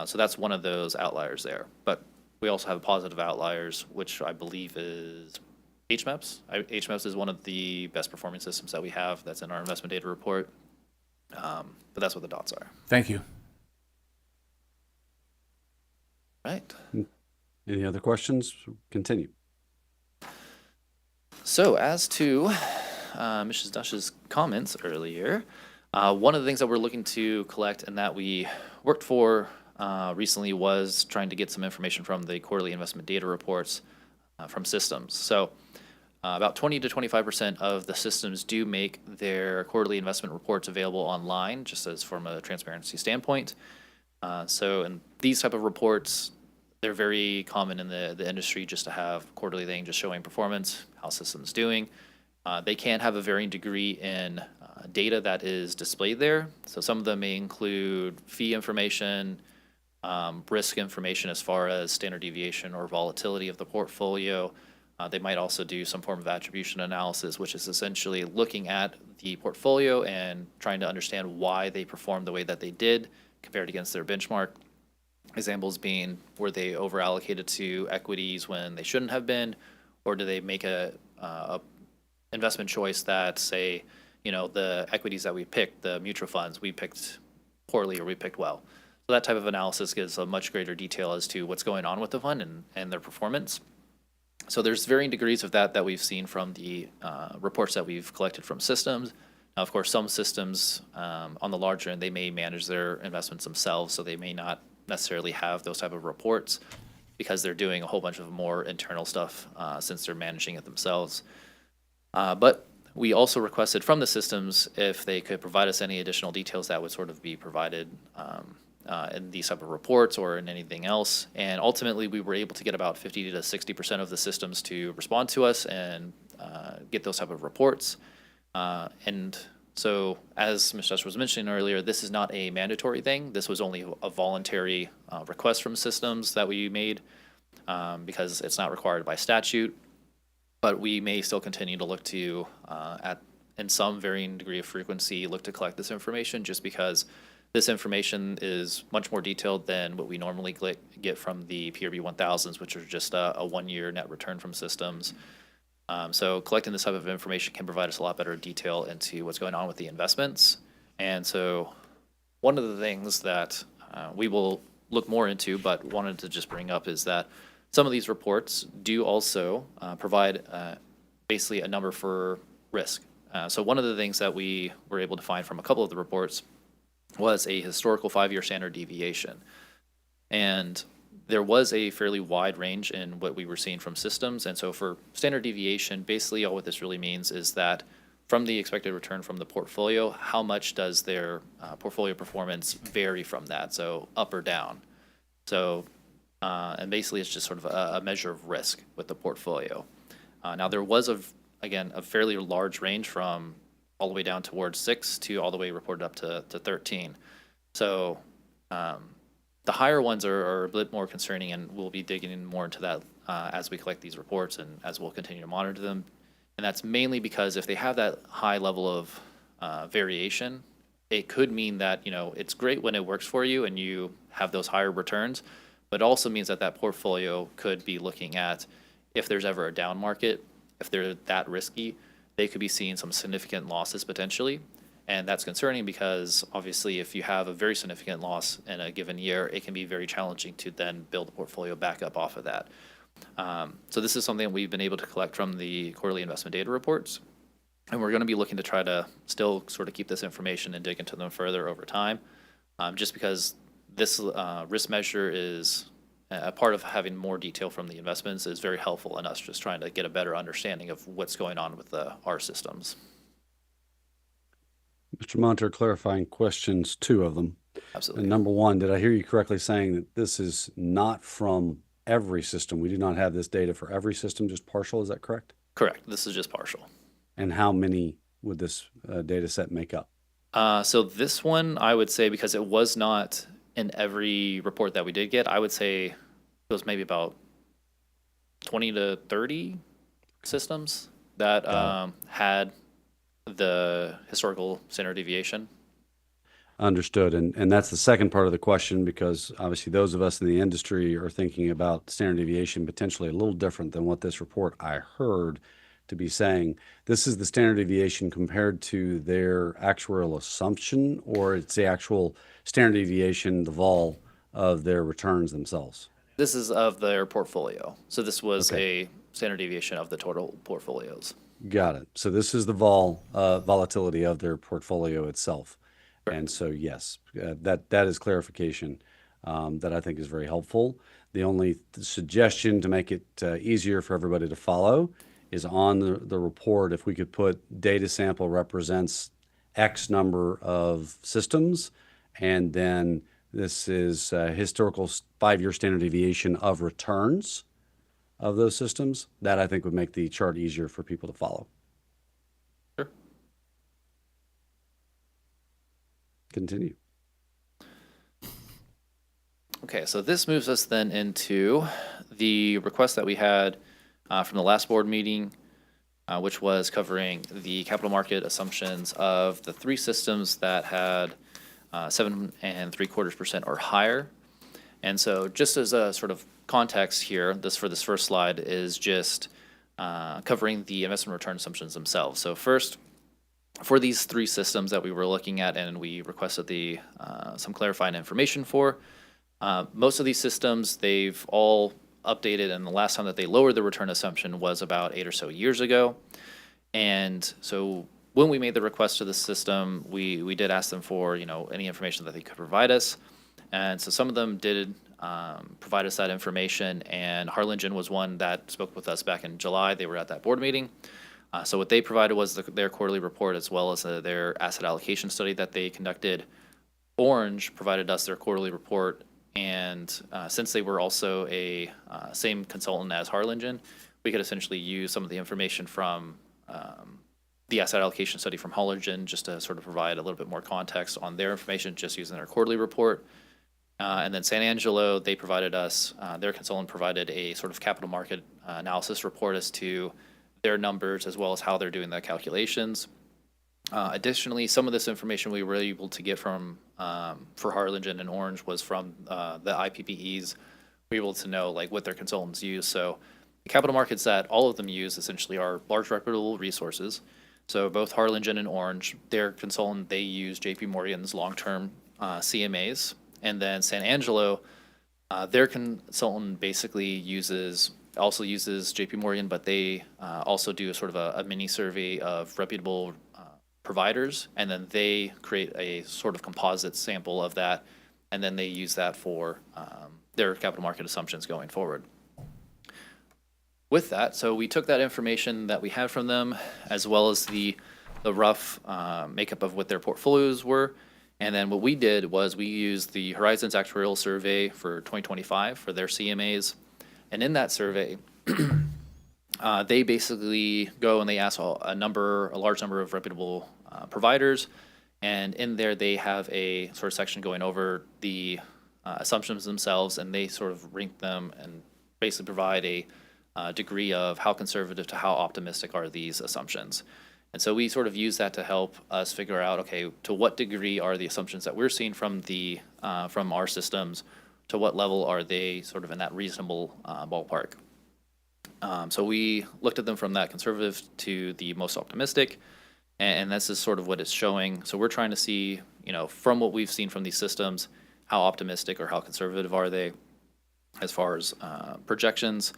So that's one of those outliers there. But we also have positive outliers, which I believe is HMEPS. HMEPS is one of the best performing systems that we have that's in our investment data report. But that's what the dots are. Thank you. Right. Any other questions? Continue. So as to Mrs. Dush's comments earlier, one of the things that we're looking to collect and that we worked for recently was trying to get some information from the quarterly investment data reports from systems. So about 20 to 25% of the systems do make their quarterly investment reports available online, just as from a transparency standpoint. So in these type of reports, they're very common in the industry just to have quarterly thing just showing performance, how systems doing. They can have a varying degree in data that is displayed there. So some of them may include fee information, risk information as far as standard deviation or volatility of the portfolio. They might also do some form of attribution analysis, which is essentially looking at the portfolio and trying to understand why they performed the way that they did compared against their benchmark. Examples being, were they over allocated to equities when they shouldn't have been, or do they make a investment choice that, say, the equities that we picked, the mutual funds, we picked poorly or we picked well. So that type of analysis gives a much greater detail as to what's going on with the fund and their performance. So there's varying degrees of that we've seen from the reports that we've collected from systems. Now, of course, some systems on the larger end, they may manage their investments themselves, so they may not necessarily have those type of reports because they're doing a whole bunch of more internal stuff since they're managing it themselves. But we also requested from the systems if they could provide us any additional details that would sort of be provided in these type of reports or in anything else. And ultimately, we were able to get about 50 to 60% of the systems to respond to us and get those type of reports. And so, as Ms. Dush was mentioning earlier, this is not a mandatory thing. This was only a voluntary request from systems that we made because it's not required by statute. But we may still continue to look to, in some varying degree of frequency, look to collect this information just because This information is much more detailed than what we normally get from the PRB 1000s, which are just a 1-year net return from systems. So collecting this type of information can provide us a lot better detail into what's going on with the investments. And so one of the things that we will look more into, but wanted to just bring up, is that some of these reports do also provide basically a number for risk. So one of the things that we were able to find from a couple of the reports was a historical 5-year standard deviation. And there was a fairly wide range in what we were seeing from systems. And so for standard deviation, basically all what this really means is that from the expected return from the portfolio, how much does their portfolio performance vary from that? So up or down. So, and basically it's just sort of a measure of risk with the portfolio. Now there was, again, a fairly large range from all the way down towards 6 to all the way reported up to 13. So the higher ones are a bit more concerning, and we'll be digging in more into that as we collect these reports and as we'll continue to monitor them. And that's mainly because if they have that high level of variation, it could mean that, it's great when it works for you and you have those higher returns, but it also means that that portfolio could be looking at, if there's ever a down market, if they're that risky, they could be seeing some significant losses potentially. And that's concerning because obviously if you have a very significant loss in a given year, it can be very challenging to then build a portfolio back up off of that. So this is something we've been able to collect from the quarterly investment data reports. And we're going to be looking to try to still sort of keep this information and dig into them further over time, just because this risk measure is a part of having more detail from the investments is very helpful in us just trying to get a better understanding of what's going on with our systems. Mr. Monter, clarifying questions, 2 of them. Absolutely. And number 1, did I hear you correctly saying that this is not from every system? We do not have this data for every system, just partial, is that correct? Correct. This is just partial. And how many would this data set make up? So this one, I would say, because it was not in every report that we did get, I would say it was maybe about 20 to 30 systems that had the historical standard deviation. Understood. And that's the second part of the question, because obviously those of us in the industry are thinking about standard deviation potentially a little different than what this report I heard to be saying. This is the standard deviation compared to their actuarial assumption, or it's the actual standard deviation, the vol of their returns themselves? This is of their portfolio. So this was a standard deviation of the total portfolios. Got it. So this is the volatility of their portfolio itself. Correct. And so, yes, that is clarification that I think is very helpful. The only suggestion to make it easier for everybody to follow is on the report, if we could put data sample represents X number of systems, and then this is historical 5-year standard deviation of returns of those systems, that I think would make the chart easier for people to follow. Sure. Continue. Okay, so this moves us then into the request that we had from the last board meeting, which was covering the capital market assumptions of the 3 systems that had 7.75% or higher. And so just as a sort of context here, this first slide is just covering the investment return assumptions themselves. So first, for these 3 systems that we were looking at and we requested some clarifying information for, most of these systems, they've all updated, and the last time that they lowered the return assumption was about 8 or so years ago. And so when we made the request to the system, we did ask them for any information that they could provide us. And so some of them did provide us that information, and Harlingen was one that spoke with us back in July. They were at that board meeting. So what they provided was their quarterly report, as well as their asset allocation study that they conducted. Orange provided us their quarterly report, and since they were also a same consultant as Harlingen, we could essentially use some of the information from the asset allocation study from Harlingen just to sort of provide a little bit more context on their information, just using their quarterly report. And then San Angelo, they provided us, their consultant provided a sort of capital market analysis report as to their numbers, as well as how they're doing the calculations. Additionally, some of this information we were able to get from, for Harlingen and Orange was from the IPPEs. We were able to know like what their consultants use. So the capital markets that all of them use essentially are large reputable resources. So both Harlingen and Orange, their consultant, they use JP Morgan's long-term CMAs. And then San Angelo, their consultant basically also uses JP Morgan, but they also do a sort of a mini survey of reputable providers, and then they create a sort of composite sample of that, and then they use that for their capital market assumptions going forward. With that, so we took that information that we had from them, as well as the rough makeup of what their portfolios were, and then what we did was we used the Horizons Actuarial Survey for 2025 for their CMAs, and in that survey, they basically go and they ask a large number of reputable providers, and in there they have a sort of section going over the assumptions themselves, and they sort of rank them and basically provide a degree of how conservative to how optimistic are these assumptions. And so we sort of use that to help us figure out, okay, to what degree are the assumptions that we're seeing from from our systems, to what level are they sort of in that reasonable ballpark. So we looked at them from that conservative to the most optimistic, and this is sort of what it's showing. So we're trying to see, from what we've seen from these systems, how optimistic or how conservative are they as far as projections.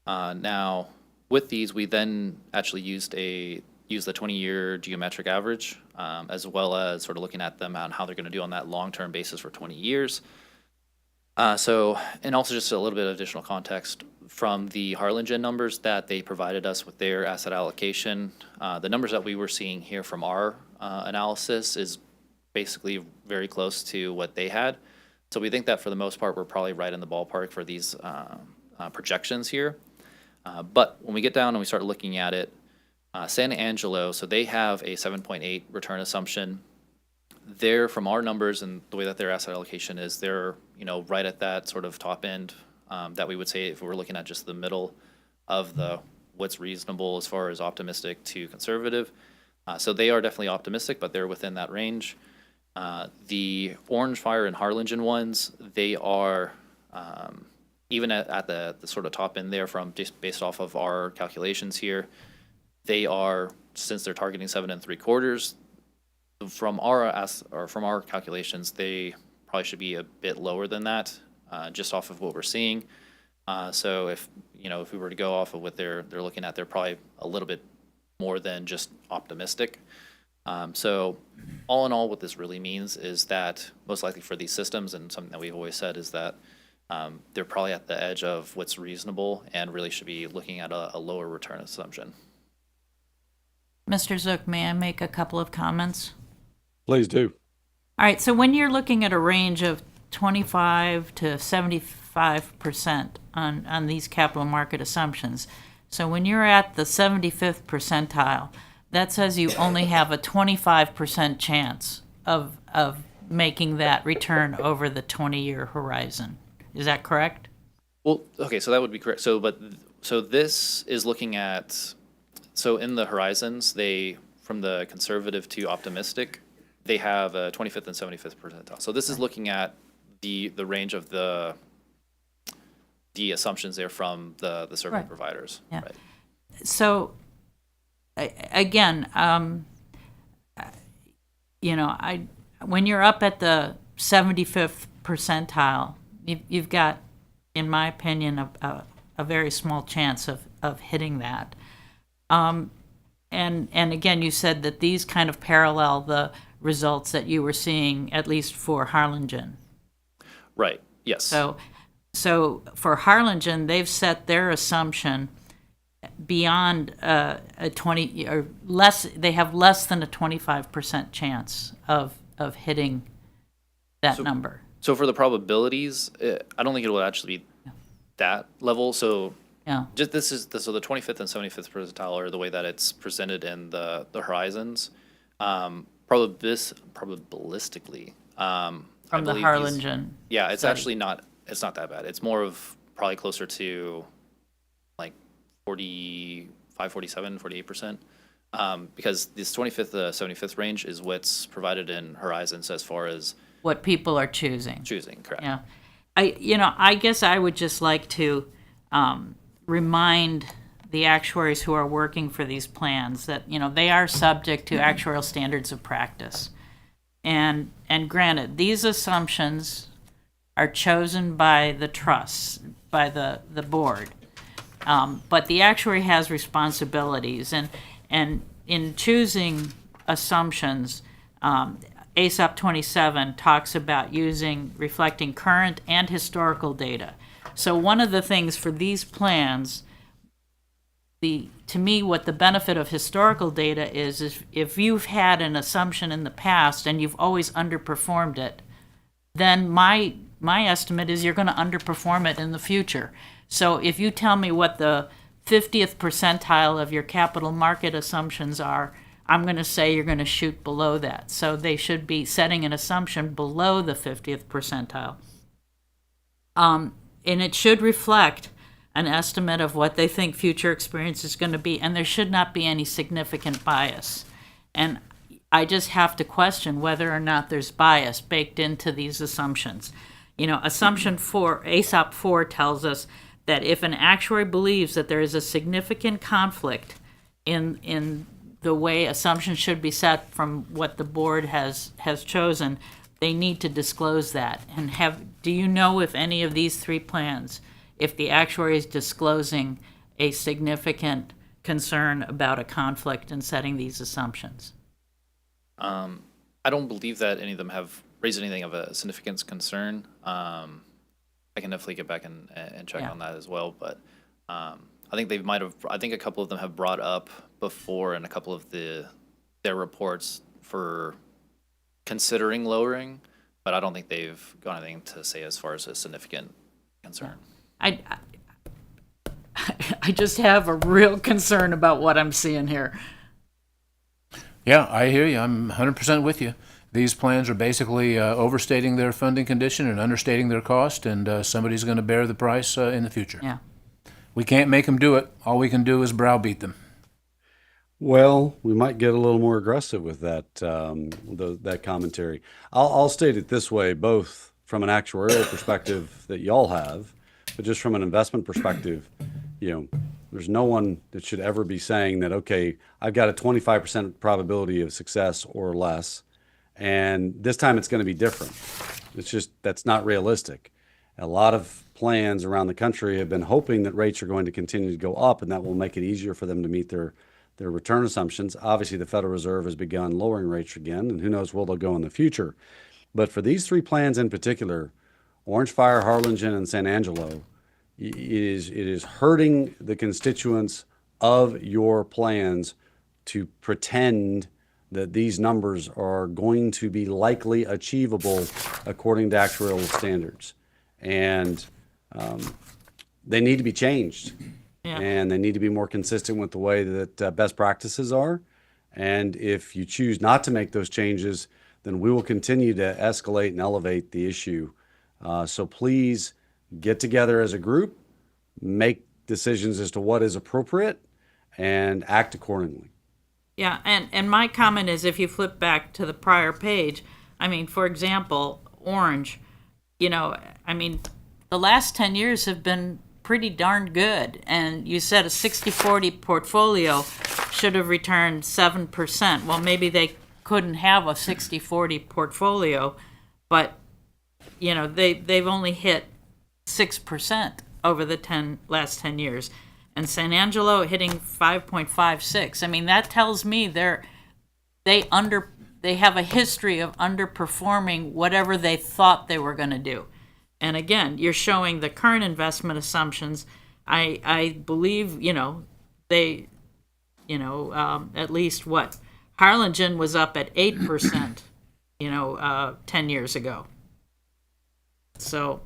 Now, with these, we then actually used the 20-year geometric average, as well as sort of looking at them and how they're going to do on that long-term basis for 20 years. And also just a little bit of additional context from the Harlingen numbers that they provided us with their asset allocation. The numbers that we were seeing here from our analysis is basically very close to what they had. So we think that for the most part, we're probably right in the ballpark for these projections here. But when we get down and we start looking at it, San Angelo, so they have a 7.8 return assumption. They're, from our numbers and the way that their asset allocation is, they're right at that sort of top end that we would say if we were looking at just the middle of the what's reasonable as far as optimistic to conservative. So they are definitely optimistic, but they're within that range. The Orange Fire and Harlingen ones, they are even at the sort of top end there from just based off of our calculations here. They are, since they're targeting 7 3/4, from our calculations, they probably should be a bit lower than that, just off of what we're seeing. So if we were to go off of what they're looking at, they're probably a little bit more than just optimistic. So all in all, what this really means is that most likely for these systems, and something that we've always said is that they're probably at the edge of what's reasonable and really should be looking at a lower return assumption. Mr. Zook, may I make a couple of comments? Please do. All right, so when you're looking at a range of 25 to 75% on these capital market assumptions, so when you're at the 75th percentile, that says you only have a 25% chance of making that return over the 20-year horizon. Is that correct? Well, okay, so that would be correct. So this is looking at, so in the horizons, from the conservative to optimistic, they have a 25th and 75th percentile. So this is looking at the range of the assumptions there from the survey Right. providers. Yeah. Right. So, again, when you're up at the 75th percentile, you've got, in my opinion, a very small chance of hitting that. And again, you said that these kind of parallel the results that you were seeing, at least for Harlingen. Right. Yes. So for Harlingen, they've set their assumption beyond a 20 or less. They have less than a 25% chance of hitting that number. So for the probabilities, I don't think it will actually be that level. So Yeah. just so the 25th and 75th percentile are the way that it's presented in the horizons. Probabilistically, I From the believe Harlingen. yeah, it's study. actually not that bad. It's more of probably closer to like 45, 47, 48%. Because this 25th to 75th range is what's provided in Horizons as far as What people are choosing. choosing, correct? Yeah. I guess I would just like to remind the actuaries who are working for these plans that, they are subject to actuarial standards of practice. And granted, these assumptions are chosen by the trusts, by the board. But the actuary has responsibilities, and in choosing assumptions, ASAP 27 talks about reflecting current and historical data. So one of the things for these plans, to me, what the benefit of historical data is if you've had an assumption in the past and you've always underperformed it, then my estimate is you're going to underperform it in the future. So if you tell me what the 50th percentile of your capital market assumptions are, I'm going to say you're going to shoot below that. So they should be setting an assumption below the 50th percentile. And it should reflect an estimate of what they think future experience is going to be, and there should not be any significant bias. And I just have to question whether or not there's bias baked into these assumptions. Assumption 4, ASAP 4 tells us that if an actuary believes that there is a significant conflict in the way assumptions should be set from what the board has chosen, they need to disclose that. And do you know if any of these three plans, if the actuary is disclosing a significant concern about a conflict in setting these assumptions? I don't believe that any of them have raised anything of a significant concern. I can definitely get back and check Yeah. on that as well, but I think I think a couple of them have brought up before in a couple of their reports for considering lowering, but I don't think they've got anything to say as far as a significant concern. I just have a real concern about what I'm seeing here. Yeah, I hear you. I'm 100% with you. These plans are basically overstating their funding condition and understating their cost, and somebody's going to bear the price in the future. Yeah. We can't make them do it. All we can do is browbeat them. Well, we might get a little more aggressive with that commentary. I'll state it this way, both from an actuarial perspective that y'all have, but just from an investment perspective, there's no one that should ever be saying that, okay, I've got a 25% probability of success or less, and this time it's going to be different. It's just, that's not realistic. A lot of plans around the country have been hoping that rates are going to continue to go up, and that will make it easier for them to meet their return assumptions. Obviously, the Federal Reserve has begun lowering rates again, and who knows where they'll go in the future. But for these three plans in particular, Orange Fire, Harlingen, and San Angelo, it is hurting the constituents of your plans to pretend that these numbers are going to be likely achievable according to actuarial standards. And they need to be changed. Yeah. And they need to be more consistent with the way that best practices are. And if you choose not to make those changes, then we will continue to escalate and elevate the issue. So please get together as a group, make decisions as to what is appropriate, and act accordingly. Yeah, and my comment is, if you flip back to the prior page, for example, Orange, the last 10 years have been pretty darn good. And you said a 60-40 portfolio should have returned 7%. Well, maybe they couldn't have a 60-40 portfolio, but, they've only hit 6% over the last 10 years. And San Angelo hitting 5.56. That tells me they have a history of underperforming whatever they thought they were going to do. And again, you're showing the current investment assumptions. I believe, they, at least what Harlingen was up at 8%, 10 years ago. So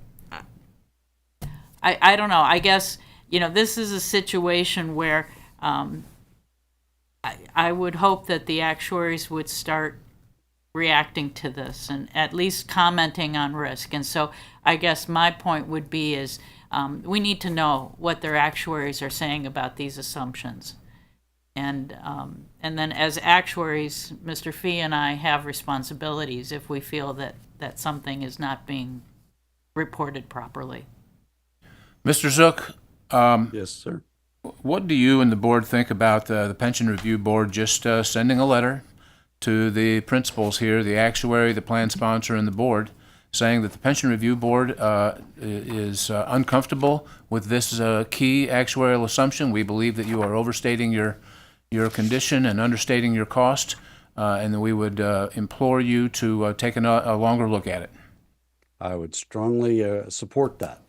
I don't know. I guess, this is a situation where I would hope that the actuaries would start reacting to this and at least commenting on risk. And so I guess my point would be we need to know what their actuaries are saying about these assumptions. And then as actuaries, Mr. Fee and I have responsibilities if we feel that something is not being reported properly. Mr. Zook, Yes, sir. what do you and the board think about the Pension Review Board just sending a letter to the principals here, the actuary, the plan sponsor, and the board, saying that the Pension Review Board is uncomfortable with this key actuarial assumption? We believe that you are overstating your condition and understating your cost, and that we would implore you to take a longer look at it. I would strongly support that.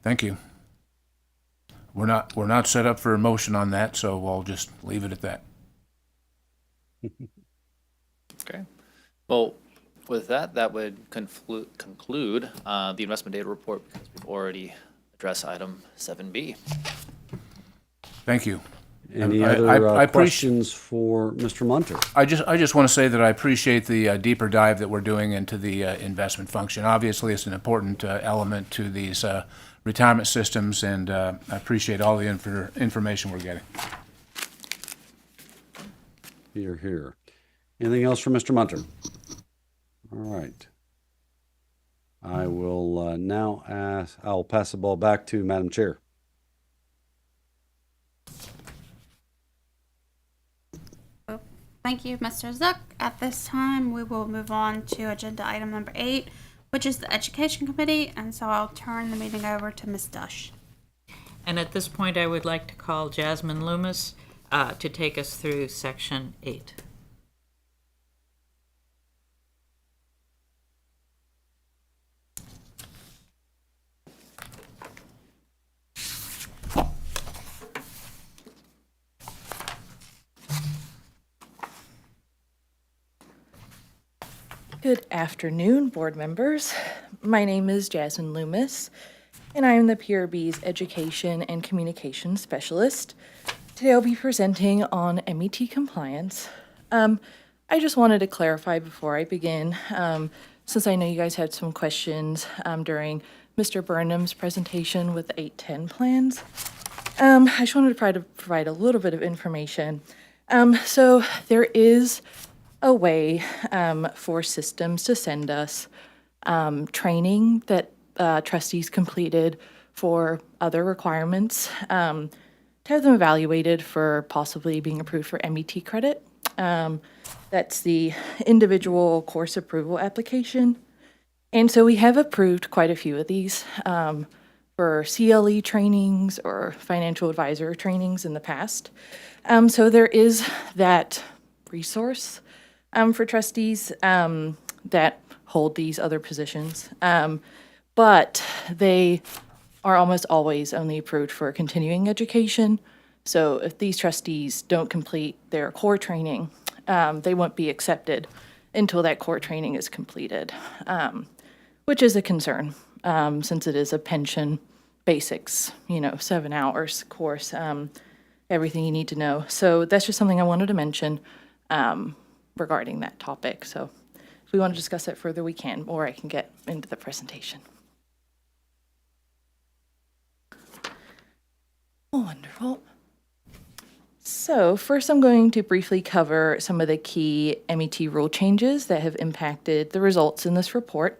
Thank you. We're not set up for a motion on that, so I'll just leave it at that. Okay. Well, with that would conclude the investment data report because we've already addressed item 7B. Thank you. Any I other questions for Mr. Munter? I just want to say that I appreciate the deeper dive that we're doing into the investment function. Obviously, it's an important element to these retirement systems, and I appreciate all the information we're getting. Here, here. Anything else for Mr. Munter? All right. I will now I'll pass the ball back to Madam Chair. Thank you, Mr. Zook. At this time, we will move on to agenda item number 8, which is the Education Committee, and so I'll turn the meeting over to Ms. Dush. And at this point, I would like to call Jasmine Loomis to take us through section 8. Good afternoon, board members. My name is Jasmine Loomis, and I am the PRB's Education and Communications Specialist. Today I'll be presenting on MET compliance. I just wanted to clarify before I begin, since I know you guys had some questions during Mr. Burnham's presentation with the 810 plans. I just wanted to provide a little bit of information. So there is a way for systems to send us training that trustees completed for other requirements to have them evaluated for possibly being approved for MET credit. That's the individual course approval application. And so we have approved quite a few of these for CLE trainings or financial advisor trainings in the past. So there is that resource for trustees that hold these other positions. But they are almost always only approved for continuing education. So if these trustees don't complete their core training, they won't be accepted until that core training is completed, which is a concern since it is a pension basics, 7 hours course, everything you need to know. So that's just something I wanted to mention regarding that topic. So if we want to discuss it further, we can, or I can get into the presentation. Wonderful. So first I'm going to briefly cover some of the key MET rule changes that have impacted the results in this report.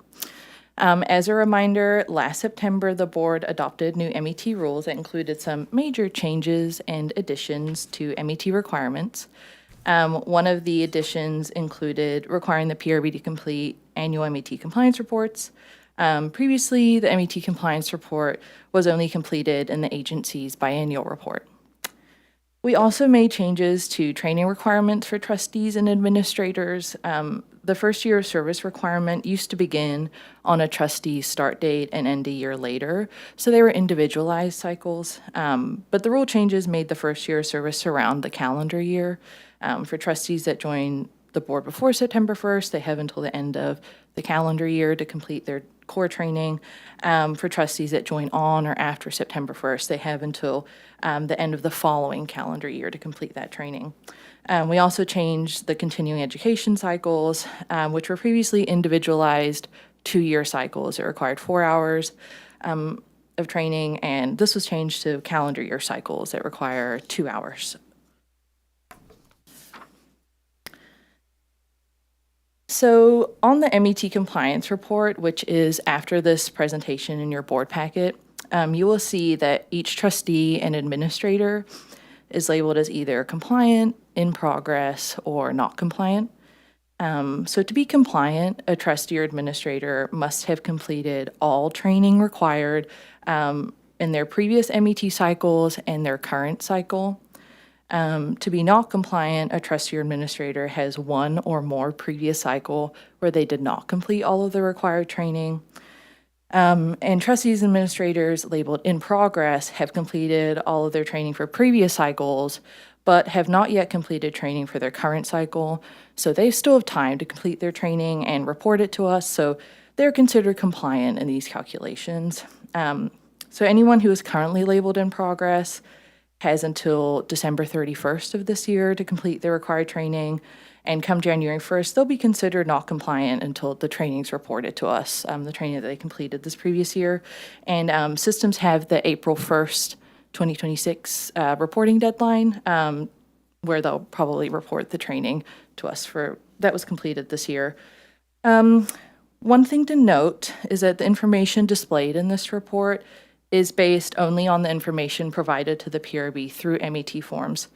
As a reminder, last September, the board adopted new MET rules that included some major changes and additions to MET requirements. One of the additions included requiring the PRB to complete annual MET compliance reports. Previously, the MET compliance report was only completed in the agency's biannual report. We also made changes to training requirements for trustees and administrators. The first year of service requirement used to begin on a trustee's start date and end a year later, so they were individualized cycles. But the rule changes made the first year of service around the calendar year. For trustees that join the board before September 1st, they have until the end of the calendar year to complete their core training. For trustees that join on or after September 1st, they have until the end of the following calendar year to complete that training. We also changed the continuing education cycles, which were previously individualized 2-year cycles. It required 4 hours. of training, and this was changed to calendar year cycles that require 2 hours. So on the MET compliance report, which is after this presentation in your board packet, you will see that each trustee and administrator is labeled as either compliant, in progress, or not compliant. So to be compliant, a trustee or administrator must have completed all training required in their previous MET cycles and their current cycle. To be not compliant, a trustee or administrator has one or more previous cycle where they did not complete all of the required training. And trustees and administrators labeled in progress have completed all of their training for previous cycles, but have not yet completed training for their current cycle. So they still have time to complete their training and report it to us. So they're considered compliant in these calculations. So anyone who is currently labeled in progress has until December 31st of this year to complete their required training. And come January 1st, they'll be considered not compliant until the training's reported to us, the training that they completed this previous year. And systems have the April 1st, 2026 reporting deadline, where they'll probably report the training to us for that was completed this year. One thing to note is that the information displayed in this report is based only on the information provided to the PRB through MET forms.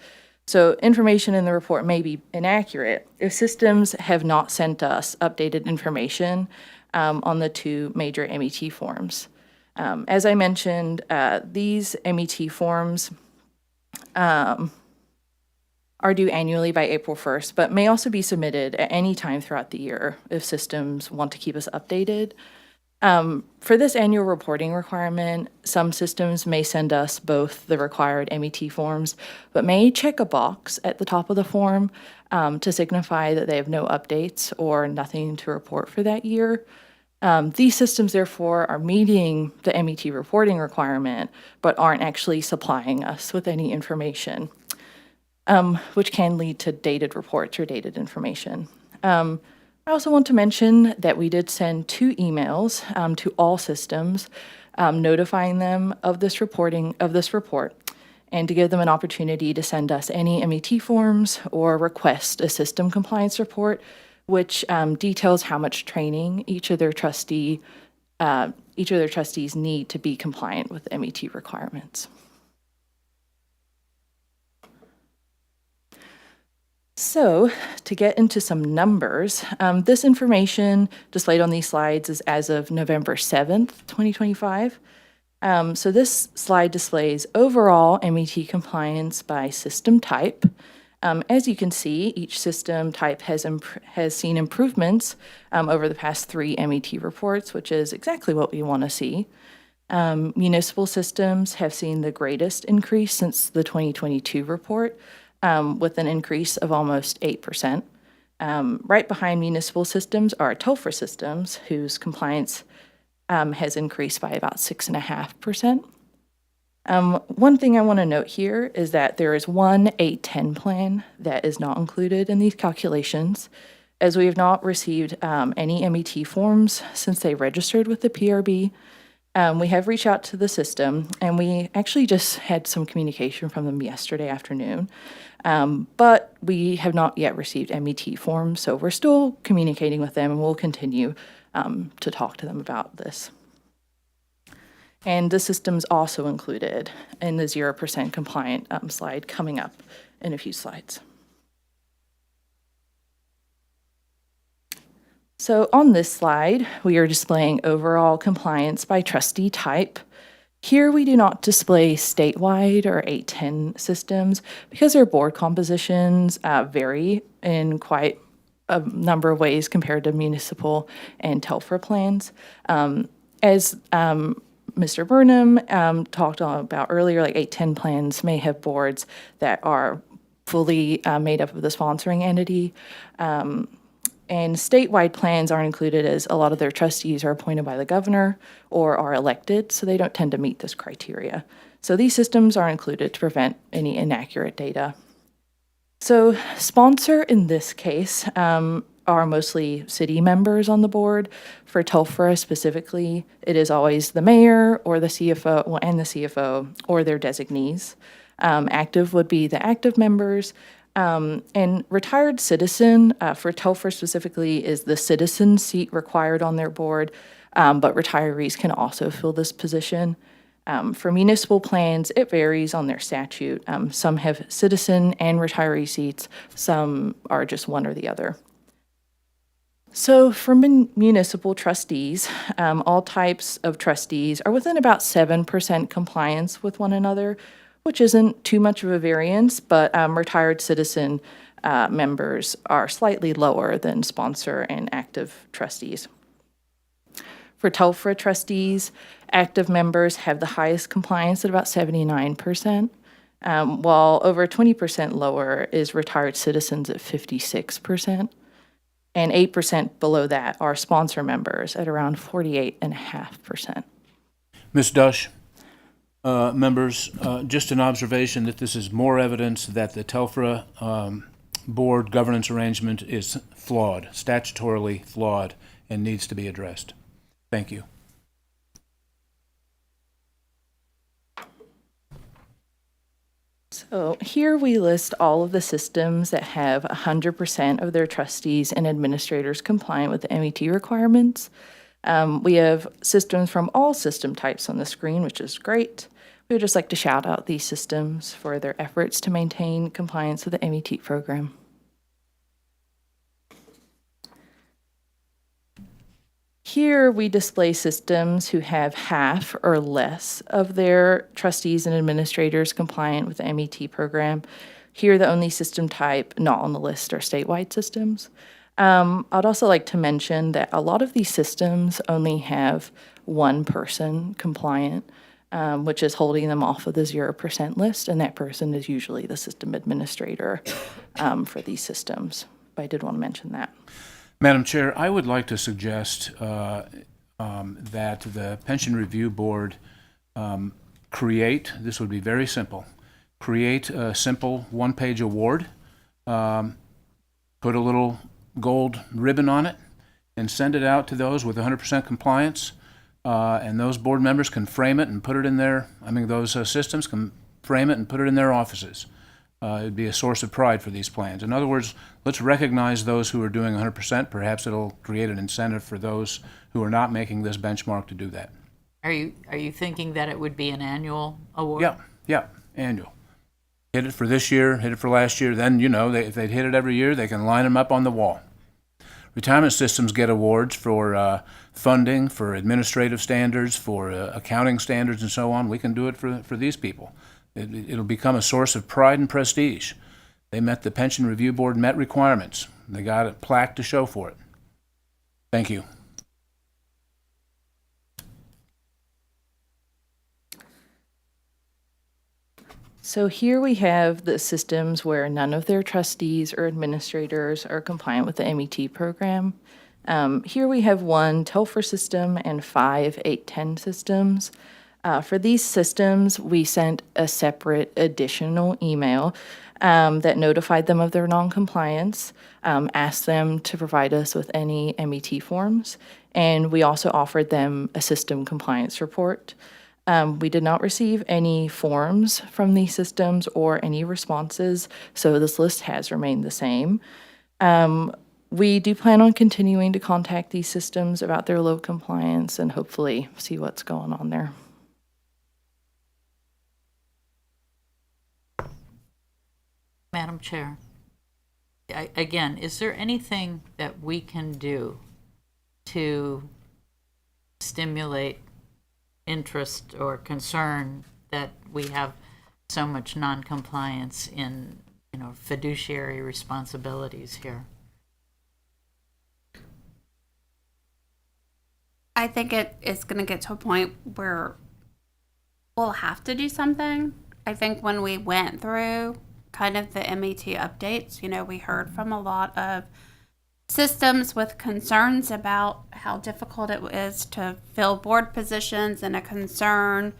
So information in the report may be inaccurate if systems have not sent us updated information on the two major MET forms. As I mentioned, these MET forms are due annually by April 1st, but may also be submitted at any time throughout the year if systems want to keep us updated. For this annual reporting requirement, some systems may send us both the required MET forms, but may check a box at the top of the form to signify that they have no updates or nothing to report for that year. These systems, therefore, are meeting the MET reporting requirement, but aren't actually supplying us with any information, which can lead to dated reports or dated information. I also want to mention that we did send 2 emails to all systems notifying them of this report, and to give them an opportunity to send us any MET forms or request a system compliance report, which details how much training each of their trustees need to be compliant with MET requirements. So, to get into some numbers, this information displayed on these slides is as of November 7th, 2025. So this slide displays overall MET compliance by system type. As you can see, each system type has seen improvements over the past 3 MET reports, which is exactly what we want to see. Municipal systems have seen the greatest increase since the 2022 report, with an increase of almost 8%. Right behind municipal systems are Topher systems, whose compliance has increased by about 6.5%. One thing I want to note here is that there is one 810 plan that is not included in these calculations, as we have not received any MET forms since they registered with the PRB. We have reached out to the system, and we actually just had some communication from them yesterday afternoon, but we have not yet received MET forms, so we're still communicating with them, and we'll continue to talk to them about this. And the system's also included in the 0% compliant slide coming up in a few slides. So on this slide, we are displaying overall compliance by trustee type. Here we do not display statewide or 810 systems because their board compositions vary in quite a number of ways compared to municipal and Telfer plans. As Mr. Burnham talked about earlier, like 810 plans may have boards that are fully made up of the sponsoring entity. And statewide plans aren't included as a lot of their trustees are appointed by the governor or are elected, so they don't tend to meet this criteria. So these systems are included to prevent any inaccurate data. So sponsor in this case are are mostly city members on the board. For TELFRA specifically, it is always the mayor or the CFO, well, and the CFO or their designees. Active would be the active members. And retired citizen, for TELFRA specifically, is the citizen seat required on their board, but retirees can also fill this position. For municipal plans, it varies on their statute. Some have citizen and retiree seats, some are just one or the other. So for municipal trustees, all types of trustees are within about 7% compliance with one another, which isn't too much of a variance, but retired citizen members are slightly lower than sponsor and active trustees. For TELFRA trustees, active members have the highest compliance at about 79%, while over 20% lower is retired citizens at 56%. And 8% below that are sponsor members at around 48.5%. Ms. Dush, members, just an observation that this is more evidence that the TELFRA board governance arrangement is flawed, statutorily flawed, and needs to be addressed. Thank you. So here we list all of the systems that have 100% of their trustees and administrators compliant with the MET requirements. We have systems from all system types on the screen, which is great. We would just like to shout out these systems for their efforts to maintain compliance with the MET program. Here we display systems who have half or less of their trustees and administrators compliant with the MET program. Here the only system type not on the list are statewide systems. I'd also like to mention that a lot of these systems only have one person compliant, which is holding them off of the 0% list, and that person is usually the system administrator for these systems. But I did want to mention that. Madam Chair, I would like to suggest that the Pension Review Board this would be very simple, create a simple one-page award, put a little gold ribbon on it, and send it out to those with 100% compliance, and those board members can frame it and put it in those systems can frame it and put it in their offices. It'd be a source of pride for these plans. In other words, let's recognize those who are doing 100%. Perhaps it'll create an incentive for those who are not making this benchmark to do that. Are you thinking that it would be an annual award? Yeah, annual. Hit it for this year, hit it for last year. Then, if they hit it every year, they can line them up on the wall. Retirement systems get awards for funding, for administrative standards, for accounting standards, and so on. We can do it for these people. It'll become a source of pride and prestige. They met the Pension Review Board met requirements. They got a plaque to show for it. Thank you. So here we have the systems where none of their trustees or administrators are compliant with the MET program. Here we have one TELFRA system and 5 810 systems. For these systems, we sent a separate additional email that notified them of their noncompliance, asked them to provide us with any MET forms, and we also offered them a system compliance report. We did not receive any forms from these systems or any responses, so this list has remained the same. We do plan on continuing to contact these systems about their low compliance and hopefully see what's going on there. Madam Chair, again, is there anything that we can do to stimulate interest or concern that we have so much non-compliance in, fiduciary responsibilities here? I think it is going to get to a point where we'll have to do something. I think when we went through kind of the MET updates, we heard from a lot of systems with concerns about how difficult it is to fill board positions, and a concern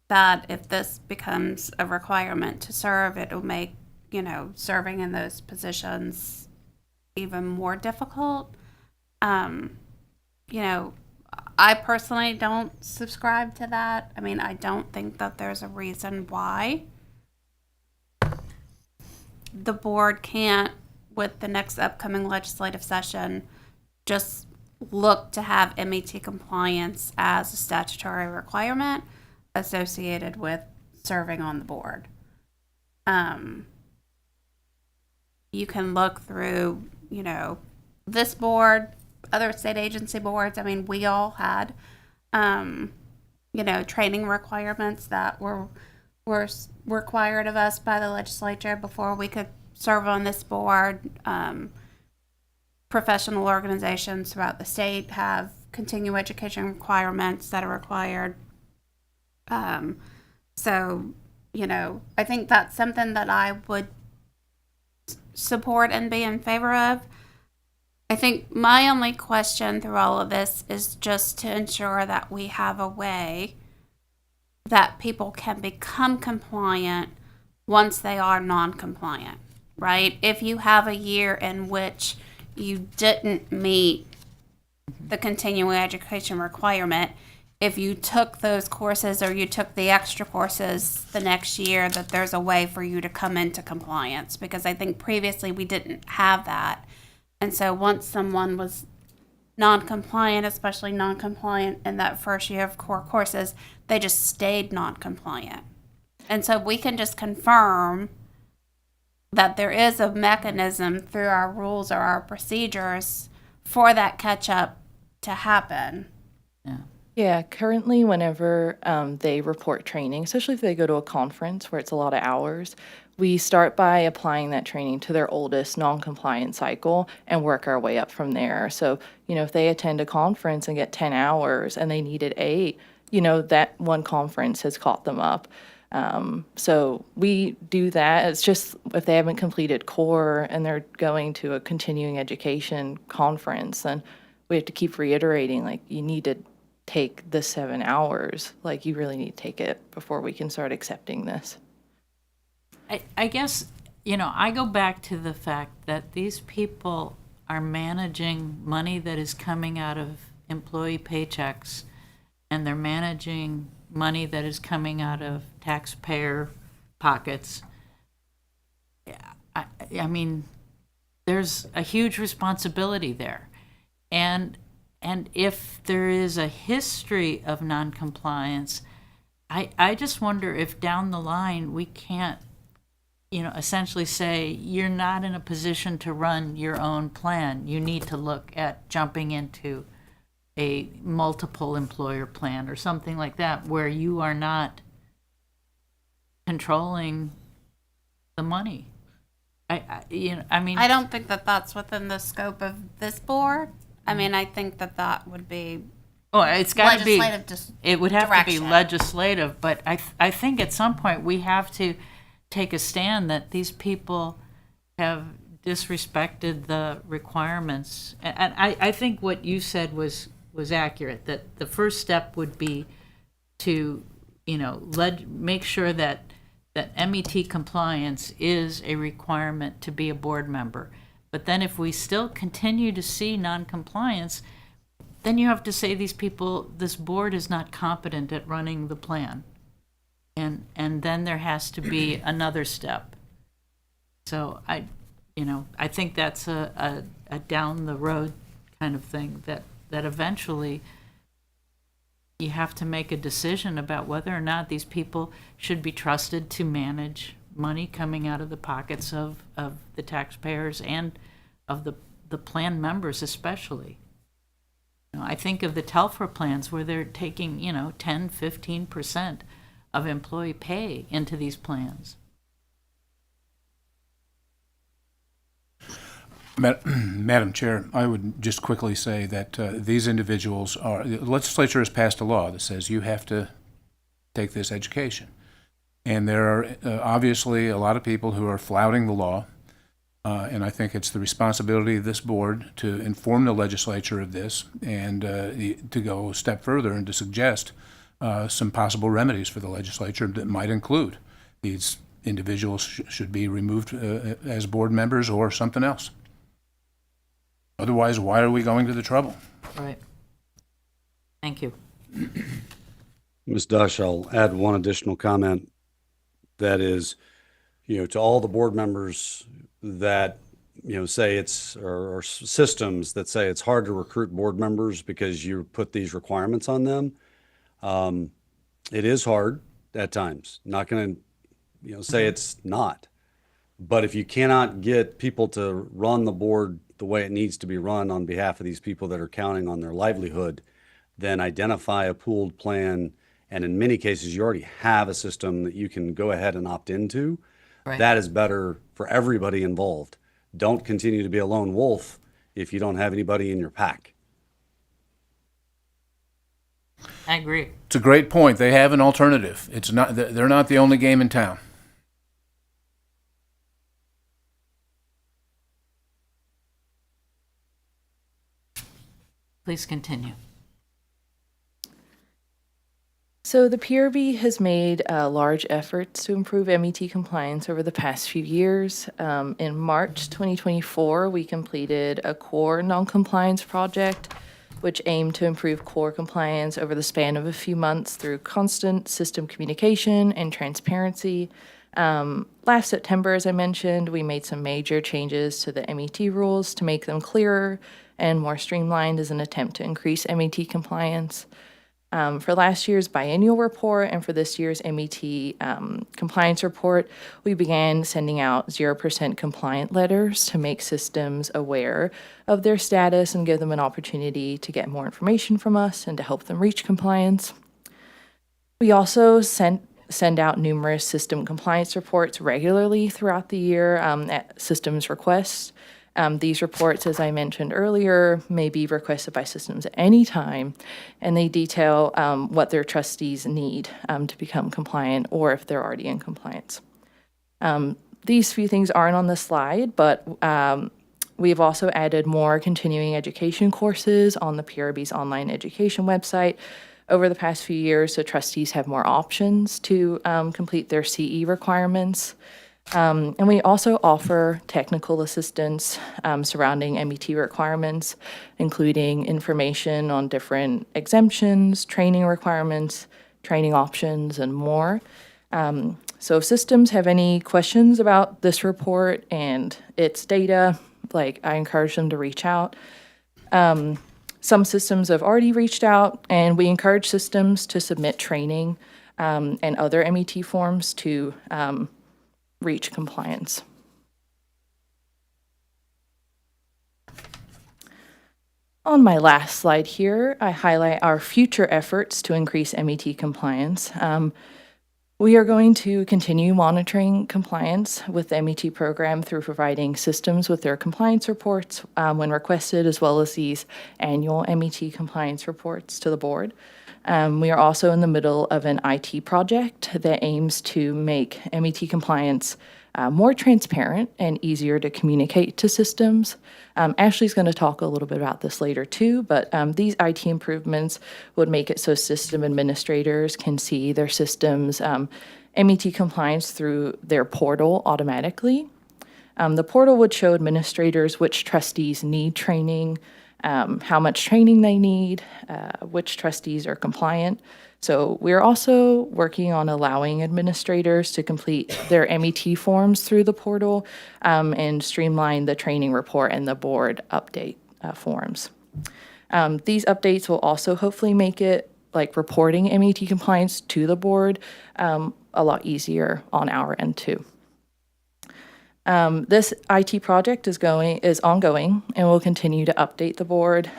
that if this becomes a requirement to serve, it will make, serving in those positions even more difficult. You know, I personally don't subscribe to that. I mean, I don't think that there's a reason why the board can't, with the next upcoming legislative session, just look to have MET compliance as a statutory requirement associated with serving on the board. You can look through, you know, this board, other state agency boards. I mean, we all had, you know, training requirements that were required of us by the legislature before we could serve on this board. Professional organizations throughout the state have continuing education requirements that are required. So, you know, I think that's something that I would support and be in favor of. I think my only question through all of this is just to ensure that we have a way that people can become compliant once they are non-compliant, right? If you have a year in which you didn't meet the continuing education requirement, if you took those courses or you took the extra courses the next year, that there's a way for you to come into compliance. Because I think previously we didn't have that. And so once someone was non-compliant, especially non-compliant in that first year of core courses, they just stayed non-compliant. And so we can just confirm that there is a mechanism through our rules or our procedures for that catch-up to happen. Yeah, currently whenever they report training, especially if they go to a conference where it's a lot of hours, we start by applying that training to their oldest non-compliant cycle and work our way up from there. So, you know, if they attend a conference and get 10 hours and they needed 8, you know, that one conference has caught them up. So we do that. It's just if they haven't completed core and they're going to a continuing education conference, then we have to keep reiterating, like, you need to take the 7 hours. Like, you really need to take it before we can start accepting this. I guess, you know, I go back to the fact that these people are managing money that is coming out of employee paychecks, and they're managing money that is coming out of taxpayer pockets. I mean, there's a huge responsibility there. And if there is a history of noncompliance, I just wonder if down the line we can't, you know, essentially say, you're not in a position to run your own plan. You need to look at jumping into a multiple employer plan or something like that, where you are not controlling the money. I don't think that that's within the scope of this board. I mean, I think that that would be it's got to be. legislative It would have to direction. be legislative, but I think at some point we have to take a stand that these people have disrespected the requirements. And I think what you said was accurate, that the first step would be to, you know, make sure that MET compliance is a requirement to be a board member. But then if we still continue to see noncompliance, then you have to say this board is not competent at running the plan. And then there has to be another step. So I think that's a down the road kind of thing, that eventually you have to make a decision about whether or not these people should be trusted to manage money coming out of the pockets of the taxpayers and of the plan members especially. You know, I think of the Telfer plans where they're taking, 10, 15% of employee pay into these plans. Madam Chair, I would just quickly say that these individuals the legislature has passed a law that says you have to take this education. And there are obviously a lot of people who are flouting the law, and I think it's the responsibility of this board to inform the legislature of this and to go a step further and to suggest some possible remedies for the legislature that might include these individuals should be removed as board members or something else. Otherwise, why are we going to the trouble? Right. Thank you. Ms. Dush, I'll add one additional comment. That is, to all the board members that, say it's, or systems that say it's hard to recruit board members because you put these requirements on them. It is hard at times. Not going to, say it's not. But if you cannot get people to run the board the way it needs to be run on behalf of these people that are counting on their livelihood, then identify a pooled plan. And in many cases, you already have a system that you can go ahead and opt into. Right. That is better for everybody involved. Don't continue to be a lone wolf if you don't have anybody in your pack. I agree. It's a great point. They have an alternative. It's not, they're not the only game in town. Please continue. So the PRB has made large efforts to improve MET compliance over the past few years. In March 2024, we completed a core noncompliance project, which aimed to improve core compliance over the span of a few months through constant system communication and transparency. Last September, as I mentioned, we made some major changes to the MET rules to make them clearer and more streamlined as an attempt to increase MET compliance. For last year's biennial report and for this year's MET compliance report, we began sending out 0% compliant letters to make systems aware of their status and give them an opportunity to get more information from us and to help them reach compliance. We also send out numerous system compliance reports regularly throughout the year at systems requests. These reports, as I mentioned earlier, may be requested by systems at any time, and they detail what their trustees need to become compliant or if they're already in compliance. These few things aren't on the slide, but we've also added more continuing education courses on the PRB's online education website over the past few years, so trustees have more options to complete their CE requirements. And we also offer technical assistance surrounding MET requirements, including information on different exemptions, training requirements, training options, and more. So if systems have any questions about this report and its data, I encourage them to reach out. Some systems have already reached out, and we encourage systems to submit training and other MET forms to reach compliance. On my last slide here, I highlight our future efforts to increase MET compliance. We are going to continue monitoring compliance with the MET program through providing systems with their compliance reports when requested, as well as these annual MET compliance reports to the board. We are also in the middle of an IT project that aims to make MET compliance more transparent and easier to communicate to systems. Ashley's going to talk a little bit about this later too, but these IT improvements would make it so system administrators can see their systems' MET compliance through their portal automatically. The portal would show administrators which trustees need training, how much training they need, which trustees are compliant. So we're also working on allowing administrators to complete their MET forms through the portal and streamline the training report and the board update forms. These updates will also hopefully make it reporting MET compliance to the board a lot easier on our end too. This IT project is ongoing and will continue to update the board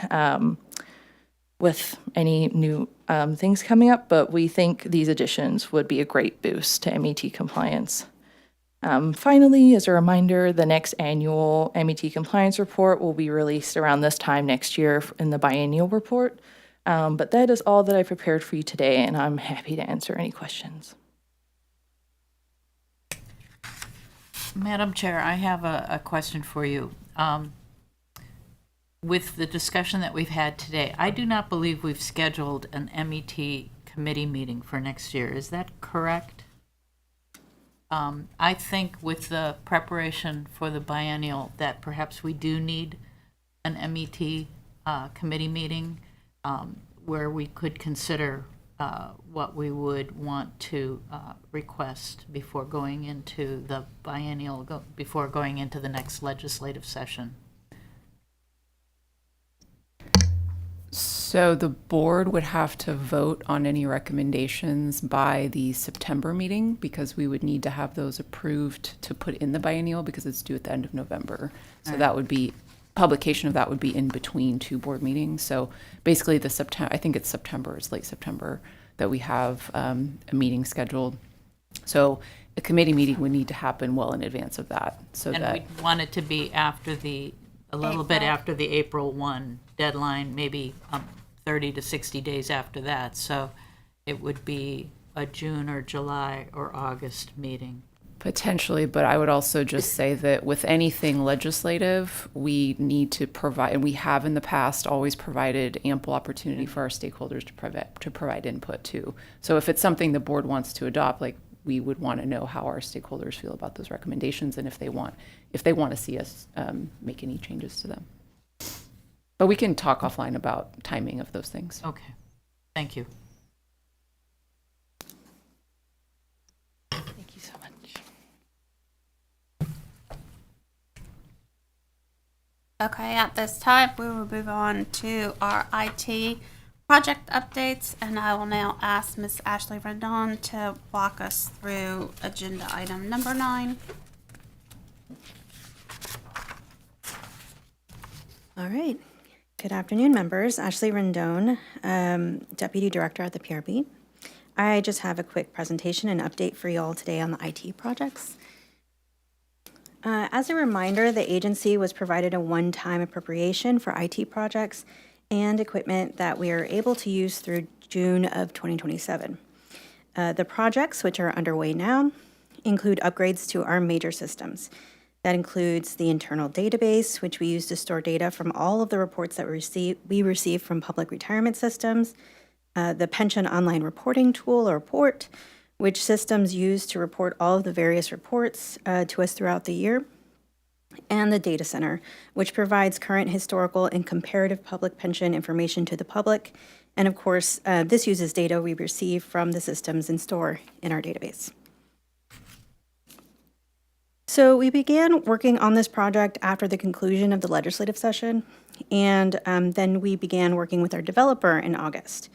with any new things coming up, but we think these additions would be a great boost to MET compliance. Finally, as a reminder, the next annual MET compliance report will be released around this time next year in the biennial report. But that is all that I prepared for you today, and I'm happy to answer any questions. Madam Chair, I have a question for you. With the discussion that we've had today, I do not believe we've scheduled an MET committee meeting for next year. Is that correct? I think with the preparation for the biennial that perhaps we do need an MET committee meeting where we could consider what we would want to request before going into the biennial, before going into the next legislative session. So the board would have to vote on any recommendations by the September meeting because we would need to have those approved to put in the biennial because it's due at the end of November. So that would be, publication of that would be in between two board meetings. So basically the September, I think it's September, it's late September, that we have a meeting scheduled. So a committee meeting would need to happen well in advance of that. So And that we want it to be after a little bit after the April 1 deadline, maybe 30 to 60 days after that. So it would be a June or July or August meeting. potentially, but I would also just say that with anything legislative, we need to provide, and we have in the past always provided ample opportunity for our stakeholders to provide input too. So if it's something the board wants to adopt, like we would want to know how our stakeholders feel about those recommendations and if they want to see us make any changes to them. But we can talk offline about timing of those things. Okay, thank you. Thank you so much. Okay, at this time, we will move on to our IT project updates, and I will now ask Ms. Ashley Rendon to walk us through agenda item number 9. All right. Good afternoon, members. Ashley Rendon, Deputy Director at the PRB. I just have a quick presentation and update for you all today on the IT projects. As a reminder, the agency was provided a one-time appropriation for IT projects and equipment that we are able to use through June of 2027. The projects, which are underway now, include upgrades to our major systems. That includes the internal database, which we use to store data from all of the reports that we receive from public retirement systems, the pension online reporting tool or report, which systems use to report all of the various reports to us throughout the year, and the data center, which provides current historical and comparative public pension information to the public. And of course, this uses data we receive from the systems and store in our database. So we began working on this project after the conclusion of the legislative session, and then we began working with our developer in August.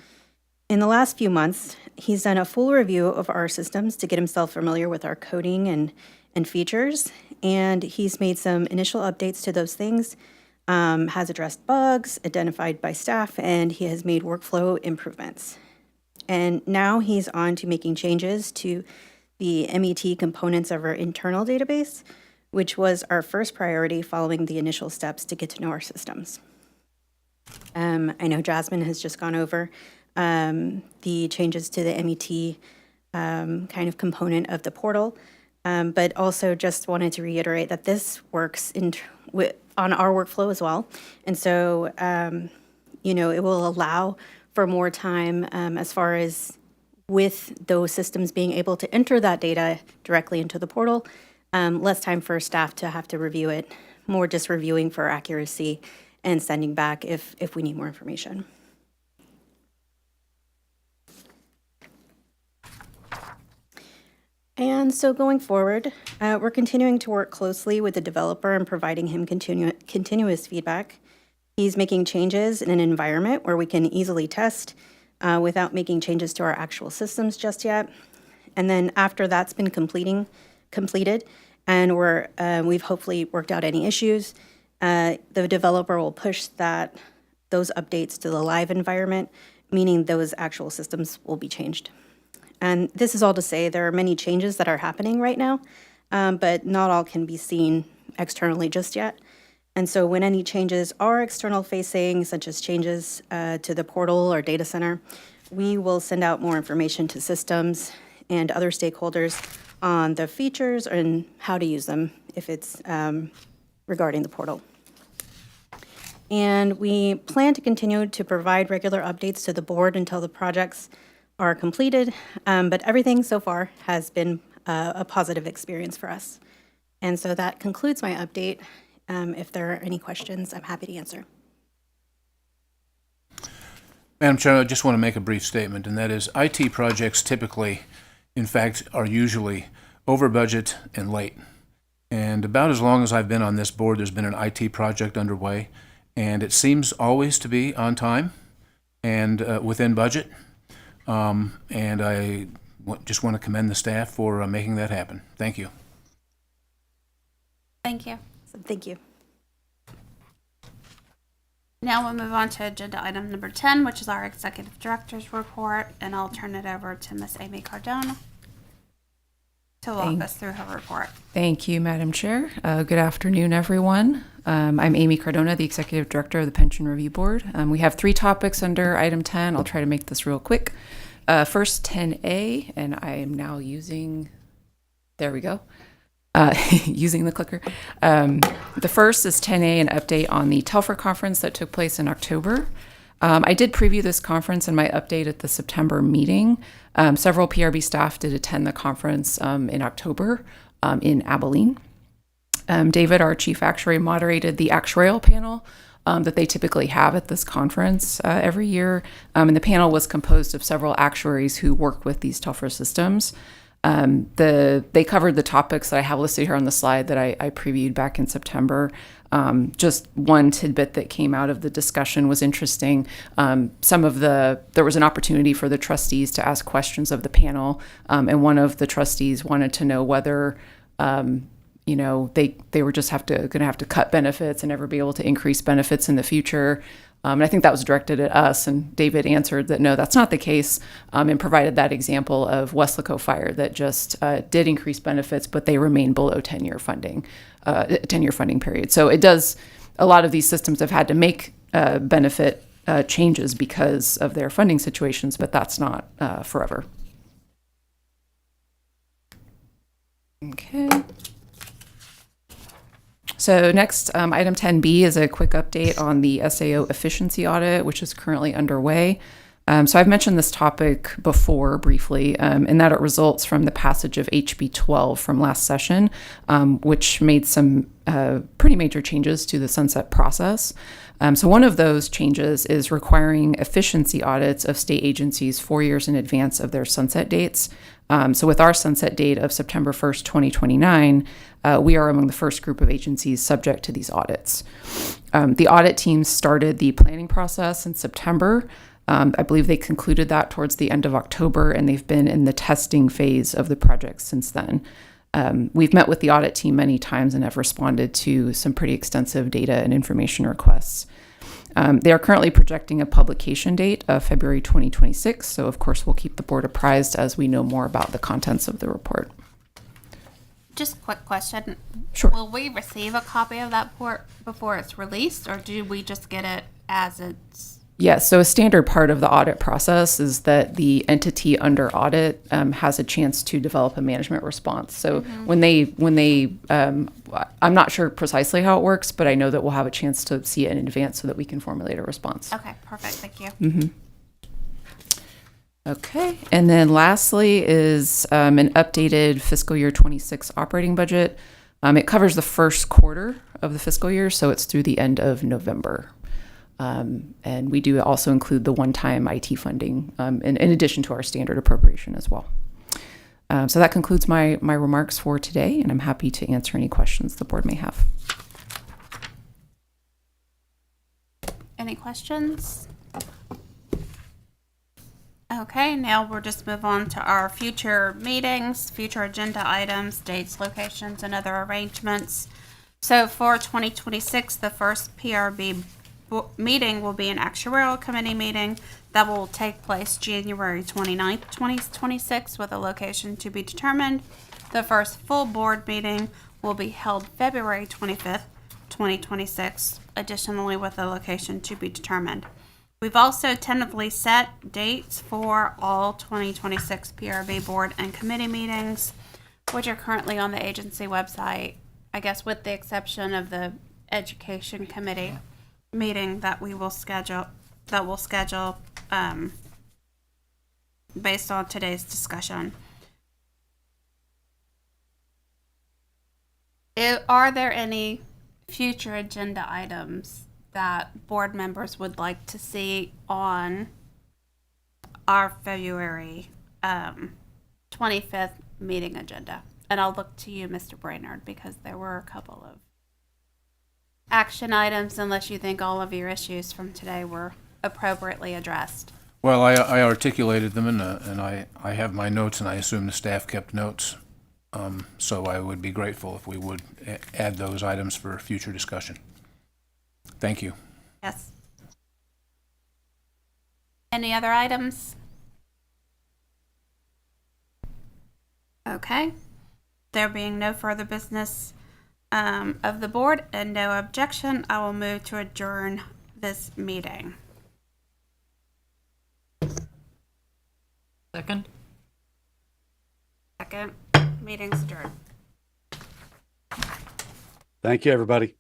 In the last few months, he's done a full review of our systems to get himself familiar with our coding and features, and he's made some initial updates to those things, has addressed bugs identified by staff, and he has made workflow improvements. And now he's on to making changes to the MET components of our internal database, which was our first priority following the initial steps to get to know our systems. I know Jasmine has just gone over the changes to the MET kind of component of the portal, but also just wanted to reiterate that this works on our workflow as well. And so, it will allow for more time as far as with those systems being able to enter that data directly into the portal, less time for staff to have to review it, more just reviewing for accuracy and sending back if we need more information. And so going forward, we're continuing to work closely with the developer and providing him continuous feedback. He's making changes in an environment where we can easily test without making changes to our actual systems just yet. And then after that's been completed, and we've hopefully worked out any issues, the developer will push those updates to the live environment, meaning those actual systems will be changed. And this is all to say there are many changes that are happening right now, but not all can be seen externally just yet. And so when any changes are external facing, such as changes to the portal or data center, we will send out more information to systems and other stakeholders on the features and how to use them if it's regarding the portal. And we plan to continue to provide regular updates to the board until the projects are completed, but everything so far has been a positive experience for us. And so that concludes my update. If there are any questions, I'm happy to answer. Madam Chair, I just want to make a brief statement, and that is IT projects typically, in fact, are usually over budget and late. And about as long as I've been on this board, there's been an IT project underway, and it seems always to be on time and within budget. And I just want to commend the staff for making that happen. Thank you. Thank you. So thank you. Now we'll move on to agenda item number 10, which is our executive director's report, and I'll turn it over to Miss Amy Cardona to walk us through her report. Thank you, Madam Chair. Good afternoon, everyone. I'm Amy Cardona, the Executive Director of the Pension Review Board. We have 3 topics under item 10. I'll try to make this real quick. First, 10A, and I am now using, there we go, using the clicker. The first is 10A, an update on the Telfer conference that took place in October. I did preview this conference in my update at the September meeting. Several PRB staff did attend the conference in October in Abilene. David, our chief actuary, moderated the actuarial panel that they typically have at this conference every year. And the panel was composed of several actuaries who work with these Telfer systems. They covered the topics that I have listed here on the slide that I previewed back in September. Just one tidbit that came out of the discussion was interesting. There was an opportunity for the trustees to ask questions of the panel, and one of the trustees wanted to know whether they were just going to have to cut benefits and never be able to increase benefits in the future. And I think that was directed at us, and David answered that no, that's not the case, and provided that example of Weslaco Fire that just did increase benefits, but they remain below 10-year funding period. So it does, a lot of these systems have had to make benefit changes because of their funding situations, but that's not forever. Okay. So next, item 10B is a quick update on the SAO efficiency audit, which is currently underway. So I've mentioned this topic before briefly, in that it results from the passage of HB 12 from last session, which made some pretty major changes to the sunset process. So one of those changes is requiring efficiency audits of state agencies 4 years in advance of their sunset dates. So with our sunset date of September 1st, 2029, we are among the first group of agencies subject to these audits. The audit team started the planning process in September. I believe they concluded that towards the end of October, and they've been in the testing phase of the project since then. We've met with the audit team many times and have responded to some pretty extensive data and information requests. They are currently projecting a publication date of February 2026, so of course we'll keep the board apprised as we know more about the contents of the report. Just a quick question. Sure. Will we receive a copy of that report before it's released, or do we just get it as it's? Yes, so a standard part of the audit process is that the entity under audit has a chance to develop a management response. So when they I'm not sure precisely how it works, but I know that we'll have a chance to see it in advance so that we can formulate a response. Okay, perfect. Thank you. Okay, and then lastly is an updated fiscal year 26 operating budget. It covers the first quarter of the fiscal year, so it's through the end of November. And we do also include the one-time IT funding in addition to our standard appropriation as well. So that concludes my remarks for today, and I'm happy to answer any questions the board may have. Any questions? Okay, now we'll just move on to our future meetings, future agenda items, dates, locations, and other arrangements. So for 2026, the first PRB meeting will be an actuarial committee meeting that will take place January 29th, 2026, with a location to be determined. The first full board meeting will be held February 25th, 2026, additionally with a location to be determined. We've also tentatively set dates for all 2026 PRB board and committee meetings, which are currently on the agency website, I guess with the exception of the education committee meeting that we will schedule, based on today's discussion. Are there any future agenda items that board members would like to see on our February 25th meeting agenda. And I'll look to you, Mr. Brainerd, because there were a couple of action items, unless you think all of your issues from today were appropriately addressed. Well, I articulated them, and I have my notes, and I assume the staff kept notes. So I would be grateful if we would add those items for future discussion. Thank you. Yes. Any other items? Okay. There being no further business of the board and no objection, I will move to adjourn this meeting. Second? Second, meeting's adjourned. Thank you, everybody.